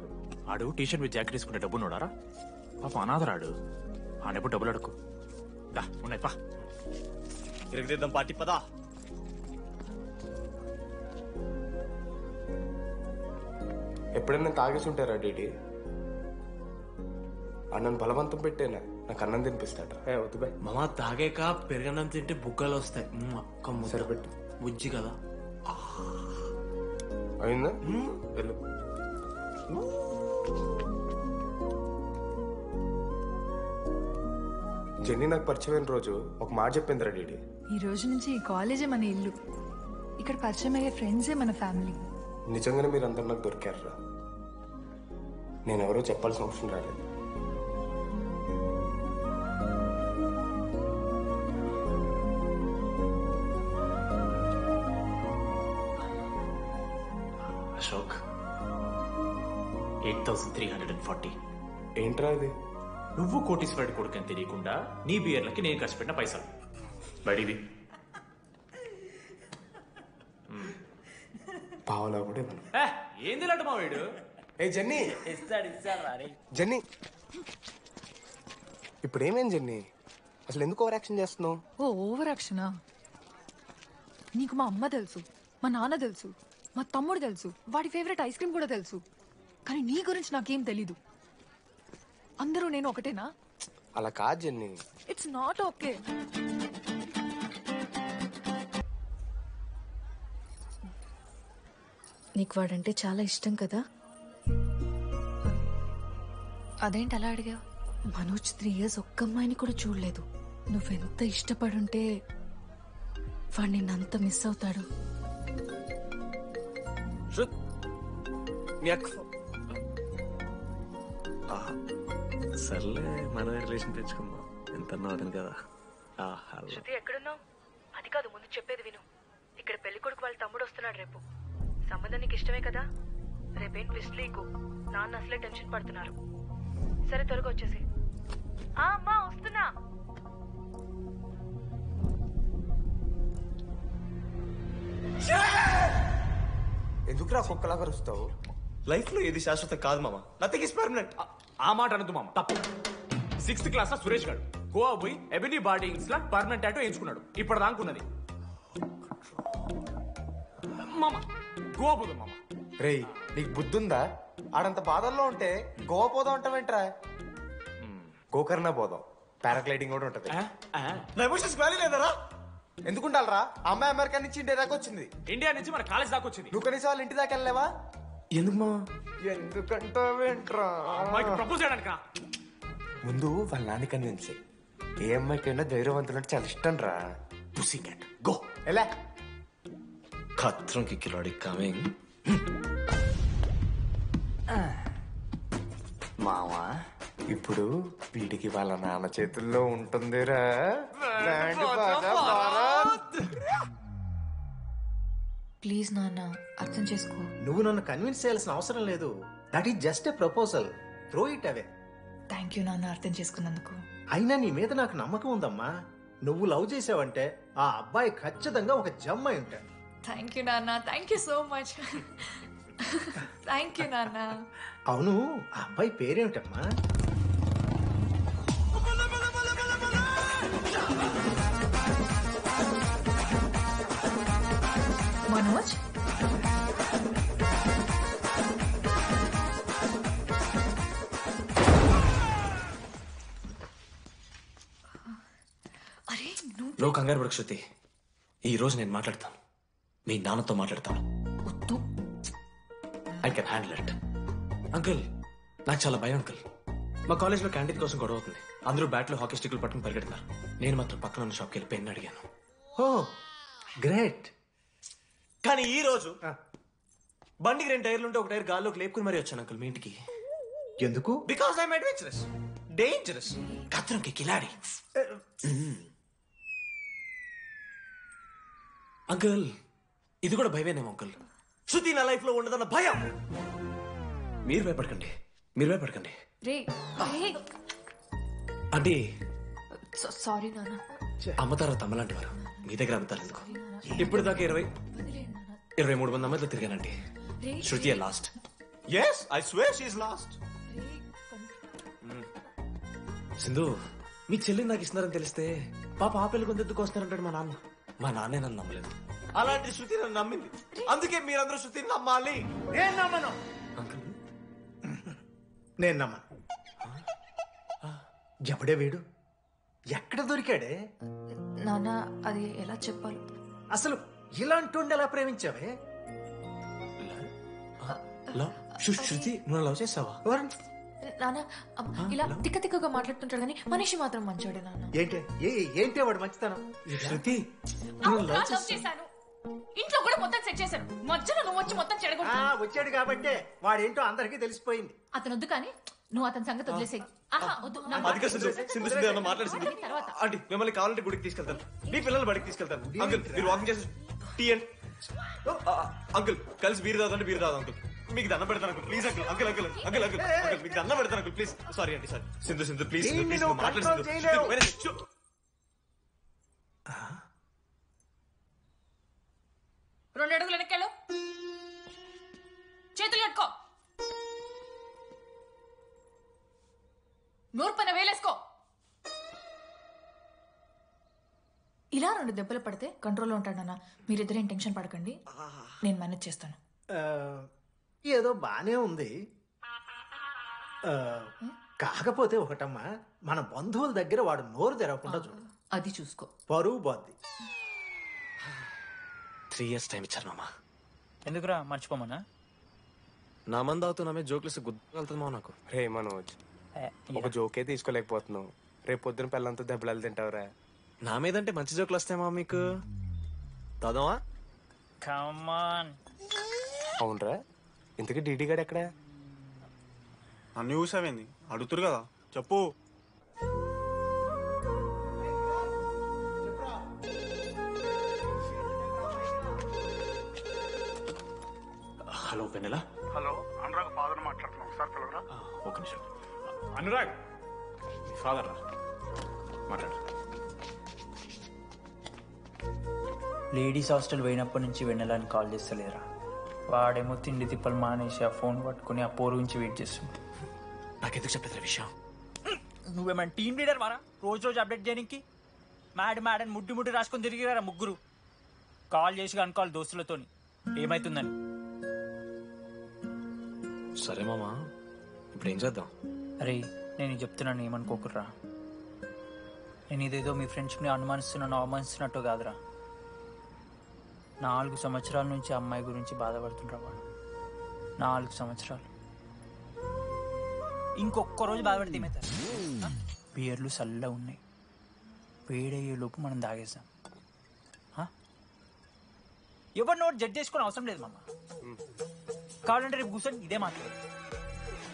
ఆడు టీషర్ట్ విత్ జాకెట్ తీసుకుంటే డబ్బు నోడారా? పాప అనాథరాడు. ఆడెప్పుడు డబ్బులు అడుకు. ఉన్నాయి పా తిరగదిద్దాం పార్టీ పదా. ఎప్పుడైనా తాగేసి ఉంటారా డీటీ? అన్నను బలవంతం పెట్టేనా నాకు అన్నం తినిపిస్తాడు. వద్దు బాయ్ మామ, తాగాక పెరగన్నం తింటే బుగ్గలు వస్తాయి. సరిపెట్టు. బుజ్జి కదా. అయిందా? వెళ్ళు. జెన్నీ నాకు పరిచయమైన రోజు ఒక మాట చెప్పిందిరా డీడీ. ఈ రోజు నుంచి ఈ కాలేజే మన ఇల్లు. ఇక్కడ పరిచయం అయ్యే ఫ్రెండ్సే మన ఫ్యామిలీ. నిజంగానే మీరు అందరు నాకు దొరికారురా. నేను ఎవరో చెప్పాల్సిన అవసరం రాలేదు. అశోక్ 8,340. ఏంట్రా ఇది? నువ్వు కోటీశ్వరుడి కొడుకు అని తెలియకుండా నీ బియర్లకి నేను ఖర్చు పెట్టిన పైసలు బడివి. పావలా కూడా ఇవ్వను. ఏంది లాంటి మా వీడు? ఏ జెన్నీ, ఇస్తాడు జెన్నీ ఇప్పుడు ఏమేం జెన్నీ? అసలు ఎందుకు ఓవర్ యాక్షన్ చేస్తున్నావు? ఓవర్ యాక్షనా? నీకు మా అమ్మ తెలుసు, మా నాన్న తెలుసు, మా తమ్ముడు తెలుసు, వాడి ఫేవరెట్ ఐస్ క్రీమ్ కూడా తెలుసు. కానీ నీ గురించి నాకేం తెలీదు. అందరూ నేను ఒకటేనా? అలా కాదు జెన్నీ. It's not okay. నీకు వాడంటే చాలా ఇష్టం కదా? అదేంటి అలా అడిగా? మనోజ్ 3 years ఒక్క అమ్మాయిని కూడా చూడలేదు. నువ్వెంత ఇష్టపడుంటే వాడు నిన్నంత మిస్ అవుతాడు. సర్లే, మనమే రిలేషన్ తెచ్చుకుందాం. ఎంత అతను కదా. శృతి ఎక్కడున్నావు? అది కాదు, ముందు చెప్పేది విను. ఇక్కడ పెళ్లి కొడుకు వాళ్ళ తమ్ముడు వస్తున్నాడు రేపు. సంబంధం నీకు ఇష్టమే కదా? రేపేం ట్విస్ట్ లీకు. నాన్న అసలే టెన్షన్ పడుతున్నారు. సరే త్వరగా వచ్చేసి. అమ్మా వస్తున్నా. ఎందుకురా కుక్కలా కరుస్తావు? లైఫ్ లో ఏది శాశ్వతం కాదు మామ. Nothing is permanent. ఆ మాట అనదు మామ, తప్పు. 6th క్లాస్ లో సురేష్ గారు గోవా పోయి ఎబినీ బాడీస్ లా పర్మనెంట్ టాటూ ఎంచుకున్నాడు. ఇప్పుడు దానుకున్నది మామ. గోవా పోదాం మామ. రేయ్ నీకు బుద్ధుందా? ఆడంత బాధల్లో ఉంటే గోవా పోదాం అంటావేంట్రా? గోకర్ణ పోదాం, పారాగ్లైడింగ్ కూడా ఉంటది. నా ఎమోషన్స్ వాల్యూ లేదరా? ఎందుకుంటారా? అమ్మాయి అమెరికా నుంచి ఇండియా దాకా వచ్చింది. ఇండియా నుంచి మన కాలేజ్ దాకా వచ్చింది. నువ్వు కనీసం వాళ్ళ ఇంటి దాకా వెళ్ళలేవా? ఎందుకు మా? ఎందుకంటావేంట్రా? అమ్మాయికి ప్రపోజ్ చేయడానికి ముందు వాళ్ళ నాన్న కన్విన్స్. ఏ అమ్మాయికైనా ధైర్యవంతులంటే చాలా ఇష్టం రా. పుసీ క్యాట్ గో. ఎలా? ఖత్రం కి కిలాడి కమింగ్. మావా ఇప్పుడు వీడికి వాళ్ళ నాన్న చేతుల్లో ఉంటుందిరా. ప్లీజ్ నాన్న అర్థం చేసుకో. నువ్వు నన్ను కన్విన్స్ చేయాల్సిన అవసరం లేదు. That is just a proposal. Throw it away. Thank you నాన్న అర్థం చేసుకున్నందుకు. అయినా నీ మీద నాకు నమ్మకం ఉందమ్మా. నువ్వు లవ్ చేసావంటే ఆ అబ్బాయి ఖచ్చితంగా ఒక జమ్మాయి ఉంటాడు. థ్యాంక్ యూ నాన్న. Thank you so much. Thank you నాన్న. అవును, ఆ అబ్బాయి పేరేమిటమ్మా? మనోజ్. అరే నువ్వు కంగారు పడకు శృతి. ఈ రోజు నేను మాట్లాడతాను, మీ నాన్నతో మాట్లాడతాను. I can handle it. Uncle నాకు చాలా భయం అంకుల్. మా కాలేజ్లో క్యాంటీన్ కోసం గొడవ అవుతుంది. అందరూ బ్యాట్లో హాకీ స్టిక్లు పట్టుకుని పరిగెడుతున్నారు. నేను మాత్రం పక్కన ఉన్న షాప్కి వెళ్ళి పెన్ అడిగాను. ఓ గ్రేట్. కానీ ఈ రోజు బండికి 2 టైర్లు ఉంటే ఒక టైర్ గాల్లోకి లేపుకుని మరీ వచ్చాను అంకుల్ మీ ఇంటికి. ఎందుకు? బికాస్ ఐఎమ్ అడ్వెంచరస్, డేంజరస్, ఖత్రంకి కిలాడి. అంకుల్ ఇది కూడా భయమేనేమో అంకుల్. శృతి నా లైఫ్ లో ఉండదన్న భయం. మీరు భయపడకండి, మీరు భయపడకండి. రే అంటే సారీ నాన్న. అమ్మతారా తమ్మలాంటి వారు మీ దగ్గర అమ్ముతారు ఎందుకు? ఇప్పుడు దాకా 23 మంది అమ్మాయితో తిరిగానండి. Shruti last. Yes I swear she is last. Sindhu మీ చెల్లిని నాకు ఇస్తున్నారని తెలిస్తే పాప ఆ పెళ్లి కొందెత్తుకు వస్తారంటాడు మా నాన్న. మా నాన్నే నన్ను నమ్మలేదు. అలాంటి శృతి నన్ను నమ్మింది. అందుకే మీరందరూ శృతిని నమ్మాలి. నేను నమ్మను. నేను నమ్మను. ఎవడే వీడు? ఎక్కడ దొరికాడే? నాన్న అది ఎలా చెప్పాలి? అసలు ఇలాంటి ఎలా ప్రేమించావే? శృతి నువ్వు లవ్ చేసావా? నాన్న ఇలా తిక్క తిక్కగా మాట్లాడుతుంటాడు కానీ మనిషి మాత్రం మంచోడే నాన్న. ఏంటి వాడు మంచితనం? శృతి లవ్ చేశాను. ఇంట్లో కూడా మొత్తం సెట్ చేశాను. మధ్యలో నువ్వు వచ్చి మొత్తం చెడగొట్టావు. వచ్చాడు కాబట్టి వాడేంటో అందరికీ తెలిసిపోయింది. అతను వద్దు కానీ నువ్వు అతని సంగతి వదిలేసేయి. ఆంటీ మిమ్మల్ని కావాలంటే గుడికి తీసుకెళ్తాను, మీ పిల్లలు బడికి తీసుకెళ్తాను. అంకుల్ మీరు వాకింగ్ చేసి టీ అండ్ అంకుల్ కలిసి బీరు తాగుతుంటే బీరు తాగు అంకుల్. మీకు దండం పెడతాను uncle please. Uncle uncle uncle uncle uncle uncle మీకు దండం పెడతాను అంకుల్ ప్లీజ్. సారీ అండి సారీ. సింధు ప్లీజ్ మాట్లాడు. 2 అడుగులు వెనక్కెళ్ళు. చేతులు కట్టుకో. నోరు పైన వేలేసుకో. ఇలా 2 దెబ్బలు పడితే కంట్రోల్లో ఉంటాడు నాన్న. మీరిద్దరేం టెన్షన్ పడకండి, నేను మేనేజ్ చేస్తాను. ఏదో బానే ఉంది. కాకపోతే ఒకటమ్మా, మన బంధువుల దగ్గర వాడు నోరు తెరవకుండా చూడు. అది చూసుకో. పరువు బాద్ది. 3 years టైం ఇచ్చారు మామ. ఎందుకురా మర్చిపోమన్నా? నా మంది అవుతూ నా మీద జోక్లు గుర్తుకెళ్తుంది మా నాకు. రే మనోజ్, ఒక జోకే తీసుకోలేకపోతున్నావు. రేపు పొద్దున పిల్లలతో దెబ్బలు తింటావురా. నా మీదంటే మంచి జోకులు వస్తాయమా మీకు? దాదావా కమాన్. అవునరా, ఇంతకీ డీడీ గాడు ఎక్కడ? నన్ను చూసావేంది? అడుగుతురు కదా, చెప్పు. హలో వెన్నెలా. హలో, అనురాగ్ ఫాదర్ మాట్లాడుతున్నాం సార్, పిలవరా? ఒక నిమిషం. అనురాగ్ మీ ఫాదర్ రా, మాట్లాడు. లేడీస్ హాస్టల్ పోయినప్పటి నుంచి వెన్నెలని కాల్ చేస్తలేరా? వాడేమో తిండి తిప్పలు మానేసి ఆ ఫోన్ పట్టుకుని ఆ పోరు గురించి వెయిట్ చేస్తుంది. నాకెందుకు చెప్పలేదు విషయం? నువ్వేమైనా టీమ్ లీడర్ వారా రోజు రోజు అప్డేట్ చేయడానికి? మ్యాడ్ ముడ్డి రాసుకొని తిరిగిరారా ముగ్గురు. కాల్ చేసి అనుకోవాలి దోస్తులతోని ఏమైతుందని. సరే మామా, ఇప్పుడు ఏం చేద్దాం? అరే నేను చెప్తున్నాను, ఏమనుకోకుర్రా. నేను ఇదేదో మీ ఫ్రెండ్స్ని అనుమానిస్తున్నాను అవమానిస్తున్నట్టు కాదురా. 4 సంవత్సరాల నుంచి అమ్మాయి గురించి బాధపడుతుండ్రా వాడు. 4 సంవత్సరాలు. ఇంకొక్క రోజు బాధపడితే ఏమవుతారు? బియర్లు చల్లగా ఉన్నాయి, వేడయ్యేలోపు మనం తాగేసాం. ఎవరు నోట్ జడ్జ్ చేసుకుని అవసరం లేదు మామ. కావాలంటే రేపు కూర్చొని ఇదే మాట్లాడు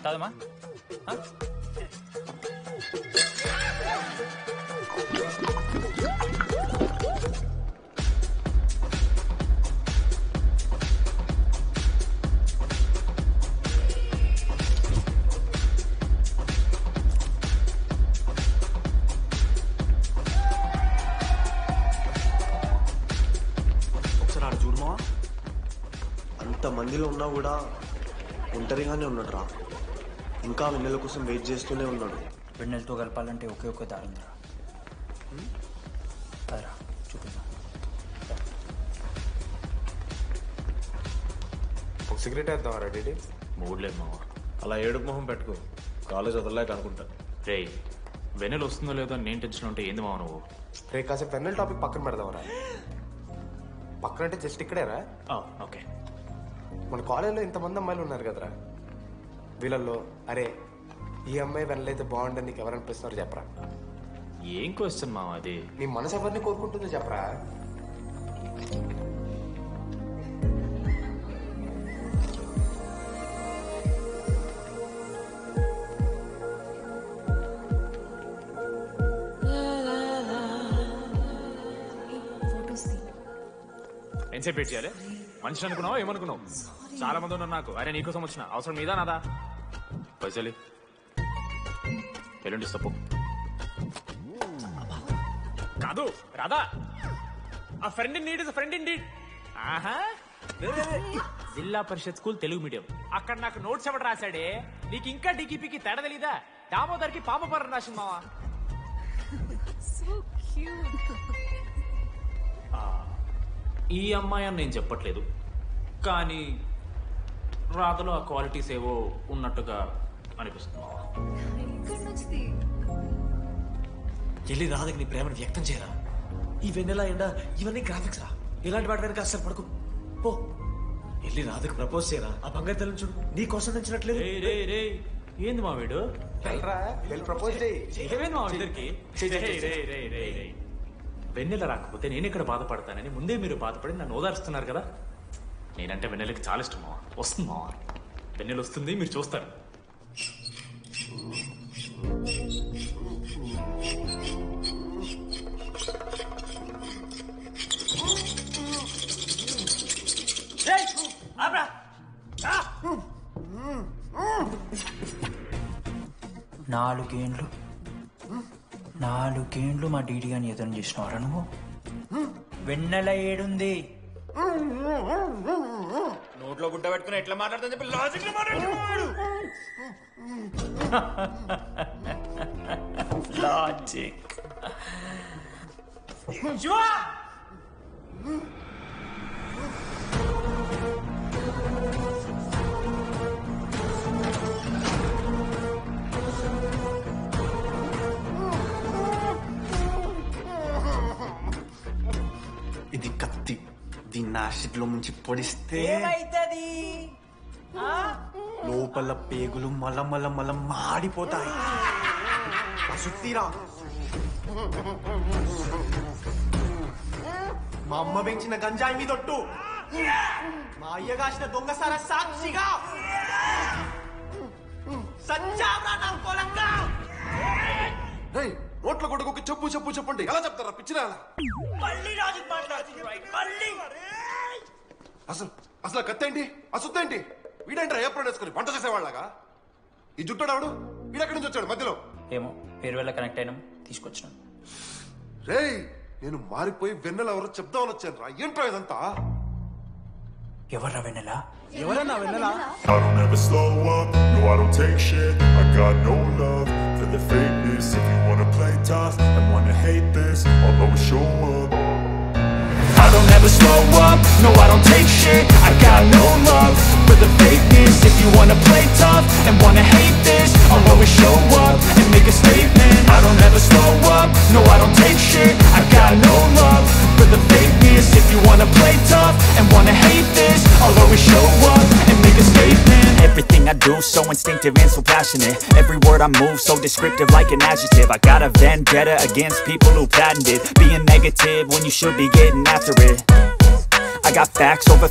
కాదమ్మా. అంతమందిలో ఉన్నా కూడా ఒంటరిగానే ఉన్నాడు రా. ఇంకా వెన్నెల కోసం వెయిట్ చేస్తూనే ఉన్నాడు. వెన్నెలతో కలపాలంటే ఒకే ఒక దారి ఉందిరా. అదరా చూపిద్దాం. ఒక సిగరెట్ వేద్దాం రెడీ? మూడ్లేదు మావా. అలా ఏడుపు మొహం పెట్టుకో, కాలేజ్ వదలలేక అనుకుంటా. రే వెన్నెల వస్తుందో లేదో అని నేను టెన్షన్ ఉంటే ఏంది మావ నువ్వు? రే కాసేపు వెన్నెల టాపిక్ పక్కన పెడదాంరా. పక్కన అంటే జస్ట్ ఇక్కడేరా. ఓకే. మన కాలేజ్లో ఇంతమంది అమ్మాయిలు ఉన్నారు కదరా, వీళ్ళల్లో అరే ఈ అమ్మాయి వెనలైతే బాగుండని నీకు ఎవరు అనిపిస్తున్నారు చెప్పరా? ఏం క్వశ్చన్ మావా అది? నీ మనసు ఎవరిని కోరుకుంటుందో చెప్పరా? ఎంతసేపు వెయిట్ చేయాలి? మనిషి అనుకున్నావు ఏమనుకున్నావు? చాలా మంది ఉన్నారు నాకు. అరే నీకోసం వచ్చిన అవసరం మీదా నాదా? పైసలి ఎల్లుండి తప్పు కాదు రాదా. ఆ friend in need is friend in need. ఆహా, జిల్లా పరిషత్ స్కూల్ తెలుగు మీడియం. అక్కడ నాకు నోట్స్ ఎవడు రాశాడే? నీకు ఇంకా డికిపికి తేడా తెలీదా? దామోదర్కి పామపరం రాసింది మావా. ఈ అమ్మాయి అని నేను చెప్పట్లేదు, కానీ రాధలో ఆ క్వాలిటీస్ ఏవో ఉన్నట్టుగా అనిపిస్తుంది. వెళ్ళి రాధకి నీ ప్రేమను వ్యక్తం చేయరా. ఈ వెన్నెలా ఎండా ఇవన్నీ గ్రాఫిక్స్ రా. ఇలాంటి వాటి వెనక అసలు పడుకో పో. వెళ్ళి రాధకు ప్రపోజ్ చేయరా. ఆ బంగారు తల్లిని చూడు, నీ కోసం తెచ్చినట్లేదు. ఏంది మా వీడు? ప్రపోజ్ ఏమైంది మా ఇద్దరికి? వెన్నెల రాకపోతే నేను ఇక్కడ బాధపడతానని ముందే మీరు బాధపడి నన్ను ఓదారుస్తున్నారు కదా. నేనంటే వెన్నెలకి చాలా ఇష్టం మావా. వస్తుంది మావా, వెన్నెల వస్తుంది, మీరు చూస్తారు. నాలుగేండ్లు మా డీడీ గాని ఎదురు చేసినవారా నువ్వు? వెన్నెల ఏడుంది? నోట్లో గుడ్డ పెట్టుకుని ఎట్లా మాట్లాడుతుందని చెప్పి లాజిక్ లాజిక్. ఇది కత్తి, దీన్ని యాసిడ్ లో ముంచి పొడిస్తే ఏమైతది? లోపల పేగులు మల మాడిపోతాయి. సుత్తిరా, మా అమ్మ పెంచిన గంజాయి మీదొట్టు, మా అయ్య కాసిన దొంగసార సాక్షిగా సచ్చావరా నా కొలంగా. నోట్ల కొడుకు చెప్పు చెప్పు చెప్పండి. ఎలా చెప్తారా పిచ్చిరా? అసలు కత్తేంటి అసుత్తేంటి? వీడేంట్రా ఏప్రిల్ వేసుకుని వంట చేసేవాళ్ళగా? ఈ జుట్టాడు వీడెక్కడి నుంచి వచ్చాడు మధ్యలో? ఏమో పేరు వల్ల కనెక్ట్ అయినాం, తీసుకొచ్చినాం. రేయ్, నేను మారిపోయి వెన్నెల ఎవరో చెప్దామని వచ్చాను రా. ఏంట్రా ఇదంతా? ఎవర్రా వెన్నెల? ఎవరన్నా వెన్నెలా? I don't ever slow up, no I don't take shit. I got no love for the fakeness. If you wanna play tough and wanna hate this, I'll always show up. I don't ever slow up, no I don't take shit. I got no love for the fakeness. If you wanna play tough and wanna hate this, I'll always show up and make a statement. I don't ever slow up, no I don't take shit. I got no love for the fakeness. If you wanna play tough and wanna hate this, I'll always show up and make a statement. Everything I do so instinctive and so passionate. Every word I move so descriptive like an adjective. I got a vendetta against people who patented being negative when you should be getting after it. I got facts over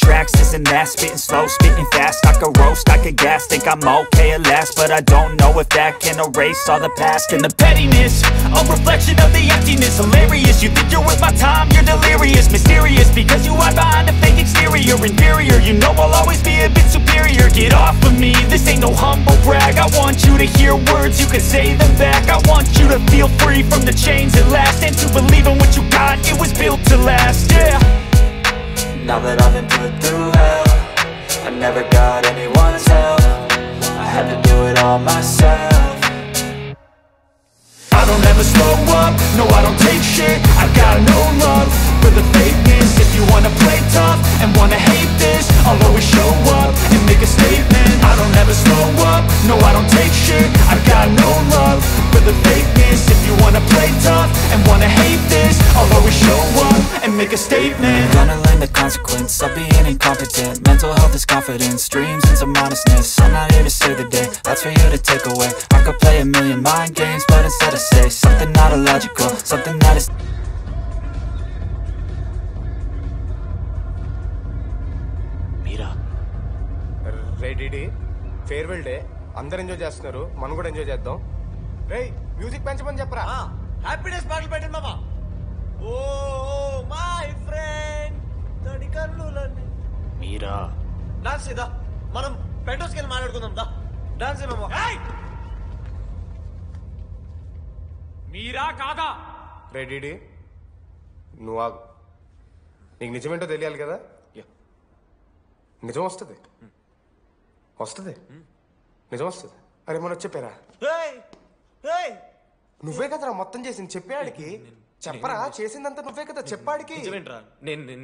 tracks, this and that. Spitting slow, spitting fast. I could roast, I could gas. Think I'm okay at last, but I don't know if that can erase all the past. And the pettiness, a reflection of the emptiness. Hilarious, you think you're worth my time, you're delirious. Mysterious, because you hide behind a fake exterior. Inferior, you know I'll always be a bit superior. Get off of me, this ain't no humble brag. I want you to hear words, you can say them back. I want you to feel free from the chains at last, and to believe in what you got, it was built to last, yeah. Now that I've been put through hell, I never got anyone's help. I had to do it all myself. I don't ever slow up, no I don't take shit. I got no love for the fakeness. If you wanna play tough and wanna hate this, I'll always show up and make a statement. I don't ever slow up, no I don't take shit. I got no love for the fakeness. If you wanna play tough and wanna hate this, I'll always show up and make a statement. Gonna learn the consequence of being incompetent. Mental health is confidence, dreams and some honestness. I'm not here to save the day, that's for you to take away. I could play a million mind games, but instead I say something not illogical, something that is. Meera ready farewell day అందరు enjoy చేస్తున్నారు, మనం కూడా enjoy చేద్దాం. రేయ్ music పెంచమని చెప్పరా. Happiness పాటలు పెట్టండి మామ. ఓ మై ఫ్రెండ్ తడి కన్నులన్నీ. మీరా డాన్స్ చేద్దాం, మనం పెంటోస్కి వెళ్ళి మాట్లాడుకుందాం. దా డాన్స్ మామ. మీరా కాదా? రెడీ నువ్వు ఆగు. నీకు నిజమేంటో తెలియాలి కదా. నిజం వస్తుంది వస్తుంది నిజం వస్తుంది. అరే మనం చెప్పారా? నువ్వే కదరా మొత్తం చేసింది, చెప్పాడికి చెప్పరా. చేసిందంతా నువ్వే కదా, చెప్పాడికి.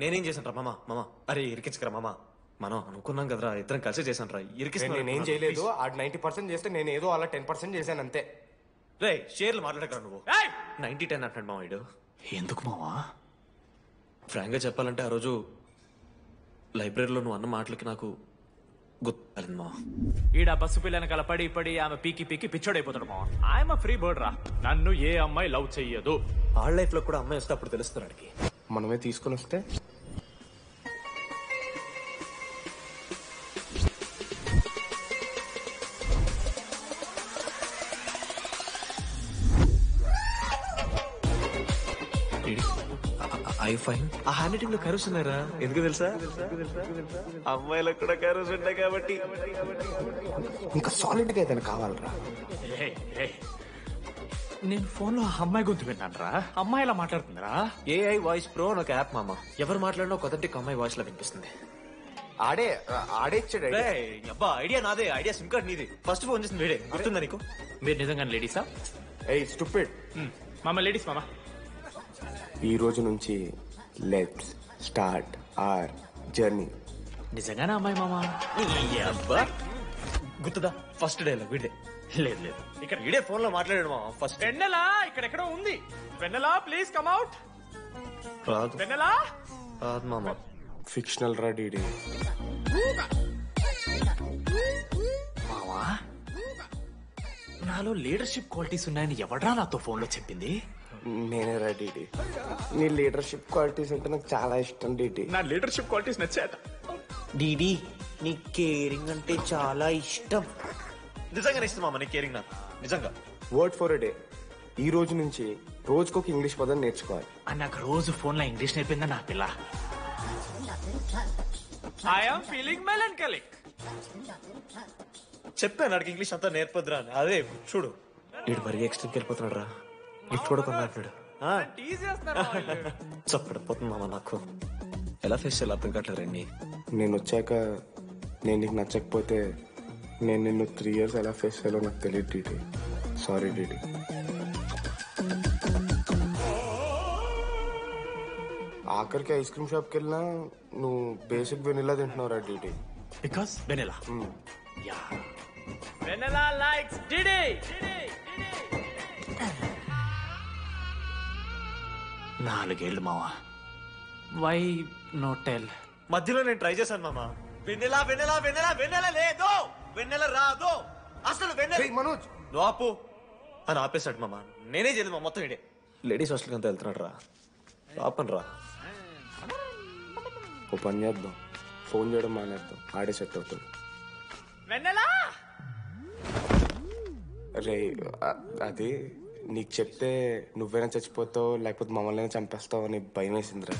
నేనేం చేశాను రా మామ. అరే ఇరికించకరా మామ, మనం అనుకున్నాం కదరా, ఇద్దరం కలిసి చేశాను రా. నేనేం చేయలేదు, ఆ 90% చేస్తే నేను ఏదో అలా 10% చేశాను అంతే. రే షేర్లు మాట్లాడకరా నువ్వు. 90-10 అంటాడు మామ వీడు. ఎందుకు మావా? ఫ్రాంక్ గా చెప్పాలంటే ఆ రోజు లైబ్రరీలో నువ్వు అన్న మాటలకి నాకు గుర్తు మా. ఈడ బస్సు పిల్లని కలపడి పడి ఆమె పీకి పిచ్చోడైపోతాడు మావా. ఆయమ ఫ్రీ బర్డ్ రా, నన్ను ఏ అమ్మాయి లవ్ చెయ్యదు. ఆళ్ళ లైఫ్ లో కూడా అమ్మాయి వస్తే అప్పుడు తెలుస్తున్నాడికి. మనమే తీసుకుని వస్తే ఆ హ్యాండ్ రైటింగ్ లో కరోస్ ఉన్నారా? ఎందుకు తెలుసా? అమ్మాయిలకు కూడా కరోస్ ఉంటాయి కాబట్టి. ఇంకా సాలిడ్ గా ఏదైనా కావాలరా. నేను ఫోన్ లో అమ్మాయి గొంతు విన్నాను రా. అమ్మాయి ఇలా మాట్లాడుతుందిరా. AI వాయిస్ ప్రో అని ఒక యాప్ మామ. ఎవరు మాట్లాడినా కొత్తటి అమ్మాయి వాయిస్ లో వినిపిస్తుంది. ఆడే ఇచ్చాడు. అబ్బా ఐడియా నాదే, ఐడియా సిమ్ కార్డ్ నీది. ఫస్ట్ ఫోన్ చేసింది వీడే, గుర్తుందా నీకు? మీరు నిజంగానే లేడీసా? స్టూపిడ్. మామ లేడీస్ మామ. ఈ రోజు నుంచి లెట్స్ స్టార్ట్ అవర్ జర్నీ. నిజంగానే అమ్మాయి మామ? గుర్తుదా ఫస్ట్ డే వీడే? లేదు లేదు, ఇక్కడ వీడే ఫోన్ లో మాట్లాడాడు మామ. ఫస్ట్ వెన్నెలా ఇక్కడెక్కడో ఉంది. వెన్నెలా ప్లీజ్ కమ్ అవుట్. రాదు వెన్నెలా రాదు మామ. ఫిక్షనల్ రా డీడీ. మావా నాలో లీడర్షిప్ క్వాలిటీస్ ఉన్నాయని ఎవడ్రా నాతో ఫోన్ లో చెప్పింది? నేనే రా డీడీ. నీ లీడర్షిప్ క్వాలిటీస్ అంటే నాకు చాలా ఇష్టం డీడీ. నా లీడర్షిప్ క్వాలిటీస్ నచ్చాట. డీడీ నీ కేరింగ్ అంటే చాలా ఇష్టం. నిజంగా ఇష్టం మామ నీ కేరింగ్ నాకు, నిజంగా. Word for a day. ఈ రోజు నుంచి రోజుకొక ఇంగ్లీష్ పదం నేర్చుకోవాలి. నాకు రోజు ఫోన్ లో ఇంగ్లీష్ నేర్పిందా నా పిల్ల. I am feeling melancholic. చెప్పాను నాకు ఇంగ్లీష్ అంతా నేర్పొద్దురా అని. అదే చూడు వీడు మరీ ఎక్స్ట్రీమ్కి వెళ్ళిపోతున్నాడు రా. గిఫ్ట్ కూడా కొన్నాడు. చప్పడిపోతుంది మామ నాకు. ఎలా ఫేస్ చేయాలి అర్థం కావట్లేదు రండి. నేను వచ్చాక నేను నీకు నచ్చకపోతే నేను నిన్ను 3 years ఎలా ఫేస్ చేయాలో నాకు తెలియదు డీడీ. Sorry DD. ఆఖరికి ఐస్ క్రీమ్ షాప్కి వెళ్ళినా నువ్వు బేసిక్ వెనిలా తింటున్నావురా DD. Because vanilla. Yeah vanilla likes DD. 4 ఏళ్ళు మావా. Why no tell? మధ్యలో నేను ట్రై చేశాను మామ. వెన్నెల వెన్నెల వెన్నెల వెన్నెల లేదు, వెన్నెల రాదు అసలు. వెన్నెల మనోజ్ నువ్వు ఆపు అని ఆపేశాడు మామ. నేనే చేయలేదు మా మొత్తం ఇడే. లేడీస్ హాస్టల్కి అంతా వెళ్తున్నాడు రా. ఆపను రా. ఓ పని చేద్దాం, ఫోన్ చేయడం మానేద్దాం, ఆడే సెట్ అవుతాడు. వెన్నెల రే అది నీకు చెప్తే నువ్వైనా చచ్చిపోతావు లేకపోతే మమ్మల్ని చంపేస్తావు అని భయం వేసిందిరా.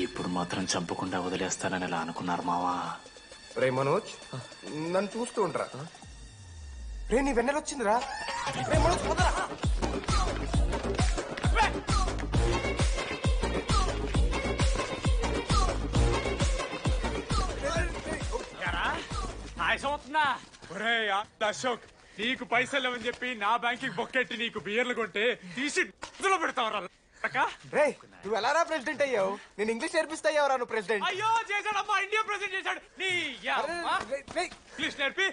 ఇప్పుడు మాత్రం చంపకుండా వదిలేస్తానని ఎలా అనుకున్నారు మావా? రే మనోజ్ నన్ను చూస్తూ ఉంటారా? రే నీ వెన్నెల వచ్చిందిరా. రే మనోజ్ పోతారా? అశోక్, నీకు పైసలు లేవని చెప్పి నా బ్యాంకింగ్ బొక్కెట్టి నీకు బియర్లు కొంటే తీసి పెడతావరా? రే నువ్వు ఎలా రా ప్రెసిడెంట్ అయ్యావు? నేను ఇంగ్లీష్ నేర్పిస్తా అయ్యావురా నువ్వు ప్రెసిడెంట్. అయ్యో చేశాడమ్మా, ఇండియా ప్రెసిడెంట్ చేశాడు. ఇంగ్లీష్ నేర్పి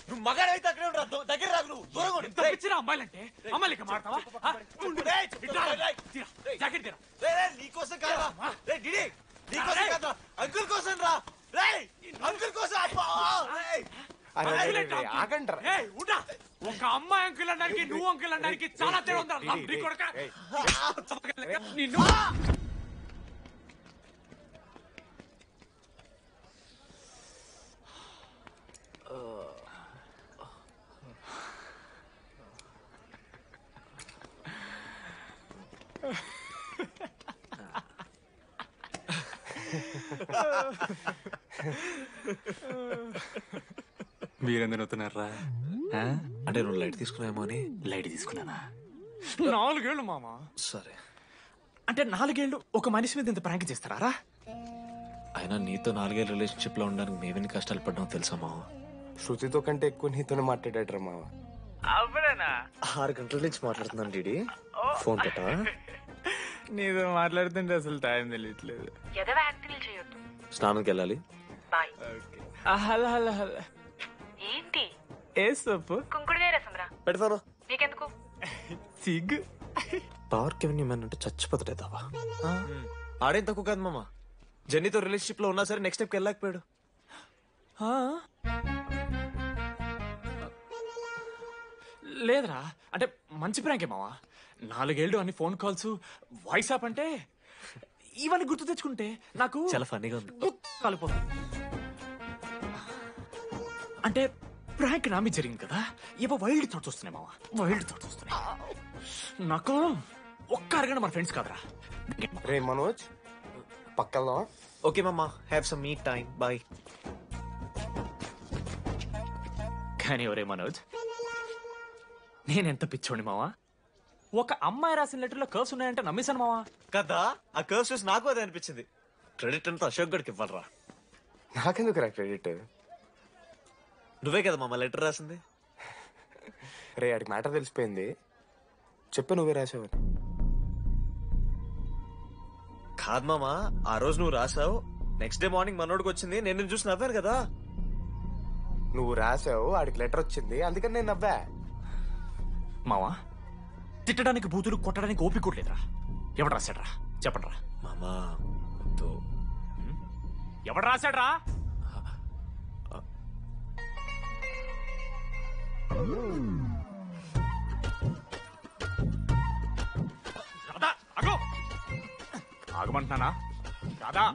నువ్వు మగాడైతే అక్కడే ఉండరా, దగ్గర రాదు. నువ్వు దూరంగా ఉండు. ఎంత పిచ్చిరా అమ్మాయిలంటే? అమ్మాయిలకి మాడతావా? జాకెట్ తీరా. నీకోసం కాదా? రే డిడి, నీకోసం కాదా? అంకుల్ కోసం రా. రే అంకుల్ కోసం. ఒక అమ్మాయి అంకుల్ అనడానికి నువ్వు అంకుల్ అనడానికి చాలా తేడా ఉందా? నిన్ను మీరెందుకు నవ్వుతున్నారా? అంటే నువ్వు లైట్ తీసుకున్నామో అని. లైట్ తీసుకున్నానా? 4 ఏళ్ళు మామా. సరే అంటే 4 ఏళ్ళు ఒక మనిషి మీద ఇంత ప్రాంక్ చేస్తారా? అయినా నీతో 4 ఏళ్ళ రిలేషన్షిప్ లో ఉండడానికి మేమెన్ని కష్టాలు పడ్డామో తెలుసా మావ? శృతితో కంటే ఎక్కువ నీతోనే మాట్లాడాడు మావ. అవునా? 6 గంటల నుంచి మాట్లాడుతున్నాను డీడీ. ఫోన్ పెట్టా? నీతో మాట్లాడుతుంటే అసలు టైం తెలియట్లేదు. స్నానంకి వెళ్ళాలి. Hello hello hello. ఏంటి? ఏ సొప్పు? కుంకుడుగాయ రసం రా. పెడతాను. నీకెందుకు? సిగ్గు. పవర్ కెవెన్ అంటే చచ్చిపోతాడే దావా. ఆడేం తక్కువ కాదు మామ. జెన్నీతో రిలేషన్షిప్ లో ఉన్నా సరే నెక్స్ట్ స్టెప్కి వెళ్ళలేకపోయాడు. లేదురా, అంటే మంచి ప్రాంకే మావా. 4 ఏళ్ళు అన్ని ఫోన్ కాల్స్, వాయిస్ యాప్ అంటే ఇవన్నీ గుర్తు తెచ్చుకుంటే నాకు చాలా ఫన్నీగా ఉంది. కాలిపోతుంది. అంటే ప్రాంక్ నా మీద జరిగింది కదా, ఇవ వైల్డ్ థాట్స్ వస్తున్నాయి మావా. వైల్డ్ థాట్స్ వస్తున్నాయి నాకు. ఒక్క అరగంట మన ఫ్రెండ్స్ కాదరా. రే మనోజ్ పక్కలో. ఓకే మామా, have some me time. Bye. కానీ ఒరే మనోజ్, నేనెంత పిచ్చోండి మావా. ఒక అమ్మాయి రాసిన లెటర్లో కర్వ్స్ ఉన్నాయంటే నమ్మేశాను మావా. కదా, ఆ కర్వ్స్ చూసి నాకు అదే అనిపించింది. క్రెడిట్ అంతా అశోక్ గడికి ఇవ్వాలరా. నాకెందుకు రా క్రెడిట్? నువ్వే కదా మామ లెటర్ రాసింది. రే ఆడికి మ్యాటర్ తెలిసిపోయింది. చెప్పు నువ్వే రాసావని. కాదు మామ, ఆ రోజు నువ్వు రాసావు. నెక్స్ట్ డే మార్నింగ్ మనోడికి వచ్చింది. నేను నిన్ను చూసి నవ్వాను కదా. నువ్వు రాసావు, ఆడికి లెటర్ వచ్చింది, అందుకని నేను నవ్వా. మావా, తిట్టడానికి బూతులు కొట్టడానికి ఓపిక కూడా లేదురా. ఎవడు రాశాడ్రా చెప్పండి రా. మామా ఎవడు రాశాడ్రా? రాధా ఆగు. ఆగమంటున్నానా? రాధా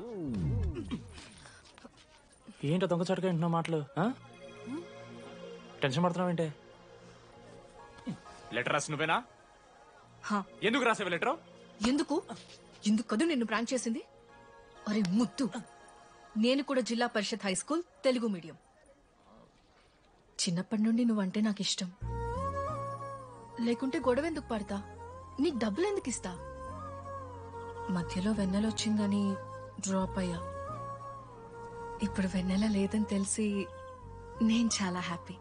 ఏంటో దొంగచాటుగా వింటున్నావు మాటలు? టెన్షన్ పడుతున్నావు ఏంటే? లెటర్ రాసి నువ్వేనా? ఎందుకు రాసావు లెటర్? ఎందుకు కదూ నిన్ను ప్రాంక్ చేసింది? అరే ముత్తు, నేను కూడా జిల్లా parishad high school Telugu medium. చిన్నప్పటి నుండి నువ్వంటే నాకు ఇష్టం. లేకుంటే గొడవ ఎందుకు పడతా? నీకు డబ్బులు ఎందుకు ఇస్తా? మధ్యలో వెన్నెలొచ్చిందని డ్రాప్ అయ్యా. ఇప్పుడు వెన్నెల లేదని తెలిసి నేను చాలా హ్యాపీ.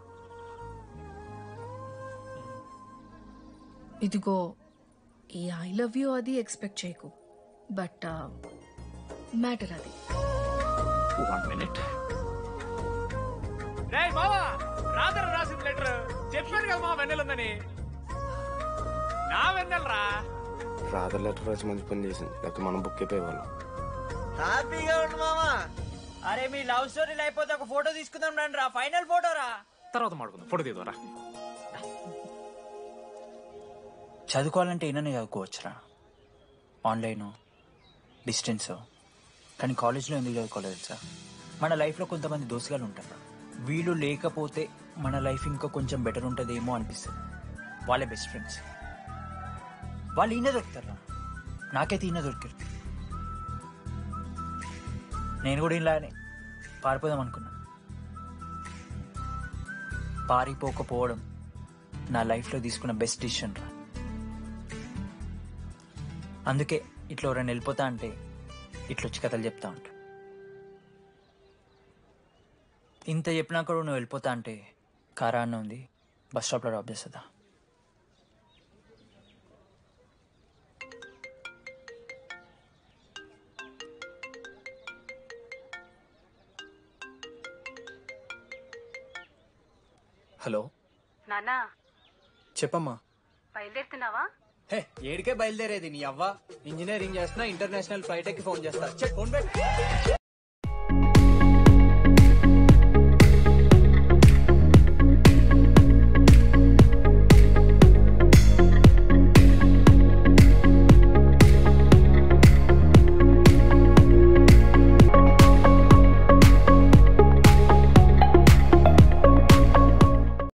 ఇదిగో ఈ ఐ లవ్ యూ అది ఎక్స్పెక్ట్ చేయకు, బట్ మ్యాటర్ అది. 1 minute. రేయ్ మావా, రాధర రాసిన లెటర్ చెప్పాను కదా మా వెన్నెలుందని. నా వెన్నెలరా. రాధర్ లెటర్ రాసి మంచి పని చేసింది, లేకపోతే మనం బుక్ అయిపోయేవాళ్ళం. హ్యాపీగా ఉండు మామా. అరే మీ లవ్ స్టోరీ అయిపోతే ఒక ఫోటో తీసుకుందాం రండి రా, ఫైనల్ ఫోటో రా. తర్వాత మాడుకుందాం, ఫోటో తీద్దాం రా. చదువుకోవాలంటే ఏమైనా చదువుకోవచ్చురా, ఆన్లైన్ డిస్టెన్స్. కానీ కాలేజ్లో ఎందుకు చదువుకోలేదు తెలుసా? మన లైఫ్లో కొంతమంది దోస్తుగాలు ఉంటారు, వీళ్ళు లేకపోతే మన లైఫ్ ఇంకా కొంచెం బెటర్ ఉంటుందేమో అనిపిస్తుంది. వాళ్ళే బెస్ట్ ఫ్రెండ్స్. వాళ్ళు ఈయన దొరుకుతారా, నాకైతే ఈయన దొరికారు. నేను కూడా ఇలానే పారిపోదాం అనుకున్నా. పారిపోకపోవడం నా లైఫ్లో తీసుకున్న బెస్ట్ డిసిషన్ రా. అందుకే ఇట్లా ఎవరైనా వెళ్ళిపోతా అంటే ఇట్లొచ్చి కథలు చెప్తా ఉంటా. ఇంత చెప్పినా కూడా నువ్వు వెళ్ళిపోతా అంటే కారా అన్న ఉంది, బస్ స్టాప్లో డ్రాప్ చేస్తుందా? హలో నానా, చెప్పమ్మా. బయలుదేరుతున్నావా? హే, ఏడికే బయలుదేరేది నీ అవ్వ. ఇంజనీరింగ్ చేస్తున్నా, ఇంటర్నేషనల్ ఫ్లైట్ ఎక్కి ఫోన్ చేస్తా. ఫోన్